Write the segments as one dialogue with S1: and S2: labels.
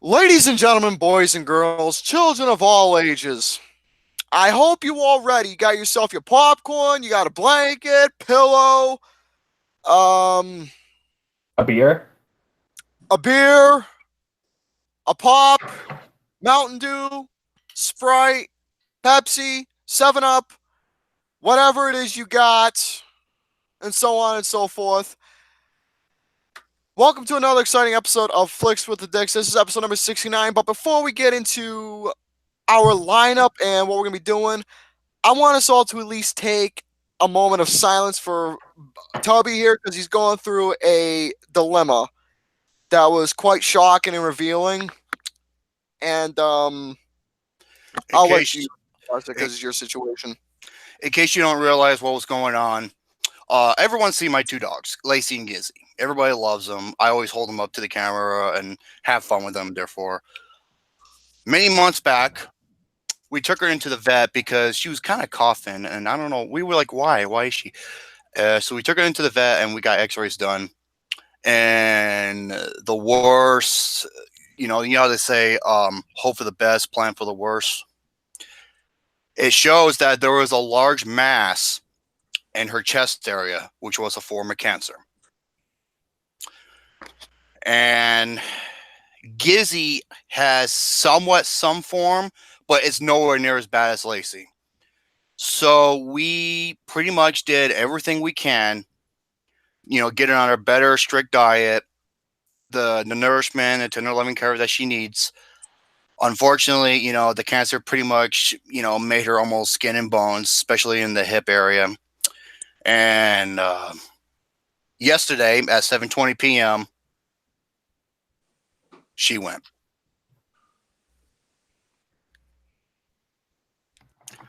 S1: Ladies and gentlemen, boys and girls, children of all ages, I hope you all ready. You got yourself your popcorn, you got a blanket, pillow, um,
S2: A beer?
S1: a beer, a pop, Mountain Dew, Sprite, Pepsi, 7 Up, whatever it is you got, and so on and so forth. Welcome to another exciting episode of Flicks with the Dicks. This is episode number 69. But before we get into our lineup and what we're going to be doing, I want us all to at least take a moment of silence for Tubby here because he's going through a dilemma that was quite shocking and revealing. And
S3: In
S1: I'll let you
S3: case
S1: because it's your situation.
S3: in case you don't realize what was going on, everyone's seen my two dogs, Lacey and Gizzy. Everybody loves them. I always hold them up to the camera and have fun with them. Therefore, many months back, we took her into the vet because she was kind of coughing, and I don't know. We were like, "Why? Why is she?" So we took her into the vet, and we got X-rays done. And the worst, you know how they say, "Hope for the best, plan for the worst." It shows that there was a large mass in her chest area, which was a form of cancer. And Gizzy has somewhat some form, but it's nowhere near as bad as Lacey. So we pretty much did everything we can, get her on a better, strict diet, the nourishment and tender loving care that she needs. Unfortunately, the cancer pretty much, made her almost skin and bones, especially in the hip area. And yesterday at 7:20 p.m., she went.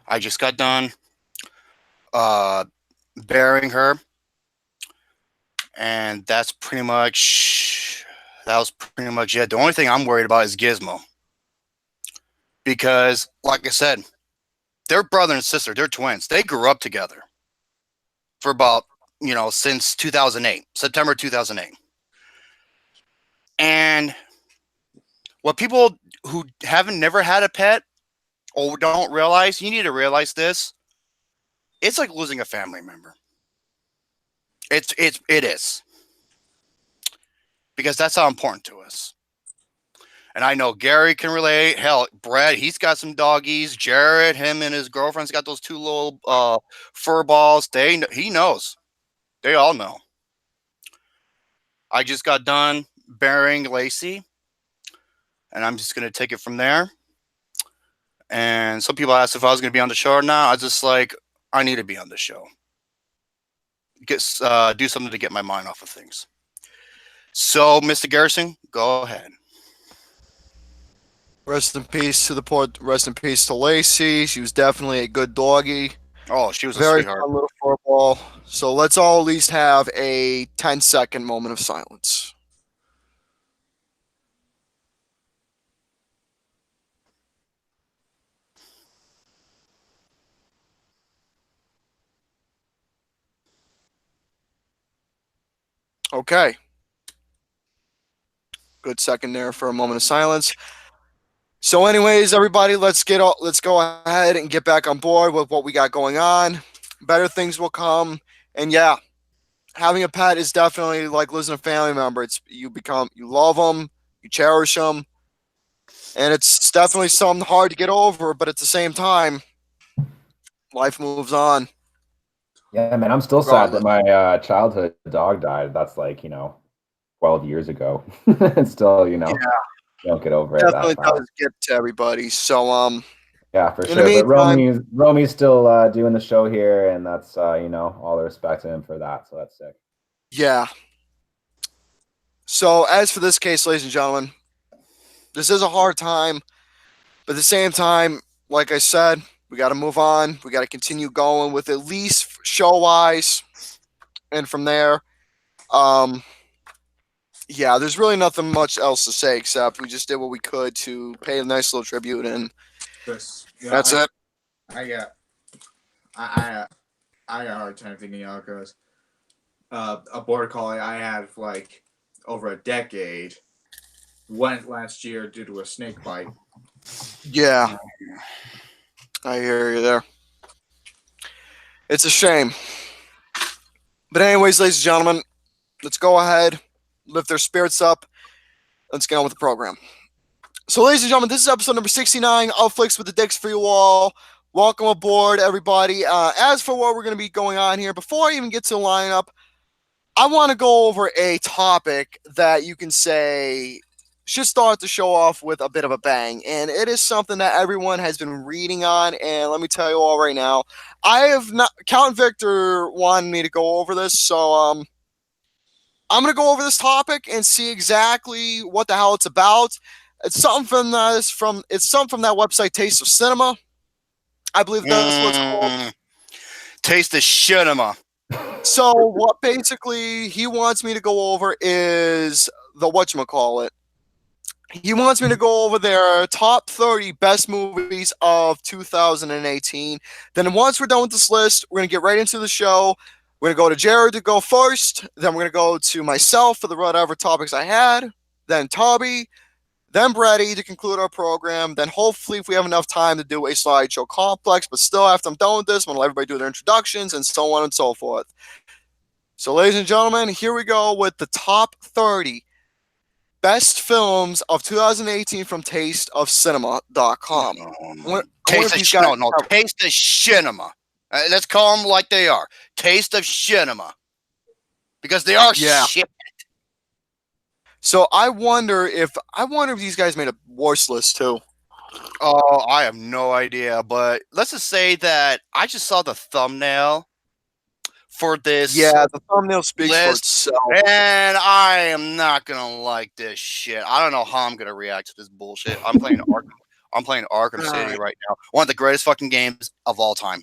S3: I just got done burying her, and that was pretty much it. The only thing I'm worried about is Gizmo, because, like I said, they're brother and sister. They're twins. They grew up together for about since 2008, September 2008. And what people who haven't never had a pet or don't realize, you need to realize this. It's like losing a family member. It is, because that's how important to us. And I know Gary can relate. Hell, Brad, he's got some doggies. Jared, him and his girlfriend's got those two little fur balls. He knows. They all know. I just got done burying Lacey, and I'm just gonna take it from there. And some people asked if I was gonna be on the show or not. I was just like, I need to be on the show. Do something to get my mind off of things. So, Mr. Garrison, go ahead.
S1: Rest in peace to the poor. Rest in peace to Lacey. She was definitely a good doggy.
S3: Oh, she was a
S1: Very
S3: sweetheart.
S1: fun little football. So let's all at least have a 10-second moment of silence. Okay. Good second there for a moment of silence. So, anyways, everybody, let's go ahead and get back on board with what we got going on. Better things will come, and yeah, having a pet is definitely like losing a family member. You love them, you cherish them, and it's definitely something hard to get over. But at the same time, life moves on.
S2: Yeah, man, I'm still sad that
S1: Regardless,
S2: my childhood dog died. That's like, 12 years ago. And still,
S1: yeah,
S2: don't get over it that
S1: definitely
S2: fast.
S1: does get to everybody. So,
S2: Yeah, for
S1: in the
S2: sure. But
S1: meantime,
S2: Romy's still doing the show here, and that's all the respect to him for that. So that's sick.
S1: yeah. So, as for this case, ladies and gentlemen, this is a hard time. But at the same time, like I said, we got to move on. We got to continue going with at least show wise. And from there, um, yeah, there's really nothing much else to say except we just did what we could to pay a nice little tribute. And that's it.
S4: I got I I got a hard time thinking out because a border collie I had for like over a decade went last year due to a snake bite.
S1: Yeah, I hear you there. It's a shame. But anyways, ladies and gentlemen, let's go ahead, lift their spirits up. Let's get on with the program. So, ladies and gentlemen, this is episode number 69 of Flicks with the Dicks for you all. Welcome aboard, everybody. As for what we're going to be going on here, before I even get to the lineup, I want to go over a topic that you can say should start the show off with a bit of a bang. And it is something that everyone has been reading on. And let me tell you all right now, I have not, Count Victor wanted me to go over this. So, I'm going to go over this topic and see exactly what the hell it's about. It's something from that website, Taste of Cinema. I believe that's what it's called.
S3: Taste the cinema.
S1: So what basically he wants me to go over is the whatchamacallit. He wants me to go over their top 30 best movies of 2018. Then once we're done with this list, we're going to get right into the show. We're going to go to Jared to go first. Then we're going to go to myself for the whatever topics I had. Then Tubby. Then Brady to conclude our program. Then hopefully if we have enough time to do a slideshow complex. But still, after I'm done with this, I'm going to let everybody do their introductions and so on and so forth. So ladies and gentlemen, here we go with the top 30 best films of 2018 from tasteofcinema.com.
S3: Taste the cinema. Let's call them like they are. Taste of cinema. Because they are shit.
S1: So I wonder if these guys made a worse list too.
S3: Oh, I have no idea. But let's just say that I just saw the thumbnail for this.
S1: Yeah, the thumbnail speaks for itself.
S3: And I am not gonna like this shit. I don't know how I'm gonna react to this bullshit. I'm playing Arkham City right now. One of the greatest fucking games of all time.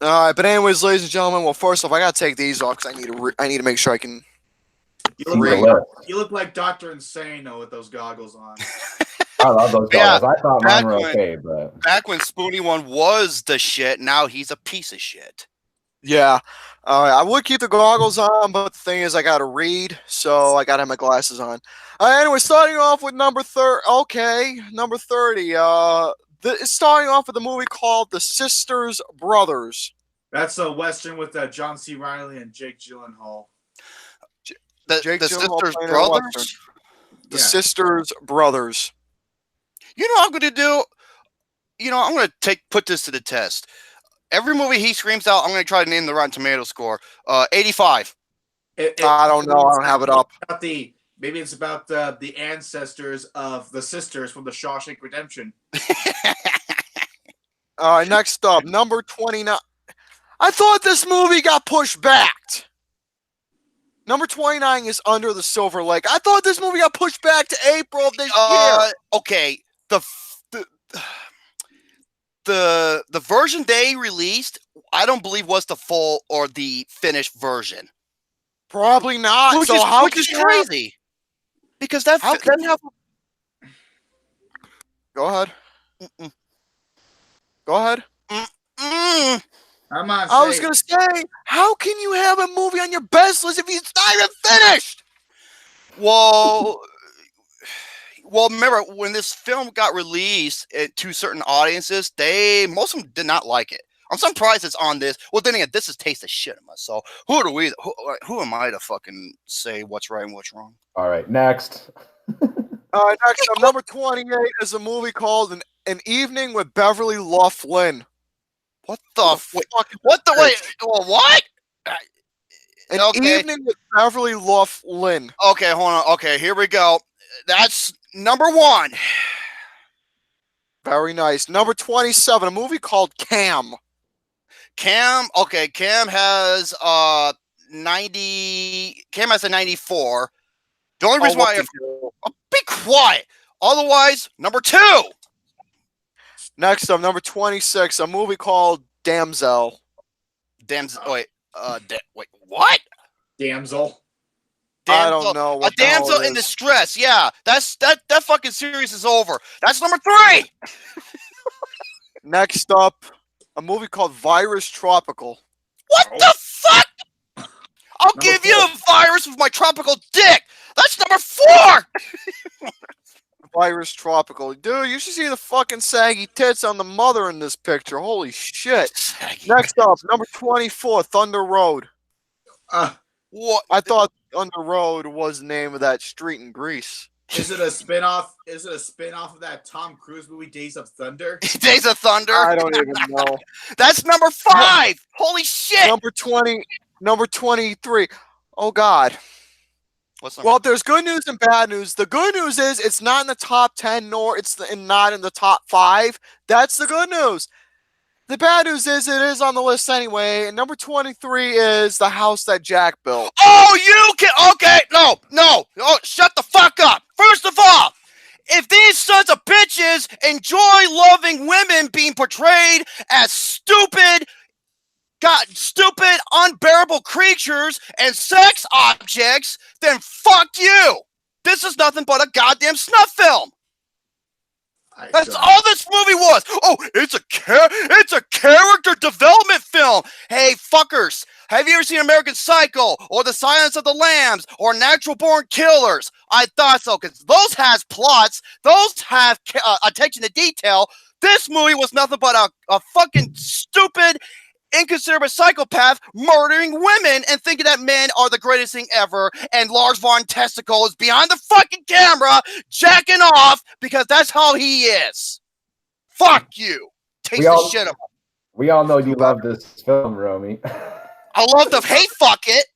S1: All right, but anyways, ladies and gentlemen, well, first off, I gotta take these off because I need to make sure I can.
S4: You look like Dr. Insane with those goggles on.
S2: I love those goggles. I thought mine were okay, but
S3: back when Spoonie One was the shit, now he's a piece of shit.
S1: Yeah. All right, I would keep the goggles on, but the thing is, I gotta read, so I gotta have my glasses on. Anyway, starting off with number 30. Okay, number 30. It's starting off with a movie called The Sisters Brothers.
S4: That's a Western with John C. Reilly and Jake Gyllenhaal.
S3: The Sisters Brothers?
S1: The Sisters Brothers.
S3: You know what I'm going to do? I'm going to put this to the test. Every movie he screams out, I'm going to try to name the Rotten Tomato score. 85.
S1: I don't know. I don't have it up.
S4: Maybe it's about the ancestors of the sisters from the Shawshank Redemption.
S1: All right, next up, number 29. I thought this movie got pushed back. Number 29 is Under the Silver Lake. I thought this movie got pushed back to April of this year.
S3: Okay, the version they released, I don't believe was the full or the finished version.
S1: Probably not.
S3: Which is crazy. Because that doesn't have.
S1: Go ahead. Go ahead. I was going to say, how can you have a movie on your best list if it's not even finished?
S3: Well, remember, when this film got released to certain audiences, most of them did not like it. I'm surprised it's on this. Well, then again, this is Taste of Cinema, so who am I to fucking say what's right and what's wrong?
S2: All right, next.
S1: Next up, number 28 is a movie called An Evening with Beverly Loughlin.
S3: What the fuck? What the wait? What?
S1: An Evening with Beverly Loughlin.
S3: Okay, hold on. Okay, here we go. That's number 1.
S1: Very nice. Number 27, a movie called Cam.
S3: Cam has 90. Cam has a 94. The only reason why be quiet. Otherwise, number 2.
S1: Next up, number 26, a movie called Damsel.
S3: Wait, what?
S4: Damsel.
S1: I don't know.
S3: A damsel in distress. Yeah, that fucking series is over. That's number 3.
S1: Next up, a movie called Virus Tropical.
S3: What the fuck? I'll give you a virus with my tropical dick. That's number 4.
S1: Iris Tropical. Dude, you should see the fucking saggy tits on the mother in this picture. Holy shit. Next up, number 24, Thunder Road.
S3: What?
S1: I thought Thunder Road was the name of that street in Greece.
S4: Is it a spin-off? Is it a spin-off of that Tom Cruise movie, Days of Thunder?
S3: Days of Thunder.
S1: I don't even know.
S3: That's number 5. Holy shit.
S1: Number 20, number 23. Oh God.
S3: What's
S1: Well, there's good news and bad news. The good news is it's not in the top 10, nor not in the top 5. That's the good news. The bad news is it is on the list anyway. And number 23 is The House That Jack Built.
S3: Oh, you can. Okay, no. Oh, shut the fuck up. First of all, if these sons of bitches enjoy loving women being portrayed as stupid, unbearable creatures and sex objects, then fuck you. This is nothing but a goddamn snuff film. That's all this movie was. Oh, it's a character development film. Hey, fuckers. Have you ever seen American Psycho or The Silence of the Lambs or Natural Born Killers? I thought so, because those has plots. Those have attention to detail. This movie was nothing but a fucking stupid, inconsiderate psychopath murdering women and thinking that men are the greatest thing ever, and Lars von Testicle is behind the fucking camera jacking off because that's how he is. Fuck you. Taste the shit of him.
S2: We all know you love this film, Romy.
S3: I love the hate fuck it.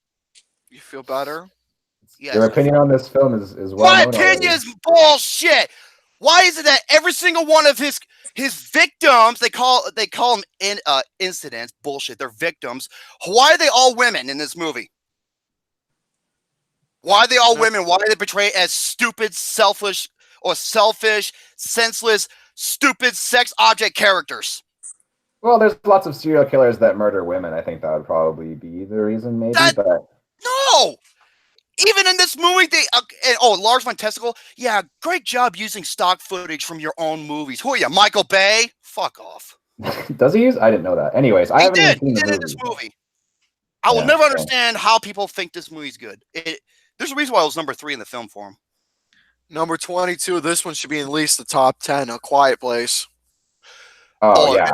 S1: You feel better?
S3: Yes.
S2: Your opinion on this film is well
S3: My
S2: known
S3: opinion
S2: already.
S3: is bullshit. Why is it that every single one of his victims, they call them incidents, bullshit, they're victims. Why are they all women in this movie? Why are they all women? Why are they portrayed as stupid, selfish, senseless, stupid sex object characters?
S2: Well, there's lots of serial killers that murder women. I think that would probably be the reason, maybe. But
S3: No! Even in this movie, Lars von Testicle, yeah, great job using stock footage from your own movies. Who are you, Michael Bay? Fuck off.
S2: does he use? I didn't know that. Anyways, I haven't even seen
S3: He
S2: the
S3: did
S2: movie.
S3: in this movie. I will never understand how people think this movie's good. There's a reason why it was number 3 in the film form.
S1: Number 22, this one should be at least the top 10, A Quiet Place.
S2: Oh, yeah.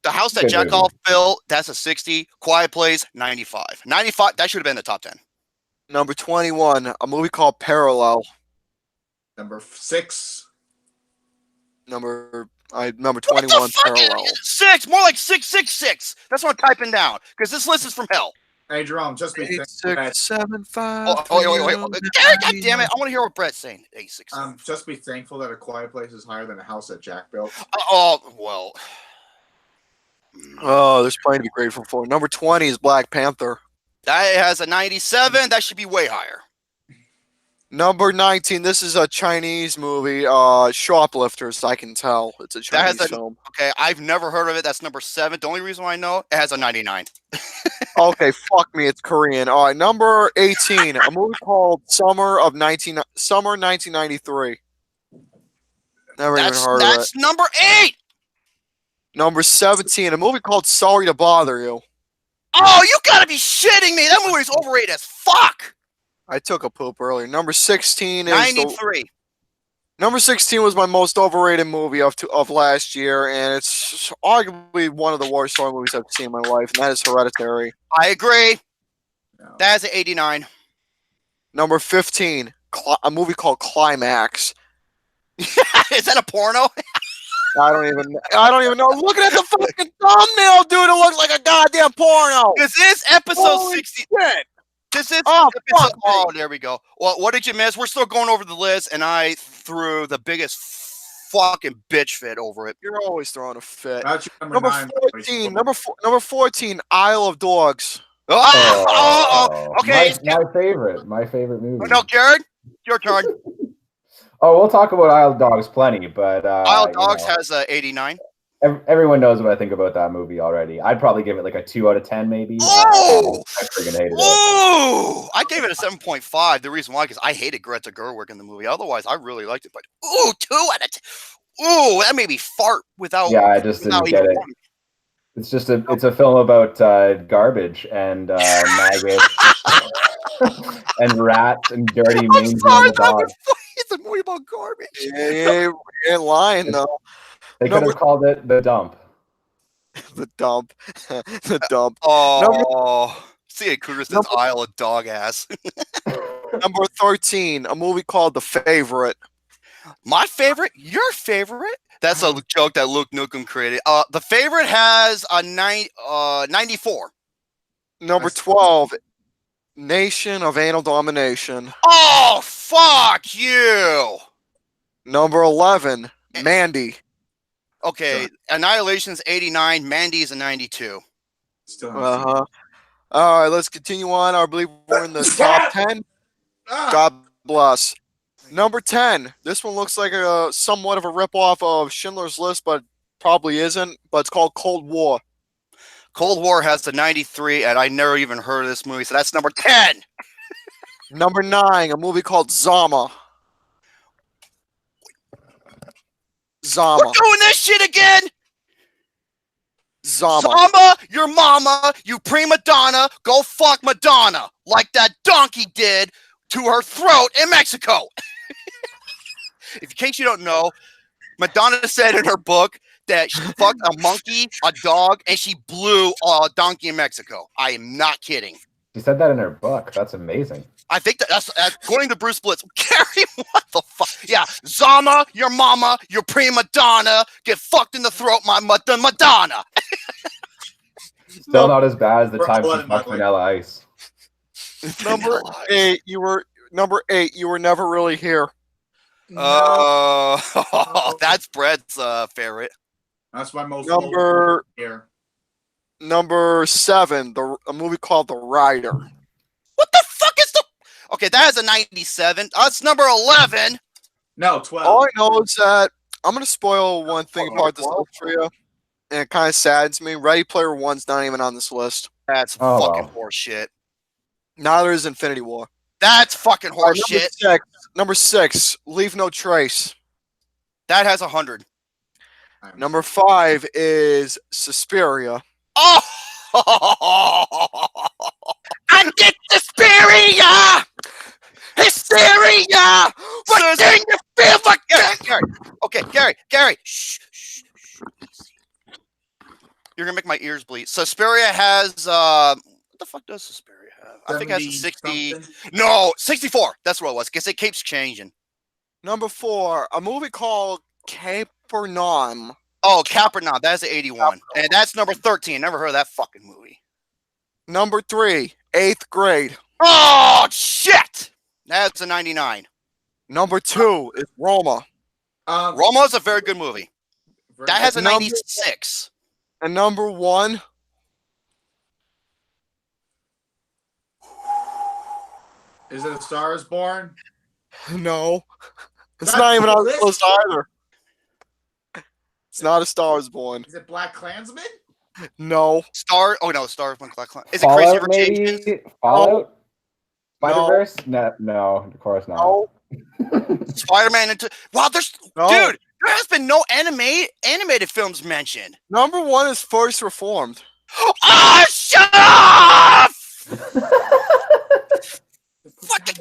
S3: The House That
S2: Good
S3: Jack
S2: movie.
S3: Off Built, that's a 60. Quiet Place, 95. 95, that should have been the top 10.
S1: Number 21, a movie called Parallel.
S4: Number 6.
S1: Number
S3: What
S1: 21,
S3: the fuck is
S1: Parallel.
S3: 6? More like 666. That's what I'm typing down, because this list is from hell.
S4: Hey, Jerome, just be
S1: 8,
S4: thankful that
S1: 6, 7, 5.
S3: Wait. God damn it. I want to hear what Brett's saying. 86.
S4: just be thankful that A Quiet Place is higher than A House That Jack Built.
S3: Well.
S1: Oh, there's plenty to be grateful for. Number 20 is Black Panther.
S3: That has a 97. That should be way higher.
S1: Number 19, this is a Chinese movie, Shoplifters, I can tell. It's a
S3: That has
S1: Chinese film.
S3: Okay, I've never heard of it. That's number 7. The only reason why I know it has a 99.
S1: Okay, fuck me, it's Korean. All right, number 18, a movie called Summer 1993. Never even heard of it.
S3: That's number 8.
S1: Number 17, a movie called Sorry to Bother You.
S3: Oh, you gotta be shitting me. That movie's overrated as fuck.
S1: I took a poop earlier. Number 16 is
S3: 93.
S1: Number 16 was my most overrated movie of last year, and it's arguably one of the worst horror movies I've seen in my life, and that is Hereditary.
S3: I agree.
S4: No.
S3: That has an 89.
S1: Number 15, a movie called Climax.
S3: Is that a porno?
S1: I don't even know. Looking at the fucking thumbnail, dude, it looks like a goddamn porno.
S3: This is episode
S1: Holy
S3: 60.
S1: shit.
S3: This is
S1: Oh,
S3: episode.
S1: fuck me.
S3: Oh, there we go. Well, what did you miss? We're still going over the list, and I threw the biggest fucking bitch fit over it.
S1: You're always throwing a fit.
S4: That's your
S1: Number
S4: 9.
S1: 14, number 14, Isle of Dogs.
S3: Okay.
S2: My favorite movie.
S3: No, Jared, your turn.
S2: Oh, we'll talk about Isle of Dogs plenty, but
S3: Isle of Dogs has a 89.
S2: Everyone knows what I think about that movie already. I'd probably give it like a 2 out of 10, maybe.
S3: Oh!
S2: I freaking hated it.
S3: Ooh! I gave it a 7.5. The reason why, because I hated Greta Gerwig in the movie. Otherwise, I really liked it. But 2 out of 10. Ooh, that made me fart without.
S2: Yeah, I just didn't get it. It's a film about garbage and maggots and rats and dirty
S3: I'm
S2: mangy
S3: sorry,
S2: on the dog.
S3: the movie about garbage.
S1: Yeah, you ain't lying though.
S2: They could have called it The Dump.
S1: The dump. The dump.
S3: Oh, see, Cougar says Isle of Dog Ass.
S1: Number 13, a movie called The Favorite.
S3: My favorite? Your favorite? That's a joke that Luke Nukem created. The Favorite has a 94.
S1: Number 12, Nation of Anal Domination.
S3: Oh, fuck you!
S1: Number 11, Mandy.
S3: Okay, Annihilation's 89, Mandy's a 92.
S4: Still haven't seen it.
S1: All right, let's continue on. I believe we're in the top 10. God bless. Number 10. This one looks like a somewhat of a ripoff of Schindler's List, but probably isn't. But it's called Cold War.
S3: Cold War has the 93, and I never even heard of this movie, so that's number 10.
S1: Number 9, a movie called Zama.
S3: We're doing this shit again!
S1: Zama.
S3: Zama, your mama, you prima donna, go fuck Madonna, like that donkey did to her throat in Mexico. In case you don't know, Madonna said in her book that she fucked a monkey, a dog, and she blew a donkey in Mexico. I am not kidding.
S2: She said that in her book. That's amazing.
S3: I think that's according to Bruce Blitz. Gary, what the fuck? Yeah, Zama, your mama, your prima donna, get fucked in the throat, the Madonna.
S2: Still not as bad as the time she
S4: Blood,
S2: fucked Vanilla Ice.
S1: Number 8, you were never really here.
S3: That's Brett's favorite.
S4: That's my most here.
S1: Number 7, a movie called The Rider.
S3: What the fuck is the? Okay, that is a 97. That's number 11.
S4: No, 12.
S1: All I know is that I'm gonna spoil one thing about this list for you, and it kind of saddens me. Ready Player One's not even on this list.
S3: That's fucking horse shit.
S1: Neither is Infinity War.
S3: That's fucking horse shit.
S1: Number 6, Leave No Trace.
S3: That has 100.
S1: Number 5 is Suspiria.
S3: Oh! I get Suspiria! Hysteria! What do you feel like? Gary. Okay, Gary. Shh. You're gonna make my ears bleed. Suspiria has what the fuck does Suspiria have? I think it has a 60. Something? No, 64. That's what it was. Guess it keeps changing.
S1: Number 4, a movie called Capernaum.
S3: Oh, Capernaum. That's an 81. And that's number 13. Never heard of that fucking movie.
S1: Number 3, 8th Grade.
S3: Oh, shit! That's a 99.
S1: Number 2 is Roma.
S3: Roma is a very good movie. That has a 96.
S1: And number 1.
S4: Is it A Star Is Born?
S1: No. It's not even on the list either. It's not A Star Is Born.
S4: Is it Black Klansman?
S1: No.
S3: Star is it Crazy
S2: Fallout,
S3: Rich Asians?
S2: maybe? Fallout? Spider-Verse? No, of course not.
S1: No.
S3: Spider-Man into wow, dude, there has been no animated films mentioned.
S1: Number 1 is First Reformed.
S3: Oh, shut up! Fucking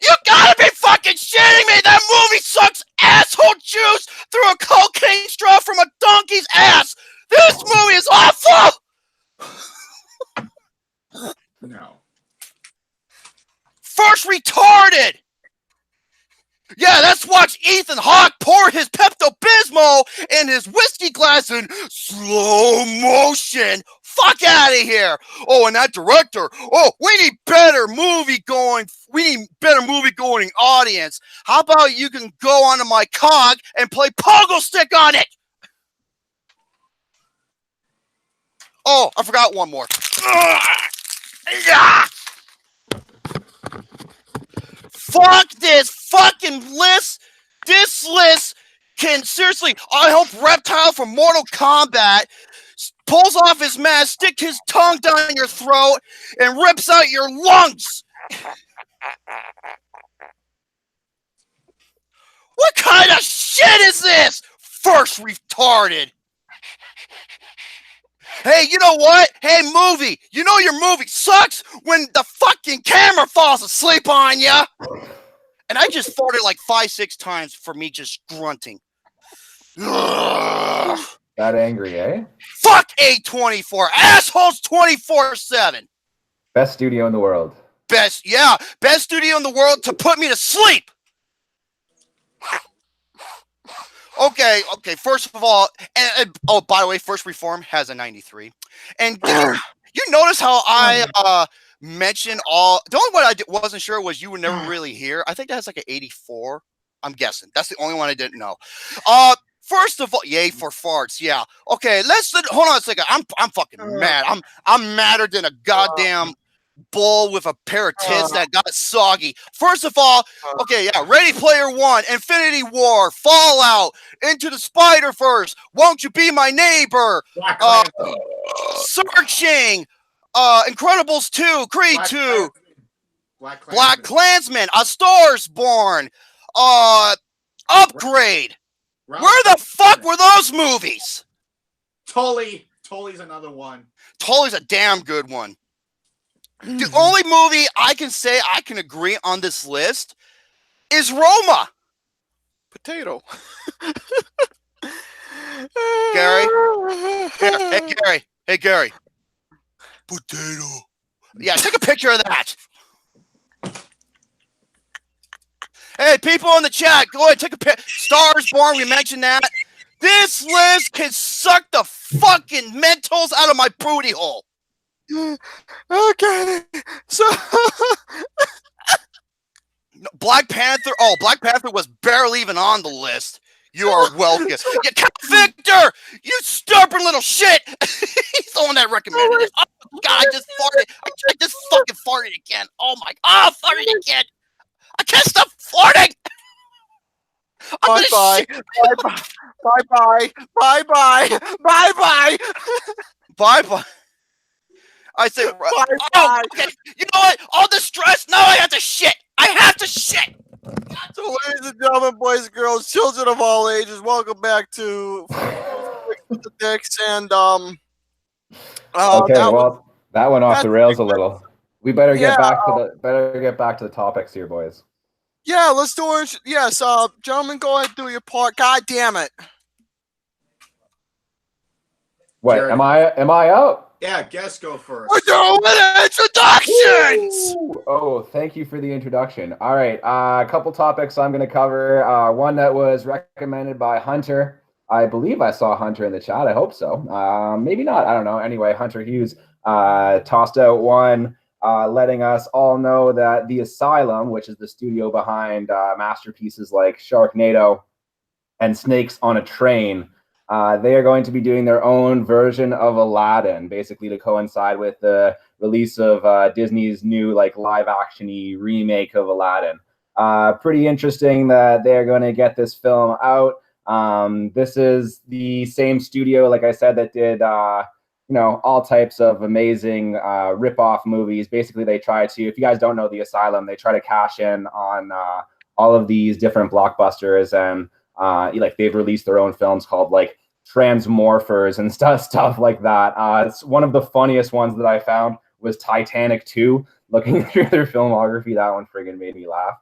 S3: you gotta be fucking shitting me! That movie sucks asshole juice through a cocaine straw from a donkey's ass! This movie is awful!
S4: No.
S3: First retarded! Yeah, let's watch Ethan Hawke pour his Pepto-Bismol in his whiskey glass in slow motion. Fuck out of here. Oh, and that director. Oh, we need better movie going. We need better movie going audience. How about you can go onto my cog and play pogo stick on it? Oh, I forgot one more. Yeah. Fuck this fucking list. This list can seriously. I hope Reptile from Mortal Kombat pulls off his mask, sticks his tongue down your throat, and rips out your lungs. What kind of shit is this? First retarded. Hey, you know what? Hey, movie. You know your movie sucks when the fucking camera falls asleep on ya. And I just farted like 5-6 times for me just grunting. Ugh.
S2: That angry, eh?
S3: Fuck A24. Assholes 24/7.
S2: Best studio in the world.
S3: Best studio in the world to put me to sleep. Okay. First of all, and oh, by the way, First Reform has a 93. And you notice how I mentioned all. The only one I wasn't sure was you were never really here. I think that has like an 84. I'm guessing that's the only one I didn't know. First of all, yay for farts. Yeah. Okay. Hold on a second. I'm fucking mad. I'm madder than a goddamn bull with a pair of tits that got soggy. First of all, okay, yeah, Ready Player One, Infinity War, Fallout, Into the Spider-Verse, Won't You Be My Neighbor, Searching, Incredibles 2, Creed 2, Black Klansman, A Star Is Born, Upgrade. Where the fuck were those movies?
S4: Tully's another one.
S3: Tully's a damn good one. The only movie I can say I can agree on this list is Roma.
S1: Potato.
S3: Gary? Hey, Gary. Potato. Yeah, take a picture of that. Hey, people in the chat, go ahead, take a picture. Stars Born, we mentioned that. This list can suck the fucking Mentos out of my booty hole.
S1: Okay, so
S3: Black Panther. Oh, Black Panther was barely even on the list. You are welcome. You Count Victor, you stubborn little shit. He's the one that recommended it. Oh God, I just farted. I just fucking farted again. Oh my God, farted again. I can't stop farting.
S1: bye
S3: Bye. I say,
S1: bye.
S3: Okay. You know what? All the stress. Now I have to shit. I have to shit.
S1: So, ladies and gentlemen, boys and girls, children of all ages, welcome back to the Dicks. And
S2: Okay, that went off the rails a little. We better get back to the topics here, boys.
S1: Yeah, let's do it. Yes, gentlemen, go ahead and do your part. God damn it.
S2: What?
S4: Jared.
S2: Am I out?
S4: Yeah, guests go first.
S1: We're doing introductions!
S2: Ooh. Oh, thank you for the introduction. All right, a couple topics I'm going to cover. One that was recommended by Hunter. I believe I saw Hunter in the chat. I hope so. Maybe not. I don't know. Anyway, Hunter Hughes tossed out one, letting us all know that the Asylum, which is the studio behind masterpieces like Sharknado and Snakes on a Train, they are going to be doing their own version of Aladdin, basically to coincide with the release of Disney's new live action-y remake of Aladdin. Pretty interesting that they're going to get this film out. This is the same studio, like I said, that did all types of amazing rip-off movies. Basically, they try to, if you guys don't know the Asylum, they try to cash in on all of these different blockbusters, and they've released their own films called Transmorphers and stuff like that. It's one of the funniest ones that I found was Titanic 2. Looking through their filmography, that one friggin' made me laugh.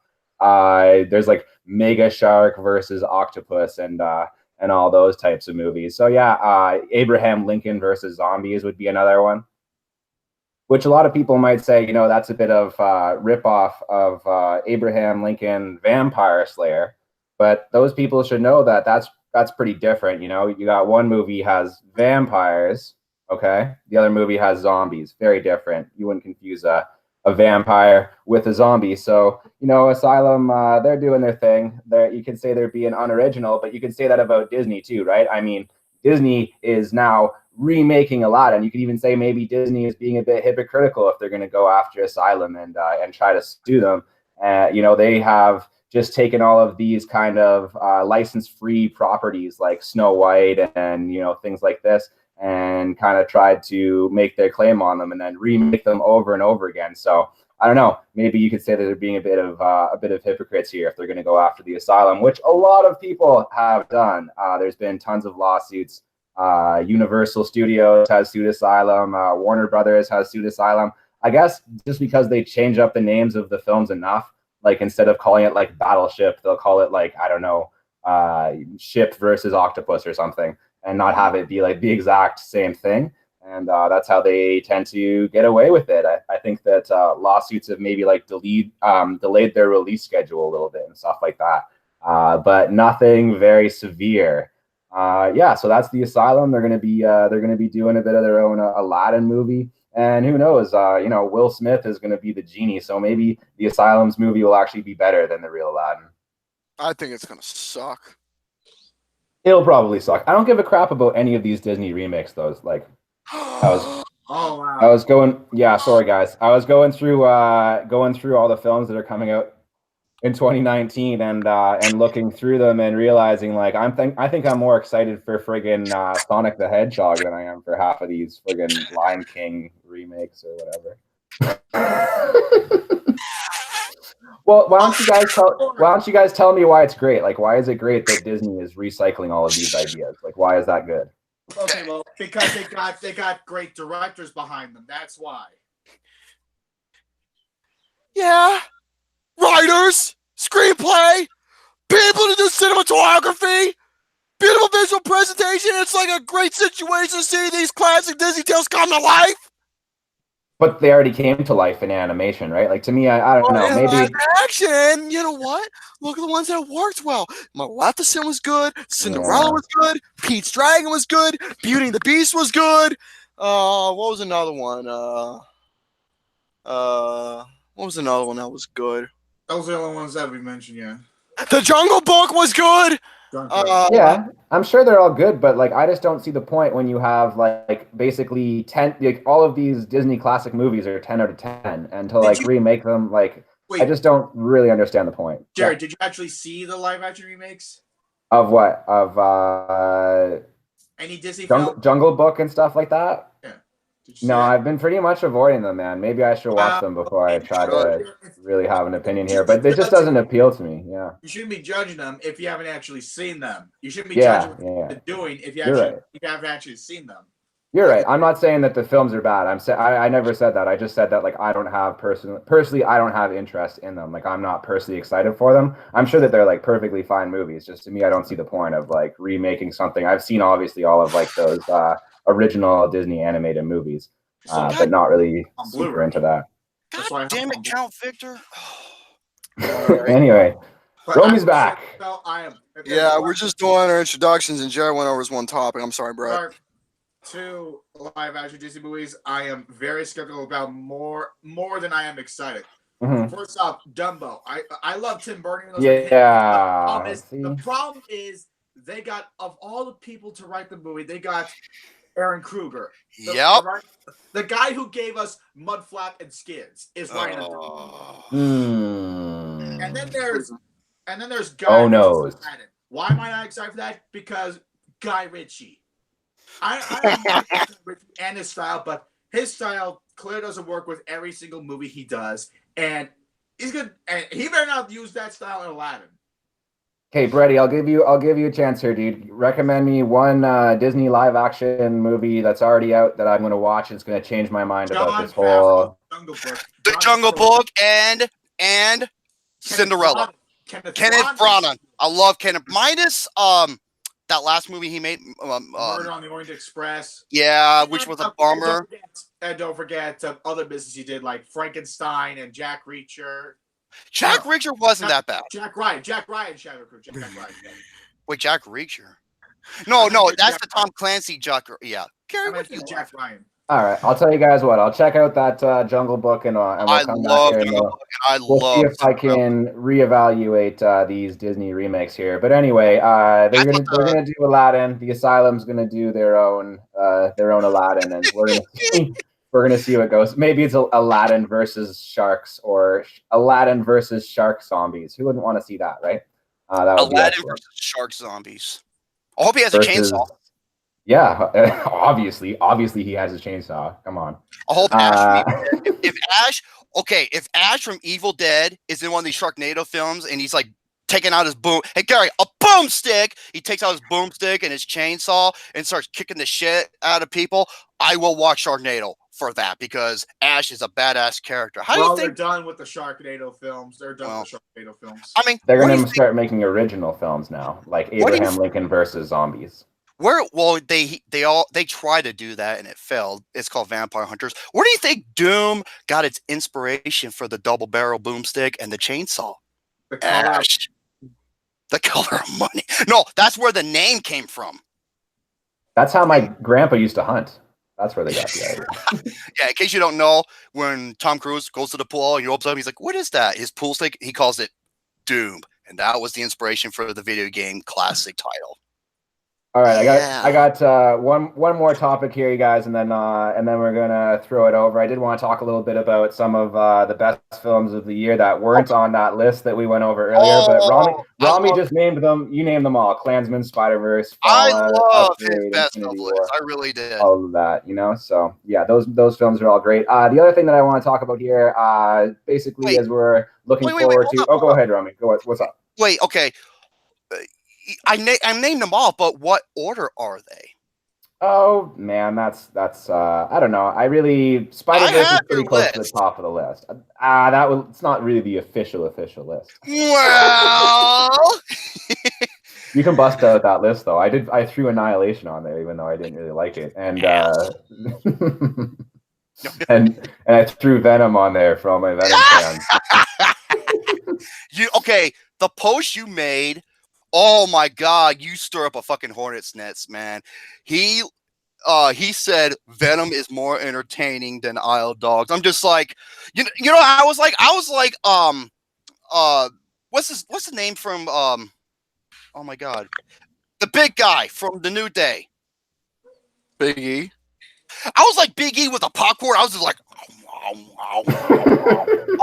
S2: There's Mega Shark versus Octopus and all those types of movies. So yeah, Abraham Lincoln versus Zombies would be another one, which a lot of people might say, that's a bit of ripoff of Abraham Lincoln Vampire Slayer. But those people should know that that's pretty different. You got one movie has vampires, okay? The other movie has zombies. Very different. You wouldn't confuse a vampire with a zombie. So, Asylum, they're doing their thing. You can say they're being unoriginal, but you can say that about Disney too, right? I mean, Disney is now remaking Aladdin. You could even say maybe Disney is being a bit hypocritical if they're going to go after Asylum and try to sue them. They have just taken all of these kind of license-free properties like Snow White and things like this, and kind of tried to make their claim on them and then remake them over and over again. So I don't know. Maybe you could say that they're being a bit of hypocrites here if they're going to go after the Asylum, which a lot of people have done. There's been tons of lawsuits. Universal Studios has sued Asylum. Warner Brothers has sued Asylum. I guess just because they change up the names of the films enough, like instead of calling it like Battleship, they'll call it like, I don't know, Ship versus Octopus or something, and not have it be like the exact same thing. And that's how they tend to get away with it. I think that lawsuits have maybe like delayed their release schedule a little bit and stuff like that, but nothing very severe. Yeah, so that's the Asylum. They're gonna be doing a bit of their own Aladdin movie, and who knows? Will Smith is gonna be the genie, so maybe the Asylum's movie will actually be better than the real Aladdin.
S1: I think it's gonna suck.
S2: It'll probably suck. I don't give a crap about any of these Disney remakes, though. Like,
S4: Oh wow.
S2: I was going. Yeah, sorry guys. I was going through all the films that are coming out in 2019 and looking through them and realizing like I think I'm more excited for friggin' Sonic the Hedgehog than I am for half of these friggin' Lion King remakes or whatever. Well, why don't you guys tell me why it's great? Like, why is it great that Disney is recycling all of these ideas? Like, why is that good?
S4: Okay, well, because they got great directors behind them. That's why.
S1: Yeah. Writers, screenplay, people to do cinematography, beautiful visual presentation. It's like a great situation to see these classic Disney tales come to life.
S2: But they already came to life in animation, right? Like, to me, I don't know. Maybe
S1: Live action. You know what? Look at the ones that worked well. Maleficent was good. Cinderella was good. Pete's Dragon was good. Beauty and the Beast was good. What was another one? What was another one that was good?
S4: Those are the only ones that we mentioned. Yeah.
S1: The Jungle Book was good.
S2: Yeah, I'm sure they're all good, but like I just don't see the point when you have like basically 10, like all of these Disney classic movies are 10 out of 10, and to like remake them, like
S4: Wait.
S2: I just don't really understand the point.
S4: Jared, did you actually see the live action remakes?
S2: Of what? Of
S4: Any Disney film?
S2: Jungle Book and stuff like that?
S4: Yeah. Did you
S2: No,
S4: see that?
S2: I've been pretty much avoiding them, man. Maybe I should watch them before I try to really have an opinion here, but it just doesn't appeal to me. Yeah.
S4: You shouldn't be judging them if you haven't actually seen them. You shouldn't be judging what they're doing if you haven't actually seen them.
S2: You're right. I'm not saying that the films are bad. I never said that. I just said that like I don't have personally I don't have interest in them. Like I'm not personally excited for them. I'm sure that they're like perfectly fine movies. Just to me, I don't see the point of like remaking something. I've seen obviously all of like those original Disney animated movies, but not really super into that.
S3: God damn it, Count Victor.
S2: Anyway, Romy's back.
S1: Yeah, we're just doing our introductions, and Jared went over his one topic. I'm sorry, Brett.
S4: Two live action Disney movies I am very skeptical about more than I am excited.
S2: Mm-hmm.
S4: First off, Dumbo. I love Tim Burton.
S2: Yeah.
S4: The problem is they got, of all the people to write the movie, they got Aaron Kruger. The guy who gave us Mudflap and Skids is writing the movie. And then there's Guy Ritchie. Why am I not excited for that? Because Guy Ritchie. I don't like Ritchie and his style, but his style clearly doesn't work with every single movie he does, and he's good. And he better not use that style in Aladdin.
S2: Okay, Brady, I'll give you a chance here, dude. Recommend me one Disney live action movie that's already out that I'm going to watch. It's going to change my mind about this whole
S3: The Jungle Book and Cinderella. Kenneth Branagh. I love Kenneth. Minus that last movie he made,
S4: Murder on the Orient Express.
S3: Yeah, which was a bummer.
S4: Don't forget other business he did, like Frankenstein and Jack Reacher.
S3: Jack Reacher wasn't that bad.
S4: Jack Ryan, Shadow Crew.
S3: Wait, Jack Reacher? No, that's the Tom Clancy Jack. Yeah,
S4: Gary, what you Jack Ryan.
S2: All right, I'll tell you guys what. I'll check out that Jungle Book and we'll come back here and we'll see if I can reevaluate these Disney remakes here. But anyway, they're gonna do Aladdin. The Asylum's gonna do their own Aladdin, and we're gonna see what goes. Maybe it's Aladdin versus sharks or Aladdin versus shark zombies. Who wouldn't want to see that, right? That would
S3: Aladdin versus shark zombies. I hope he has a chainsaw.
S2: Yeah, obviously he has a chainsaw. Come on.
S3: I hope Ash from if Ash, okay, if Ash from Evil Dead is in one of these Sharknado films and he's like taking out his boom, hey Gary, a boomstick. He takes out his boomstick and his chainsaw and starts kicking the shit out of people. I will watch Sharknado for that because Ash is a badass character. How do you think
S4: they're done with the Sharknado films? They're done with the Sharknado films.
S3: I mean,
S2: they're going to start making original films now, like Abraham Lincoln versus zombies.
S3: They tried to do that and it failed. It's called Vampire Hunters. Where do you think Doom got its inspiration for the double barrel boomstick and the chainsaw? Ash. The color of money. No, that's where the name came from.
S2: That's how my grandpa used to hunt. That's where they got the idea.
S3: Yeah, in case you don't know, when Tom Cruise goes to the pool and he opens up, he's like, "What is that?" His pool stick. He calls it Doom, and that was the inspiration for the video game classic title.
S2: All right, I got one more topic here, you guys, and then we're gonna throw it over. I did want to talk a little bit about some of the best films of the year that weren't on that list that we went over earlier. But Romy just named them. You named them all: Klansman, Spider-Verse, Fallout,
S3: I love
S2: Upgrade,
S3: his best
S2: Infinity
S3: list.
S2: War,
S3: I really did.
S2: all of that, you know. So yeah, those films are all great. The other thing that I want to talk about here, basically, as we're looking forward to. Go ahead, Romy. What's up?
S3: Wait, okay. I named them all, but what order are they?
S2: Oh man, that's I don't know. Spider-Verse is pretty close to the top of the list. It's not really the official list.
S3: Well,
S2: you can bust out that list though. I threw Annihilation on there, even though I didn't really like it, and and I threw Venom on there for all my Venom fans.
S3: The post you made. Oh my God, you stir up a fucking hornet's nest, man. He said Venom is more entertaining than Isle Dogs. I'm just like, you know, I was like, what's the name from oh my God, the big guy from The New Day,
S1: Big E.
S3: I was like Big E with a popcorn. I was just like, oh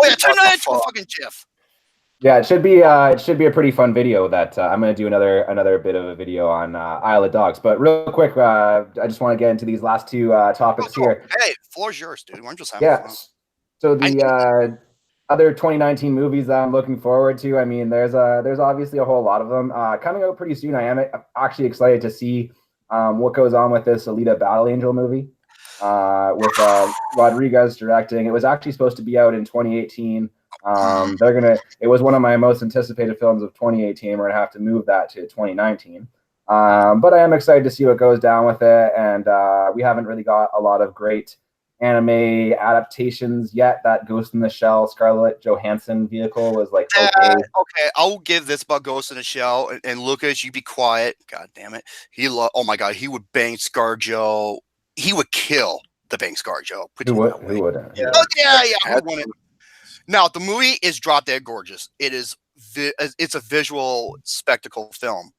S3: yeah, turn that into a fucking GIF.
S2: Yeah, it should be a pretty fun video that I'm going to do another bit of a video on Isle of Dogs. But real quick, I just want to get into these last two topics here.
S3: Hey, floor's yours, dude. We're just having fun.
S2: So the other 2019 movies that I'm looking forward to, I mean, there's obviously a whole lot of them coming out pretty soon. I am actually excited to see what goes on with this Alita Battle Angel movie with Rodriguez directing. It was actually supposed to be out in 2018. It was one of my most anticipated films of 2018. We're gonna have to move that to 2019. But I am excited to see what goes down with it. And we haven't really got a lot of great anime adaptations yet. That Ghost in the Shell Scarlett Johansson vehicle was like okay.
S3: I'll give this about Ghost in the Shell and Lucas, you be quiet. God damn it. Oh my God, he would bang ScarJo. He would kill the bang ScarJo.
S2: Who wouldn't?
S3: Yeah. I want it. Now, the movie is drop dead gorgeous. It's a visual spectacle film.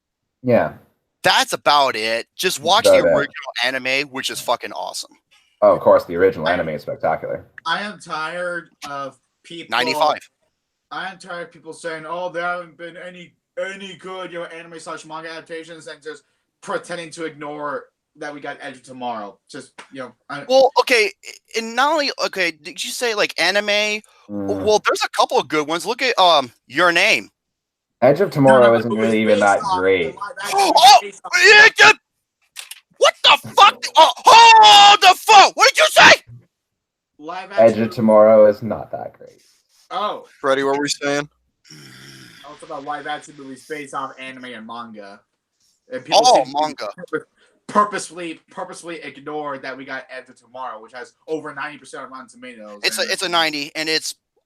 S2: Yeah.
S3: That's about it. Just watch the original anime, which is fucking awesome.
S2: Oh, of course, the original anime is spectacular.
S4: I am tired of people.
S3: 95.
S4: I am tired of people saying, "Oh, there haven't been any good, anime / manga adaptations," and just pretending to ignore that we got Edge of Tomorrow. Just
S3: well, okay, and not only did you say like anime? Well, there's a couple of good ones. Look at Your Name.
S2: Edge of Tomorrow isn't really even that great.
S3: What the fuck? Hold the phone! What did you say?
S2: Edge of Tomorrow is not that great.
S4: Oh,
S1: Freddie, what were we saying?
S4: I was about live action movies based off anime and manga. And
S3: manga.
S4: Purposefully ignored that we got Edge of Tomorrow, which has over 90% of Rotten Tomatoes.
S3: It's a 90, and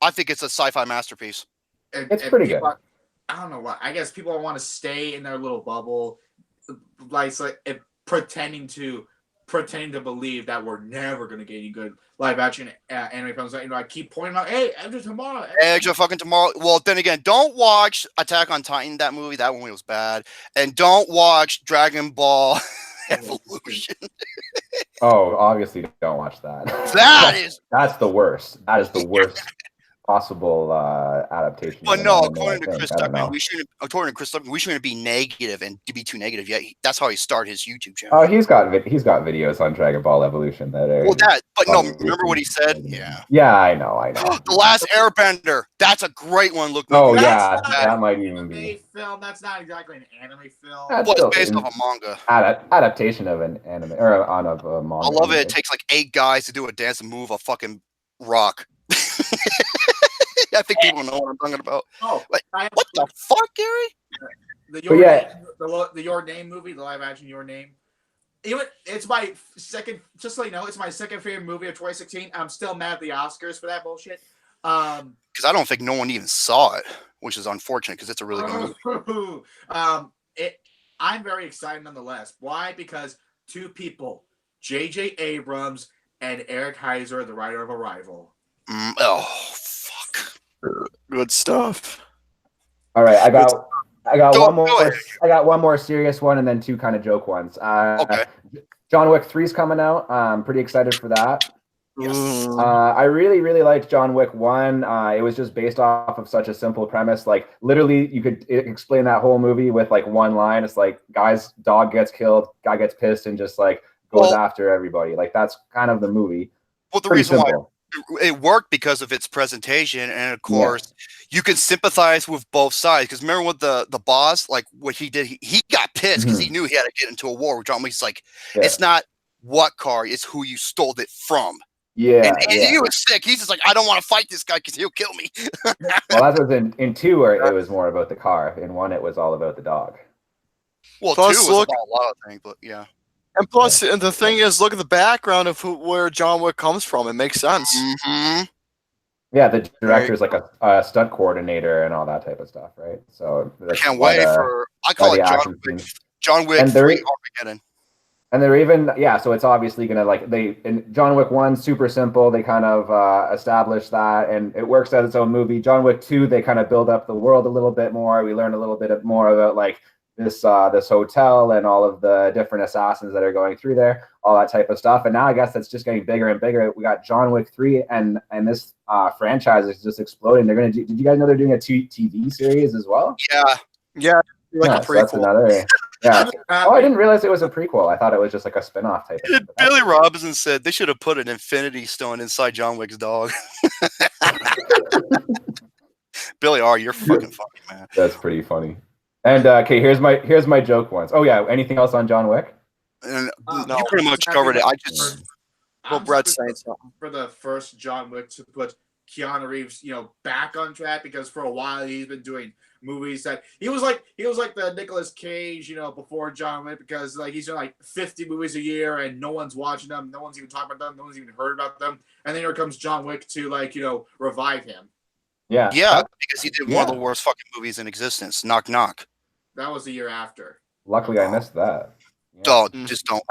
S3: I think it's a sci-fi masterpiece.
S2: It's pretty good.
S4: I don't know what. I guess people want to stay in their little bubble, like pretending to believe that we're never gonna get any good live action anime films. I keep pointing out, hey, Edge of Tomorrow.
S3: Edge of fucking Tomorrow. Well, then again, don't watch Attack on Titan. That movie, that one was bad, and don't watch Dragon Ball Evolution.
S2: Oh, obviously don't watch that.
S3: That's
S2: the worst. That is the worst possible adaptation.
S3: But
S2: of
S3: no,
S2: anime, I think. I don't know.
S3: according to Chris Tuckman, we shouldn't be negative and to be too negative. Yeah, that's how he started his YouTube channel.
S2: Oh, he's got videos on Dragon Ball Evolution that are.
S3: Well, but no, remember what he said? Yeah.
S2: Yeah, I know.
S3: The Last Airbender. That's a great one. Look.
S2: Oh
S3: movie.
S2: yeah, that might even be
S4: film. That's not exactly an anime film.
S3: Well, it's based off a manga.
S2: Adaptation of an anime or on of a manga.
S3: I love it. It takes like 8 guys to do a dance and move a fucking rock. I think people know what I'm talking about.
S4: Oh,
S3: like, what the fuck, Gary?
S4: The Your Name movie, the live action Your Name. It's my second. Just so you know, it's my second favorite movie of 2016. I'm still mad at the Oscars for that bullshit.
S3: Because I don't think no one even saw it, which is unfortunate because it's a really good movie.
S4: I'm very excited nonetheless. Why? Because 2 people, J.J. Abrams and Eric Heiser, the writer of Arrival.
S3: Oh, fuck.
S1: Good stuff.
S2: All right, I got one more. I got one more serious one, and then 2 kind of joke ones.
S3: Okay.
S2: John Wick 3's coming out. I'm pretty excited for that.
S3: Yes.
S2: I really liked John Wick 1. It was just based off of such a simple premise. Like literally, you could explain that whole movie with like one line. It's like dog gets killed, guy gets pissed, and just like goes after everybody. Like that's kind of the movie.
S3: Well, the reason why it worked because of its presentation, and of course, you can sympathize with both sides. Because remember what the boss, like what he did, he got pissed because he knew he had to get into a war with John Wick. He's like, it's not what car, it's who you stole it from.
S2: Yeah,
S3: and he was sick. He's just like, I don't want to fight this guy because he'll kill me.
S2: Well, that was in 2 where it was more about the car. In 1, it was all about the dog.
S3: Well, plus, 2 was about a lot of things, but yeah.
S1: And plus, and the thing is, look at the background of where John Wick comes from. It makes sense.
S3: Mm-hmm.
S2: Yeah, the director's like a stunt coordinator and all that type of stuff, right? So
S3: I can't wait for. I call it John Wick 3 Armageddon.
S2: And they're even so it's obviously gonna in John Wick 1, super simple. They kind of establish that, and it works as its own movie. John Wick 2, they kind of build up the world a little bit more. We learn a little bit more about like this hotel and all of the different assassins that are going through there, all that type of stuff. And now I guess that's just getting bigger and bigger. We got John Wick 3, and this franchise is just exploding. They're gonna do. Did you guys know they're doing a TV series as well?
S1: Yeah. Like a
S2: prequel. So that's another. Yeah. Oh, I didn't realize it was a prequel. I thought it was just like a spin-off type of thing.
S3: Billy Robinson said they should have put an Infinity Stone inside John Wick's dog. Billy R, you're fucking funny, man.
S2: That's pretty funny. And okay, here's my joke once. Oh yeah, anything else on John Wick?
S3: And you pretty much covered it. I just
S1: Brett's saying something.
S4: For the first John Wick to put Keanu Reeves, back on track, because for a while he's been doing movies that he was like the Nicolas Cage, before John Wick, because like he's doing like 50 movies a year and no one's watching them, no one's even talking about them, no one's even heard about them, and then here comes John Wick to revive him.
S3: Yeah, because he did one of the worst fucking movies in existence, Knock Knock.
S4: That was the year after.
S2: Luckily, I missed that.
S3: Just don't.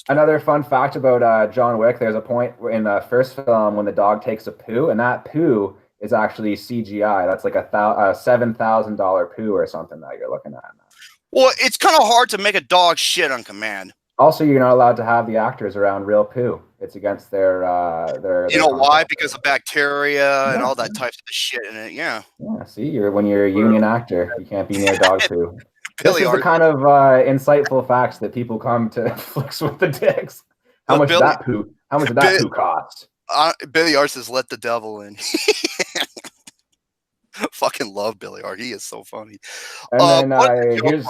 S2: Another fun fact about John Wick. There's a point in the first film when the dog takes a poo, and that poo is actually CGI. That's like a $7,000 poo or something that you're looking at now.
S3: Well, it's kind of hard to make a dog shit on command.
S2: Also, you're not allowed to have the actors around real poo. It's against their.
S3: You know why? Because of bacteria and all that types of shit in it. Yeah.
S2: Yeah. See, when you're a union actor, you can't be near dog poo.
S3: Billy
S2: this is the kind of insightful facts that people come to flicks with the dicks. How much did that poo cost?
S3: Billy R says, "Let the devil in." Fucking love Billy R. He is so funny.
S2: And then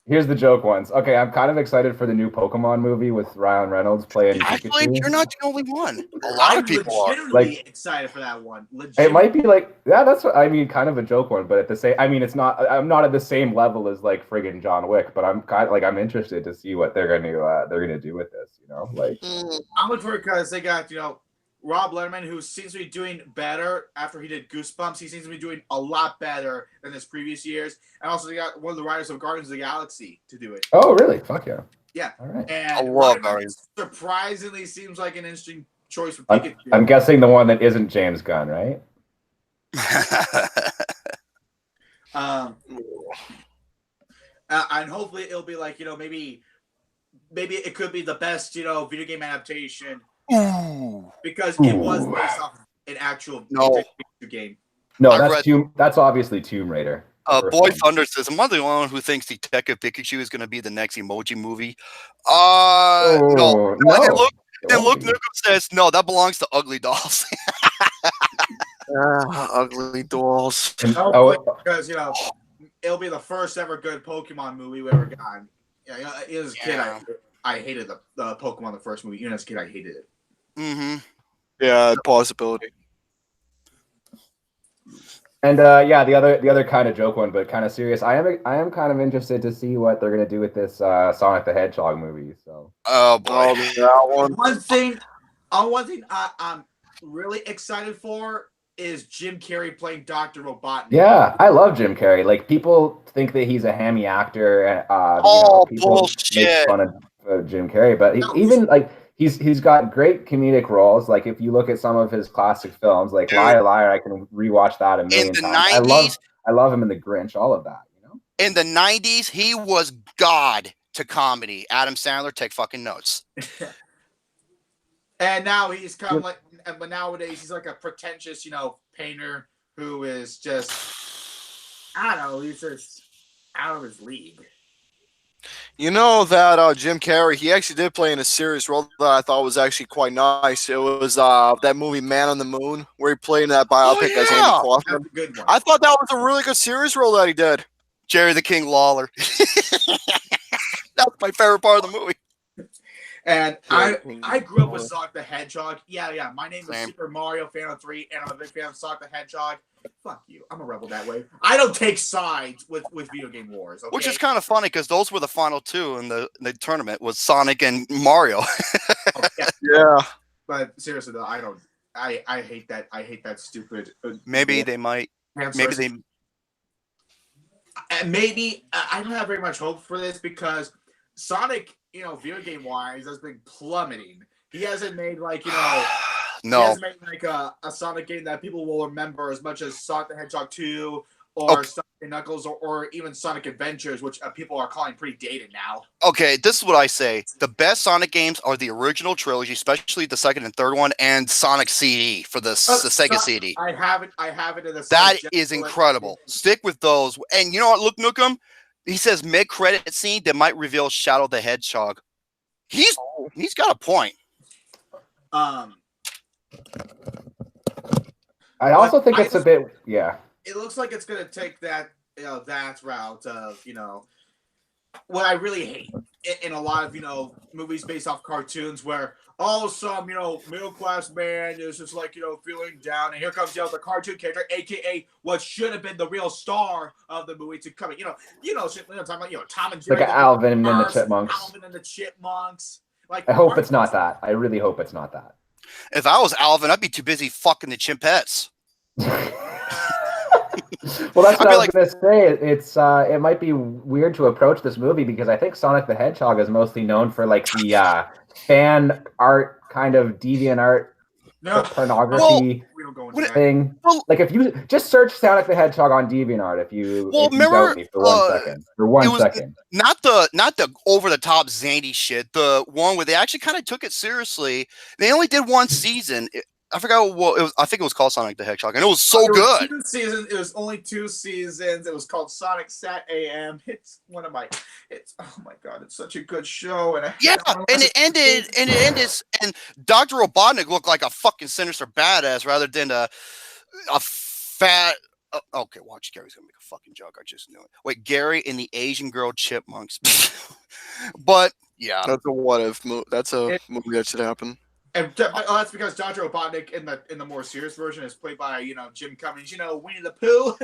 S2: here's the joke ones. Okay, I'm kind of excited for the new Pokemon movie with Ryan Reynolds playing
S3: Actually,
S2: Pikachu.
S3: You're not the only one. A lot of people are
S4: excited for that one.
S2: It might be that's what I mean, kind of a joke one, but at the same, it's not. I'm not at the same level as like friggin' John Wick, but I'm kind of I'm interested to see what they're gonna do with this.
S4: I'm looking for it because they got Rob Letterman, who seems to be doing better after he did Goosebumps. He seems to be doing a lot better than his previous years. And also they got one of the writers of Guardians of the Galaxy to do it.
S2: Oh, really? Fuck yeah.
S4: Yeah.
S2: All right.
S4: And
S3: I love Guardians.
S4: Surprisingly seems like an interesting choice for Pikachu.
S2: I'm guessing the one that isn't James Gunn, right?
S4: And hopefully it'll be like, maybe it could be the best, video game adaptation. Because it was based off an actual
S1: No.
S4: game.
S2: No, that's obviously Tomb Raider.
S3: Boy Thunder says, I'm not the only one who thinks Detective Pikachu is going to be the next Emoji movie. No. And Look Nukem says, no, that belongs to Ugly Dolls.
S1: Ugly Dolls.
S4: Because, it'll be the first ever good Pokemon movie we ever gotten. Yeah, as a kid, I hated the Pokemon, the first movie. Even as a kid, I hated it.
S3: Mm-hmm.
S1: Yeah, possibility.
S2: And the other kind of joke one, but kind of serious. I am kind of interested to see what they're gonna do with this Sonic the Hedgehog movie. So.
S3: Oh boy,
S1: that one.
S4: One thing I'm really excited for is Jim Carrey playing Dr. Robotnik.
S2: Yeah, I love Jim Carrey. Like, people think that he's a hammy actor. People
S3: bullshit.
S2: make fun of Jim Carrey, but he's got great comedic roles. Like, if you look at some of his classic films, like Liar Liar, I can rewatch that a million times.
S3: 90s,
S2: I love him in The Grinch. All of that,
S3: In the 90s, he was God to comedy. Adam Sandler, take fucking notes.
S4: And now he's kind of but nowadays he's like a pretentious, painter who is just, I don't know, he's just out of his league.
S1: You know that Jim Carrey, he actually did play in a serious role that I thought was actually quite nice. It was that movie Man on the Moon, where he played in that biopic as Andy Kaufman.
S4: That's a good one.
S1: I thought that was a really good serious role that he did.
S3: Jerry the King Lawler. That's my favorite part of the movie.
S4: And I grew up with Sonic the Hedgehog. Yeah. My name is Super Mario fan of 3, and I'm a big fan of Sonic the Hedgehog. Fuck you. I'm a rebel that way. I don't take sides with video game wars. Okay?
S3: Which is kind of funny because those were the final two in the tournament was Sonic and Mario.
S1: Yeah.
S4: But seriously though, I don't. I hate that. I hate that stupid.
S3: Maybe they might. Maybe they.
S4: Maybe I don't have very much hope for this because Sonic, video game wise, has been plummeting. He hasn't made
S3: No.
S4: He hasn't made a Sonic game that people will remember as much as Sonic the Hedgehog 2 or Sonic and Knuckles or even Sonic Adventures, which people are calling pretty dated now.
S3: Okay, this is what I say. The best Sonic games are the original trilogy, especially the second and third one, and Sonic CD for the Sega CD.
S4: I have it in the
S3: That is incredible. Stick with those. And you know what? Look, Nukem, he says mid-credit scene that might reveal Shadow the Hedgehog. He's got a point.
S4: I
S2: also think it's a bit, yeah.
S4: It looks like it's gonna take that that route of what I really hate in a lot of movies based off cartoons where some middle class man is just feeling down, and here comes the cartoon character, aka what should have been the real star of the movie to come in. Talking about Tom and Jerry,
S2: like Alvin and the Chipmunks.
S4: Alvin and the Chipmunks.
S2: I hope it's not that. I really hope it's not that.
S3: If I was Alvin, I'd be too busy fucking the chimpettes.
S2: Well, that's what I was going to say. It might be weird to approach this movie because I think Sonic the Hedgehog is mostly known for the fan art kind of deviant art pornography thing. If you just search Sonic the Hedgehog on DeviantArt, if you doubt me for 1 second.
S3: Not the over the top zany shit. The one where they actually kind of took it seriously. They only did one season. I forgot what it was. I think it was called Sonic the Hedgehog, and it was so good.
S4: It was only 2 seasons. It was called Sonic Sat AM. It's one of my. Oh my god! It's such a good show, and it ended, and Dr. Robotnik looked like a fucking sinister badass rather than a fat. Okay, watch, Gary's gonna make a fucking joke. I just knew it. Wait, Gary and the Asian girl chipmunks. But yeah,
S1: that's a what if. That's a movie that should happen.
S4: And that's because Dr. Robotnik in the more serious version is played by Jim Cummings, Winnie the Pooh.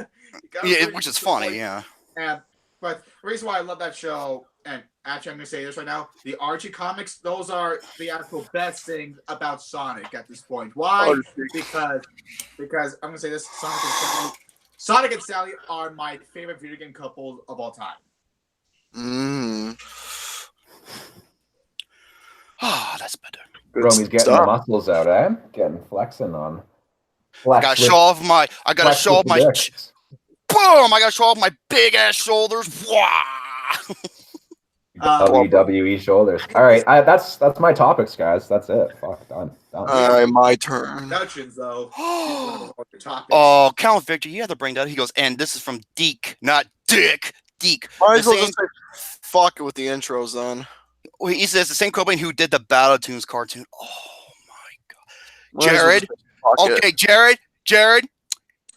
S3: Yeah, which is funny, yeah.
S4: But the reason why I love that show, and actually I'm gonna say this right now, the Archie comics, those are the actual best things about Sonic at this point. Why? Because I'm gonna say this: Sonic and Sally are my favorite video game couple of all time.
S3: That's better.
S2: Romy's getting the muscles out, eh? Getting flexing on.
S3: I gotta show off my. Boom! I gotta show off my big ass shoulders. Wow.
S2: WWE shoulders. All right, that's my topics, guys. That's it. Fuck, done.
S1: All right, my turn.
S4: Introductions, though.
S3: Oh, Count Victor, you had to bring that. He goes, and this is from Deke, not Dick. Deke.
S1: Might as well just say, fuck it with the intros then.
S3: Well, he says the same company who did the Battletoads cartoon. Oh my god, Jared. Okay, Jared.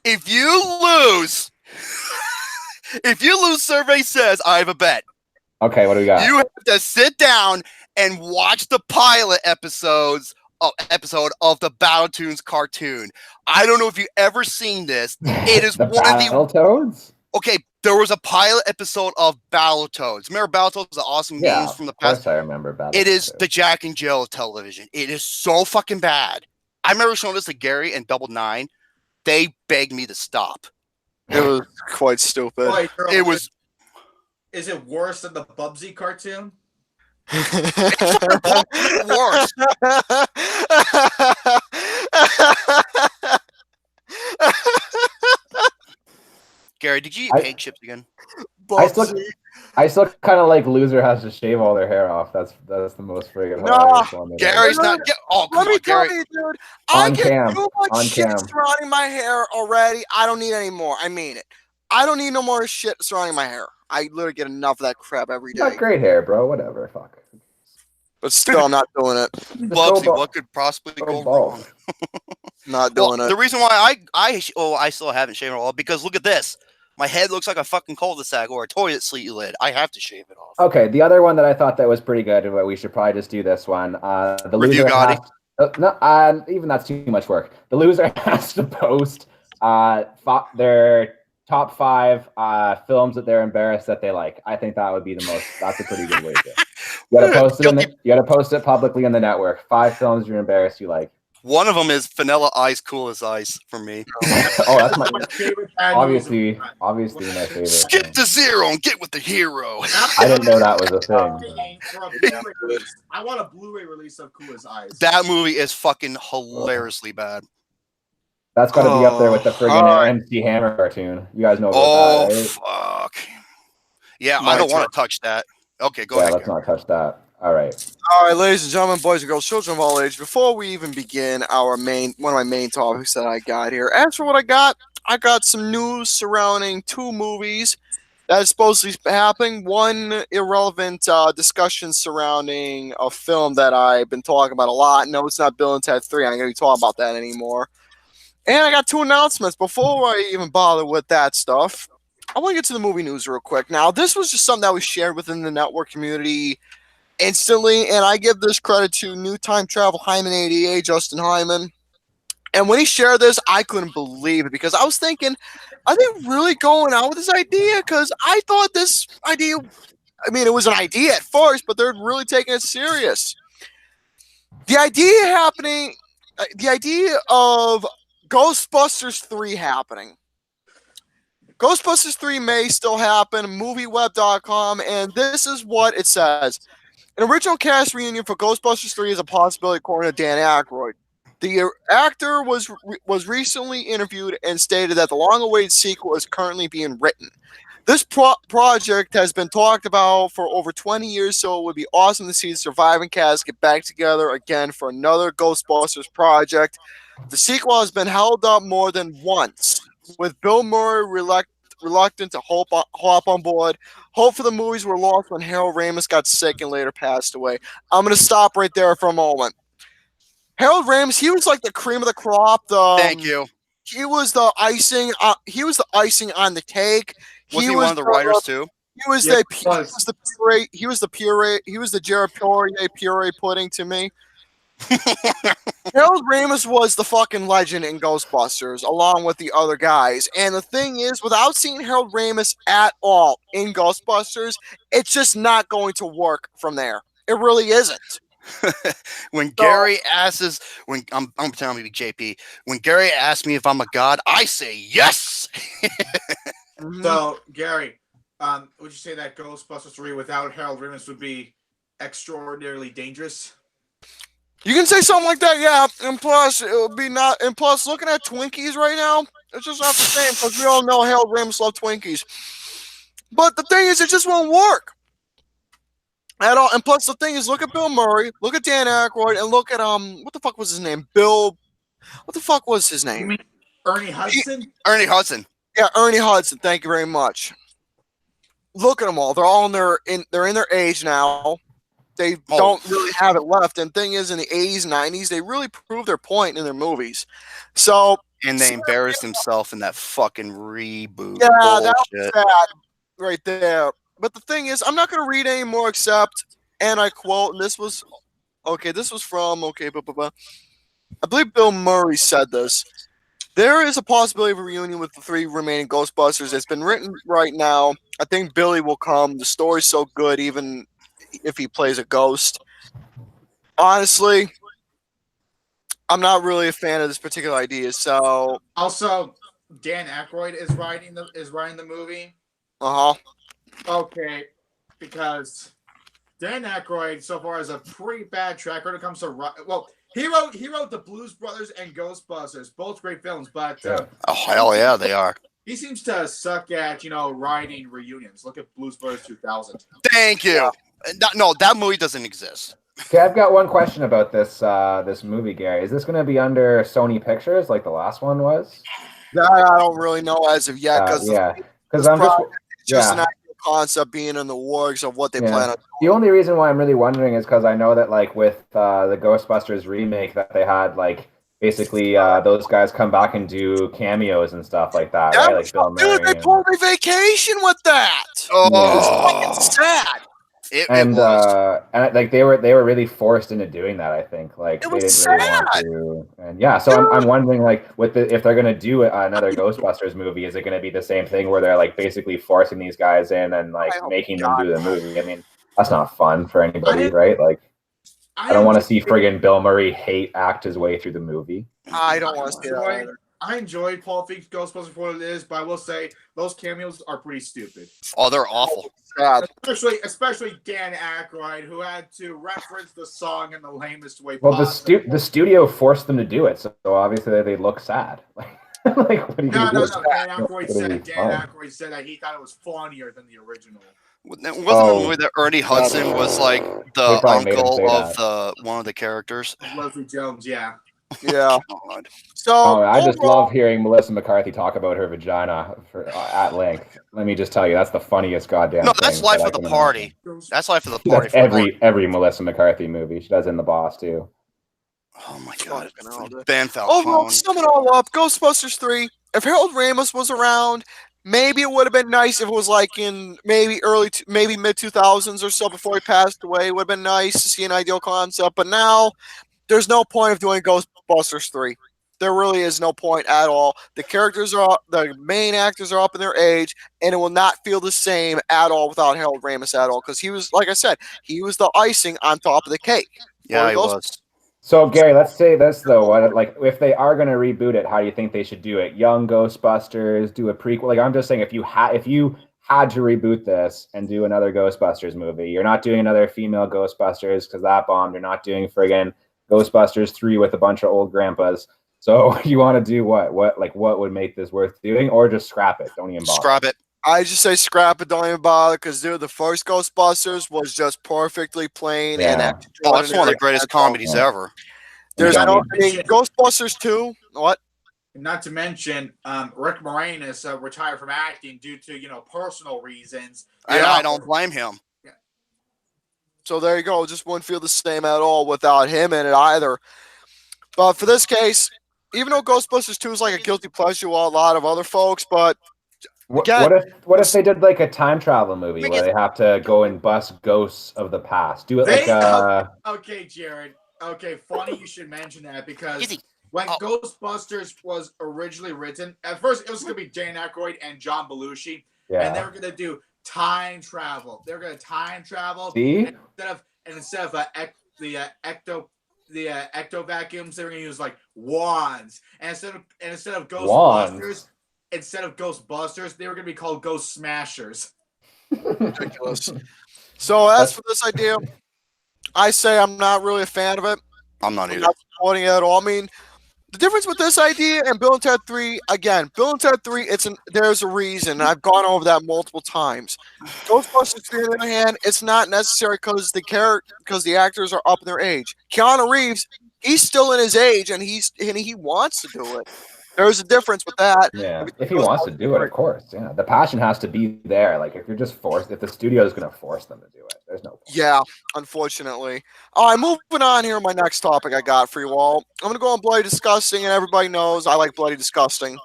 S3: If you lose, survey says I have a bet.
S2: Okay, what do we got?
S3: You have to sit down and watch the pilot episode of the Battletoads cartoon. I don't know if you've ever seen this. It is
S2: the
S3: one of the
S2: Battletoads.
S3: Okay, there was a pilot episode of Battletoads. Remember Battletoads? The awesome games from the past.
S2: Of course, I remember Battletoads.
S3: It is the Jack and Jill of television. It is so fucking bad. I remember showing this to Gary and Double Nine. They begged me to stop.
S1: It was quite stupid.
S4: Boy, girl,
S3: It was.
S4: Is it worse than the Bubsy cartoon?
S3: It's worse. Gary, did you eat paint chips again?
S2: I still kind of like loser has to shave all their hair off. That's the most friggin'
S3: No, Gary's not. Oh, come on, Gary.
S1: Tell you, dude. I get too much shit surrounding my hair already. I don't need any more. I mean it. I don't need no more shit surrounding my hair. I literally get enough of that crap every day.
S2: You got great hair, bro. Whatever. Fuck.
S1: But still, I'm not doing it.
S3: Bubsy, what could possibly go wrong?
S1: Not doing it.
S3: The reason why I still haven't shaved it all because look at this. My head looks like a fucking cul-de-sac or a toilet seat lid. I have to shave it off.
S2: Okay, the other one that I thought that was pretty good, and we should probably just do this one. The
S3: Review
S2: loser even that's too much work. The loser has to post their top 5 films that they're embarrassed that they like. I think that would be that's a pretty good way to do it. You gotta post it publicly in the network. 5 films you're embarrassed you like.
S3: One of them is Vanilla Ice, Cool as Ice for me.
S2: Oh, that's my favorite. Obviously my favorite.
S3: Skip to zero and get with the hero.
S2: I didn't know that was a thing.
S4: I want a Blu-ray release of Cool as Ice.
S3: That movie is fucking hilariously bad.
S2: That's got to be up there with the friggin' MC Hammer cartoon. You guys know about that, right?
S3: Fuck. Yeah, I don't want to touch that. Okay, go ahead.
S2: Let's not touch that. All right,
S1: ladies and gentlemen, boys and girls, children of all ages. Before we even begin one of my main topics that I got here. As for what I got some news surrounding 2 movies that is supposed to be happening. One irrelevant discussion surrounding a film that I've been talking about a lot. No, it's not Bill and Ted 3. I'm not going to be talking about that anymore. And I got 2 announcements. Before I even bother with that stuff, I want to get to the movie news real quick. Now, this was just something that was shared within the network community instantly, and I give this credit to New Time Travel Hymen 88, Justin Hymen. And when he shared this, I couldn't believe it because I was thinking, are they really going out with this idea? Because I thought this idea, it was an idea at first, but they're really taking it serious. The idea of Ghostbusters 3 happening. Ghostbusters 3 may still happen, movieweb.com, and this is what it says. An original cast reunion for Ghostbusters 3 is a possibility according to Dan Aykroyd. The actor was recently interviewed and stated that the long-awaited sequel is currently being written. This project has been talked about for over 20 years, so it would be awesome to see the surviving cast get back together again for another Ghostbusters project. The sequel has been held up more than once, with Bill Murray reluctant to hop on board. Hope for the movies were lost when Harold Ramis got sick and later passed away. I'm going to stop right there for a moment. Harold Ramis, he was like the cream of the crop.
S3: Thank you.
S1: He was the icing. He was the icing on the cake.
S3: Was he one of the writers too?
S1: He was the puree. He was the puree. He was the Jared Poirier puree pudding to me. Harold Ramis was the fucking legend in Ghostbusters, along with the other guys. And the thing is, without seeing Harold Ramis at all in Ghostbusters, it's just not going to work from there. It really isn't.
S3: When Gary asks, I'm telling you, JP, when Gary asks me if I'm a god, I say yes.
S4: So, Gary, would you say that Ghostbusters 3 without Harold Ramis would be extraordinarily dangerous?
S1: You can say something like that, yeah. And plus, it would be not. And plus, looking at Twinkies right now, it's just not the same because we all know Harold Ramis loved Twinkies. But the thing is, it just won't work. at all. And plus, the thing is, look at Bill Murray, look at Dan Aykroyd, and look at what the fuck was his name? Bill. What the fuck was his
S4: You
S1: name?
S4: mean Ernie Hudson?
S3: Ernie Hudson.
S1: Yeah, Ernie Hudson. Thank you very much. Look at them all. They're all they're in their age now. They don't really have it left. And thing is, in the 80s, 90s, they really proved their point in their movies. So
S3: And they embarrassed himself in that fucking reboot.
S1: yeah,
S3: bullshit.
S1: that was sad right there. But the thing is, I'm not going to read any more except, and I quote, and this was from, I believe Bill Murray said this. There is a possibility of a reunion with the 3 remaining Ghostbusters. It's been written right now. I think Billy will come. The story's so good, even if he plays a ghost. Honestly, I'm not really a fan of this particular idea. So
S4: also, Dan Aykroyd is writing the movie. Okay, because Dan Aykroyd so far has a pretty bad track record when it comes to he wrote the Blues Brothers and Ghostbusters, both great films, but
S3: oh hell yeah, they are.
S4: He seems to suck at writing reunions. Look at Blues Brothers 2000.
S3: Thank you. No, that movie doesn't exist.
S2: Okay, I've got one question about this movie, Gary. Is this going to be under Sony Pictures like the last one was?
S1: I don't really know as of yet because
S2: I'm
S1: just an actual concept being in the works of what they plan on.
S2: The only reason why I'm really wondering is because I know that like with the Ghostbusters remake that they had like basically those guys come back and do cameos and stuff like that, right? Like Bill Murray.
S1: Dude, they pulled a vacation with that. It's fucking sad.
S2: And like they were really forced into doing that. I think like they didn't really want to. And yeah, so I'm wondering like if they're gonna do another Ghostbusters movie, is it gonna be the same thing where they're like basically forcing these guys in and like making them do the movie? I mean, that's not fun for anybody, right? Like, I don't want to see friggin' Bill Murray act his way through the movie.
S1: I don't want to see that either.
S4: I enjoyed Paul Feig's Ghostbusters for what it is, but I will say those cameos are pretty stupid.
S3: Oh, they're awful.
S4: Especially Dan Aykroyd, who had to reference the song in the lamest way
S2: possible.
S4: Well,
S2: the studio forced them to do it, so obviously they look sad. Like, what are you
S4: no.
S2: Dan
S4: Aykroyd said that he thought it was funnier than the original.
S3: Wasn't the movie that Ernie Hudson was like the uncle of one of the characters?
S4: Leslie Jones, yeah.
S1: Yeah.
S3: God.
S1: So
S2: I just love hearing Melissa McCarthy talk about her vagina at length. Let me just tell you, that's the funniest goddamn.
S3: No, that's life of the party. That's life of the party.
S2: Every Melissa McCarthy movie, she does in The Boss too.
S3: Oh my god, Ben Falcone.
S1: Overall, to sum it all up, Ghostbusters 3. If Harold Ramis was around, maybe it would have been nice if it was like in maybe mid 2000s or so before he passed away. It would have been nice to see an ideal concept, but now there's no point of doing Ghostbusters 3. There really is no point at all. The main actors are up in their age, and it will not feel the same at all without Harold Ramis at all, because he was, like I said, he was the icing on top of the cake.
S3: Yeah, he was.
S2: So, Gary, let's say this, though. Like, if they are going to reboot it, how do you think they should do it? Young Ghostbusters, do a prequel? Like, I'm just saying, if you had to reboot this and do another Ghostbusters movie, you're not doing another female Ghostbusters because that bombed. You're not doing friggin' Ghostbusters 3 with a bunch of old grandpas. So you want to do what? What would make this worth doing? Or just scrap it? Don't even bother.
S3: Scrap it.
S1: I just say scrap it, don't even bother, because the first Ghostbusters was just perfectly plain and
S3: that's one of the greatest comedies ever.
S1: There's Ghostbusters 2. What?
S4: Not to mention, Rick Moranis retired from acting due to personal reasons.
S3: And I don't blame him.
S1: Yeah. So there you go. Just wouldn't feel the same at all without him in it either. But for this case, even though Ghostbusters 2 is like a guilty pleasure to a lot of other folks, but
S2: again, what if they did like a time travel movie where they have to go and bust ghosts of the past? Do it
S4: Okay, Jared. Okay, funny you should mention that because when Ghostbusters was originally written, at first it was going to be Dan Aykroyd and John Belushi, and they were going to do time travel. They're going to time travel instead of the ecto vacuums, they're going to use like wands, and instead of Ghostbusters. Instead of Ghostbusters, they were going to be called Ghost Smashers.
S1: Ridiculous. So as for this idea, I say I'm not really a fan of it.
S3: I'm not either.
S1: Not supporting it at all. I mean, The difference with this idea and Bill and Ted 3, again, Bill and Ted 3, there's a reason. I've gone over that multiple times. Ghostbusters 3, on the other hand, it's not necessary because the actors are up in their age. Keanu Reeves, he's still in his age and he wants to do it. There's a difference with that.
S2: Yeah, if he wants to do it, of course. Yeah, the passion has to be there. Like if you're just forced, if the studio is going to force them to do it, there's no point.
S1: Yeah, unfortunately. All right, moving on here. My next topic I got for you all. I'm gonna go on Bloody Disgusting, and everybody knows I like Bloody Disgusting.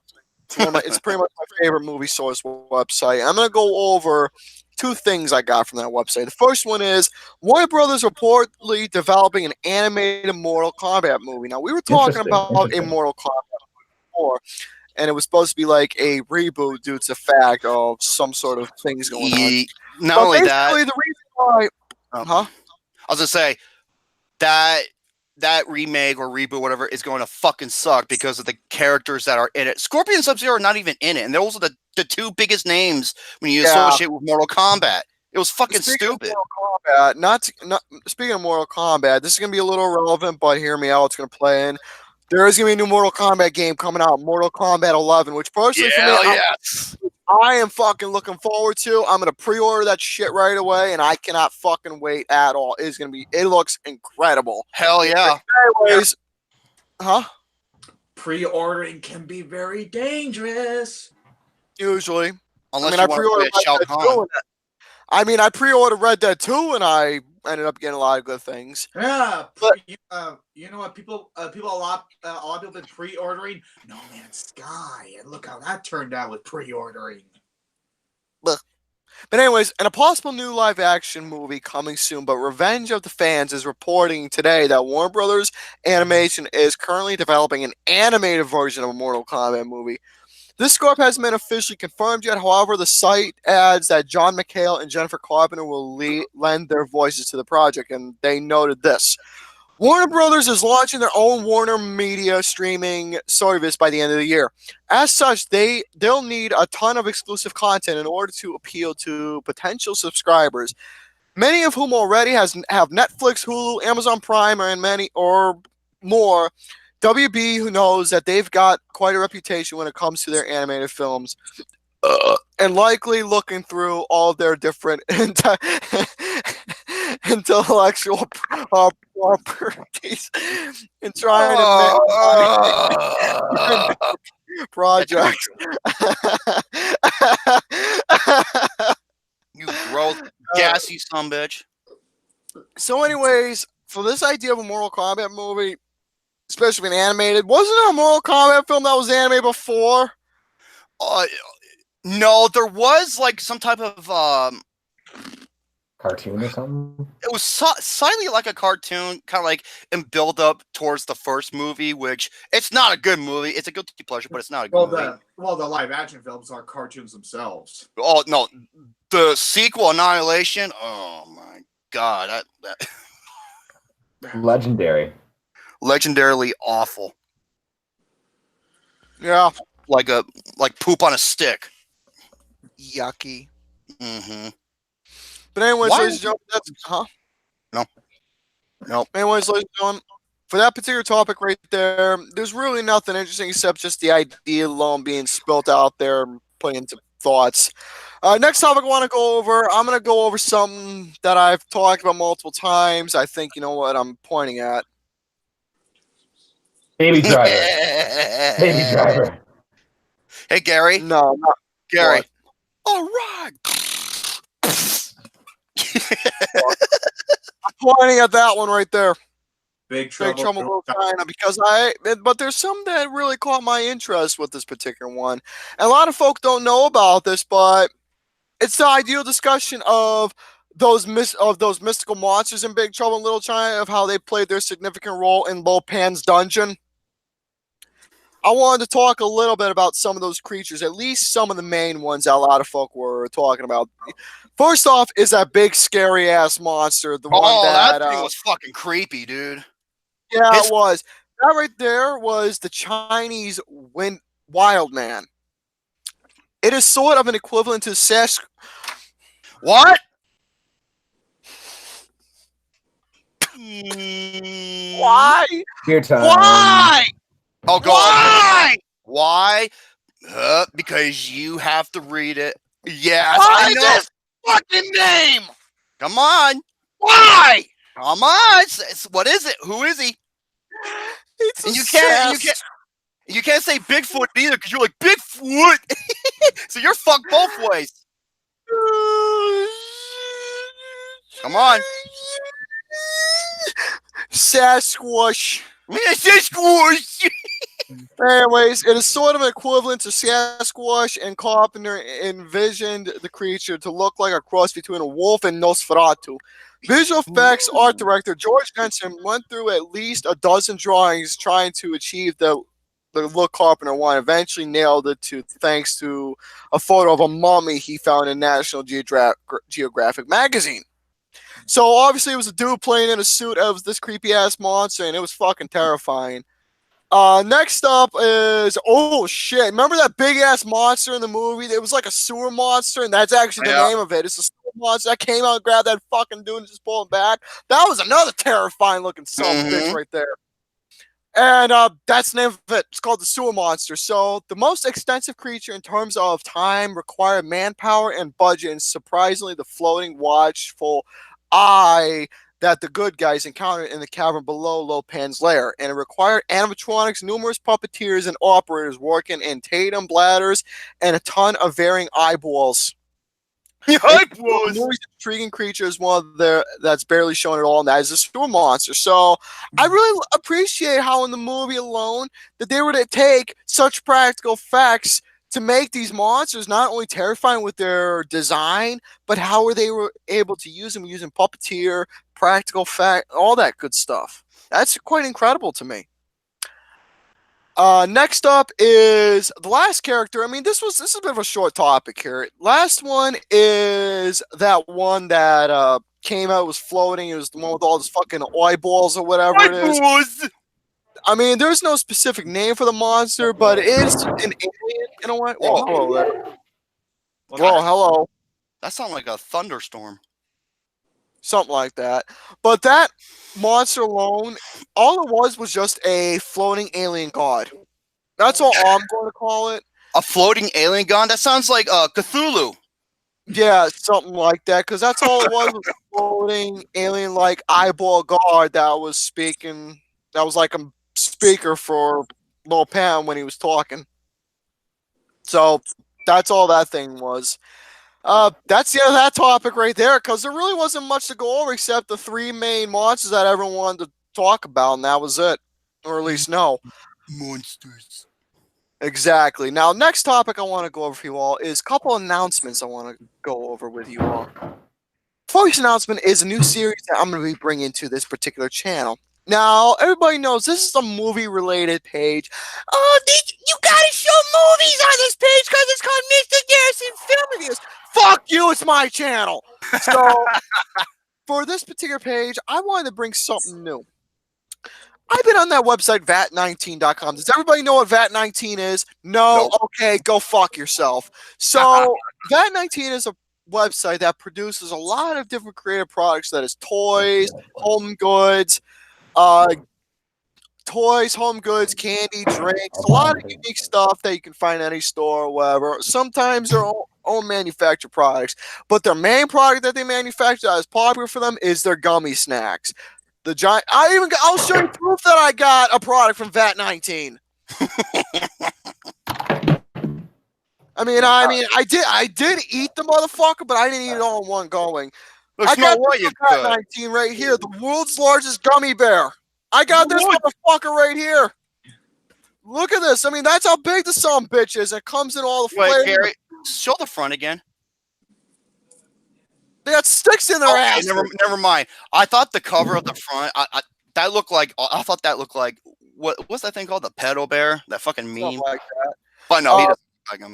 S1: It's pretty much my favorite movie source website. I'm gonna go over two things I got from that website. The first one is Warner Brothers reportedly developing an animated Mortal Kombat movie. Now we were talking about a Mortal Kombat before, and it was supposed to be like a reboot due to the fact of some sort of things going on.
S3: Not only that,
S1: the reason why,
S3: I was gonna say that remake or reboot, whatever, is going to fucking suck because of the characters that are in it. Scorpion and Sub-Zero are not even in it, and those are the two biggest names when you associate with Mortal Kombat. It was fucking stupid.
S1: Speaking of Mortal Kombat, this is gonna be a little relevant, but hear me out. It's gonna play in. There is gonna be a new Mortal Kombat game coming out, Mortal Kombat 11, which personally for me, I am fucking looking forward to. I'm gonna pre-order that shit right away, and I cannot fucking wait at all. It looks incredible.
S3: Hell yeah.
S1: Anyways,
S4: Pre-ordering can be very dangerous.
S1: Usually,
S3: unless I pre-ordered Shao Kahn.
S1: I pre-ordered Red Dead 2, and I ended up getting a lot of good things.
S4: Yeah, but you know what? A lot of people been pre-ordering No Man's Sky, and look how that turned out with pre-ordering.
S1: But anyways, and a possible new live-action movie coming soon. But Revenge of the Fans is reporting today that Warner Brothers Animation is currently developing an animated version of a Mortal Kombat movie. This scope hasn't been officially confirmed yet. However, the site adds that John McHale and Jennifer Carpenter will lend their voices to the project, and they noted this. Warner Brothers is launching their own Warner Media streaming service by the end of the year. As such, they'll need a ton of exclusive content in order to appeal to potential subscribers, many of whom already have Netflix, Hulu, Amazon Prime, and many or more. WB, who knows that they've got quite a reputation when it comes to their animated films, and likely looking through all their different intellectual properties and trying to make projects.
S3: You gross, gassy sumbitch.
S1: So, anyways, for this idea of a Mortal Kombat movie, especially when animated, wasn't there a Mortal Kombat film that was animated before?
S3: No, there was like some type of
S2: cartoon or something.
S3: It was slightly like a cartoon, kind of like in build up towards the first movie, which it's not a good movie. It's a guilty pleasure, but it's not a good movie.
S4: The live action films are cartoons themselves.
S3: Oh no, the sequel Annihilation. Oh my god, that legendarily awful.
S1: Yeah,
S3: like poop on a stick.
S1: Yucky.
S3: Mm-hmm.
S1: But anyways, ladies and gentlemen,
S3: No.
S1: Anyways, ladies and gentlemen, for that particular topic right there, there's really nothing interesting except just the idea alone being spilt out there and put into thoughts. Next topic I want to go over, I'm going to go over something that I've talked about multiple times. I think you know what I'm pointing at.
S2: Baby Driver. Baby Driver.
S3: Hey, Gary.
S1: No, not
S3: Gary.
S1: What?
S3: All right.
S1: I'm pointing at that one right there.
S4: Big Trouble in
S1: Little China, because but there's some that really caught my interest with this particular one. And a lot of folk don't know about this, but it's the ideal discussion of those mystical monsters in Big Trouble in Little China, of how they played their significant role in Lo Pan's dungeon. I wanted to talk a little bit about some of those creatures, at least some of the main ones that a lot of folk were talking about. First off is that big scary ass monster.
S3: That thing was fucking creepy, dude.
S1: Yeah, it was. That right there was the Chinese wild man. It is sort of an equivalent to Sasquatch.
S3: What?
S1: Why?
S2: Your time.
S1: Why?
S3: Oh, go. Why? Why? Because you have to read it. Yes, I know.
S1: This fucking name?
S3: Come on.
S1: Why?
S3: Come on. What is it? Who is he?
S1: It's
S3: and you can't say Bigfoot either because you're like Bigfoot. So you're fucked both ways. Come on.
S1: Sasquatch.
S3: Sasquatch.
S1: Anyways, it is sort of equivalent to Sasquatch, and Carpenter envisioned the creature to look like a cross between a wolf and Nosferatu. Visual effects art director George Benson went through at least a dozen drawings trying to achieve the look Carpenter wanted. Eventually nailed it thanks to a photo of a mummy he found in National Geographic magazine. So obviously it was a dude playing in a suit of this creepy ass monster, and it was fucking terrifying. Next up is, oh shit, remember that big ass monster in the movie? It was like a sewer monster, and that's actually the name of it. It's a sewer monster that came out and grabbed that fucking dude and just pulled him back. That was another terrifying looking son of a bitch right there. And that's the name of it. It's called the sewer monster. So the most extensive creature in terms of time, required manpower, and budget, and surprisingly the floating watchful eye that the good guys encountered in the cavern below Lopan's lair, and it required animatronics, numerous puppeteers, and operators working in tandem bladders, and a ton of varying eyeballs.
S3: Eyeballs!
S1: The movie's intriguing creature is one of that's barely shown at all, and that is a sewer monster. So I really appreciate how in the movie alone that they were to take such practical effects to make these monsters not only terrifying with their design, but how they were able to use them using puppeteer, practical effect, all that good stuff. That's quite incredible to me. Next up is the last character. I mean, this is a bit of a short topic here. Last one is that one that came out, was floating. It was the one with all those fucking eyeballs or whatever it is. I mean, there's no specific name for the monster, but it is an alien in a way. Whoa, hello there. Whoa, hello.
S3: That sounds like a thunderstorm.
S1: Something like that. But that monster alone, all it was just a floating alien god. That's all I'm going to call it.
S3: A floating alien god? That sounds like Cthulhu.
S1: Yeah, something like that. Because that's all it was a floating alien-like eyeball god that was speaking. That was like a speaker for Lil Pam when he was talking. So that's all that thing was. That's the end of that topic right there, because there really wasn't much to go over except the three main monsters that everyone wanted to talk about, and that was it. Or at least no.
S3: Monsters.
S1: Exactly. Now, next topic I want to go over for you all is a couple announcements I want to go over with you all. First announcement is a new series that I'm going to be bringing to this particular channel. Now, everybody knows this is a movie-related page. Oh, you gotta show movies on this page because it's called Mr. Garrison Film Reviews. Fuck you, it's my channel. So, for this particular page, I wanted to bring something new. I've been on that website, VAT19.com. Does everybody know what VAT19 is? No? Nope. Okay, go fuck yourself. So, VAT19 is a website that produces a lot of different creative products, that is toys, home goods, home goods, candy, drinks, a lot of unique stuff that you can find in any store or whatever. Sometimes their own manufactured products, but their main product that they manufacture that is popular for them is their gummy snacks. The giant. I'll show you proof that I got a product from VAT19. I did eat the motherfucker, but I didn't eat it all in one going. I got this VAT19 right here, the world's largest gummy bear. I got this motherfucker right here. Look at this. I mean, that's how big the son of a bitch is. It comes in all the flavors.
S3: Gary, show the front again.
S1: They got sticks in their ass.
S3: Never mind. I thought the cover of the front, that looked like, I thought that looked like, what's that thing called? The pedal bear? That fucking meme?
S1: Something like that.
S3: But no, he doesn't like him.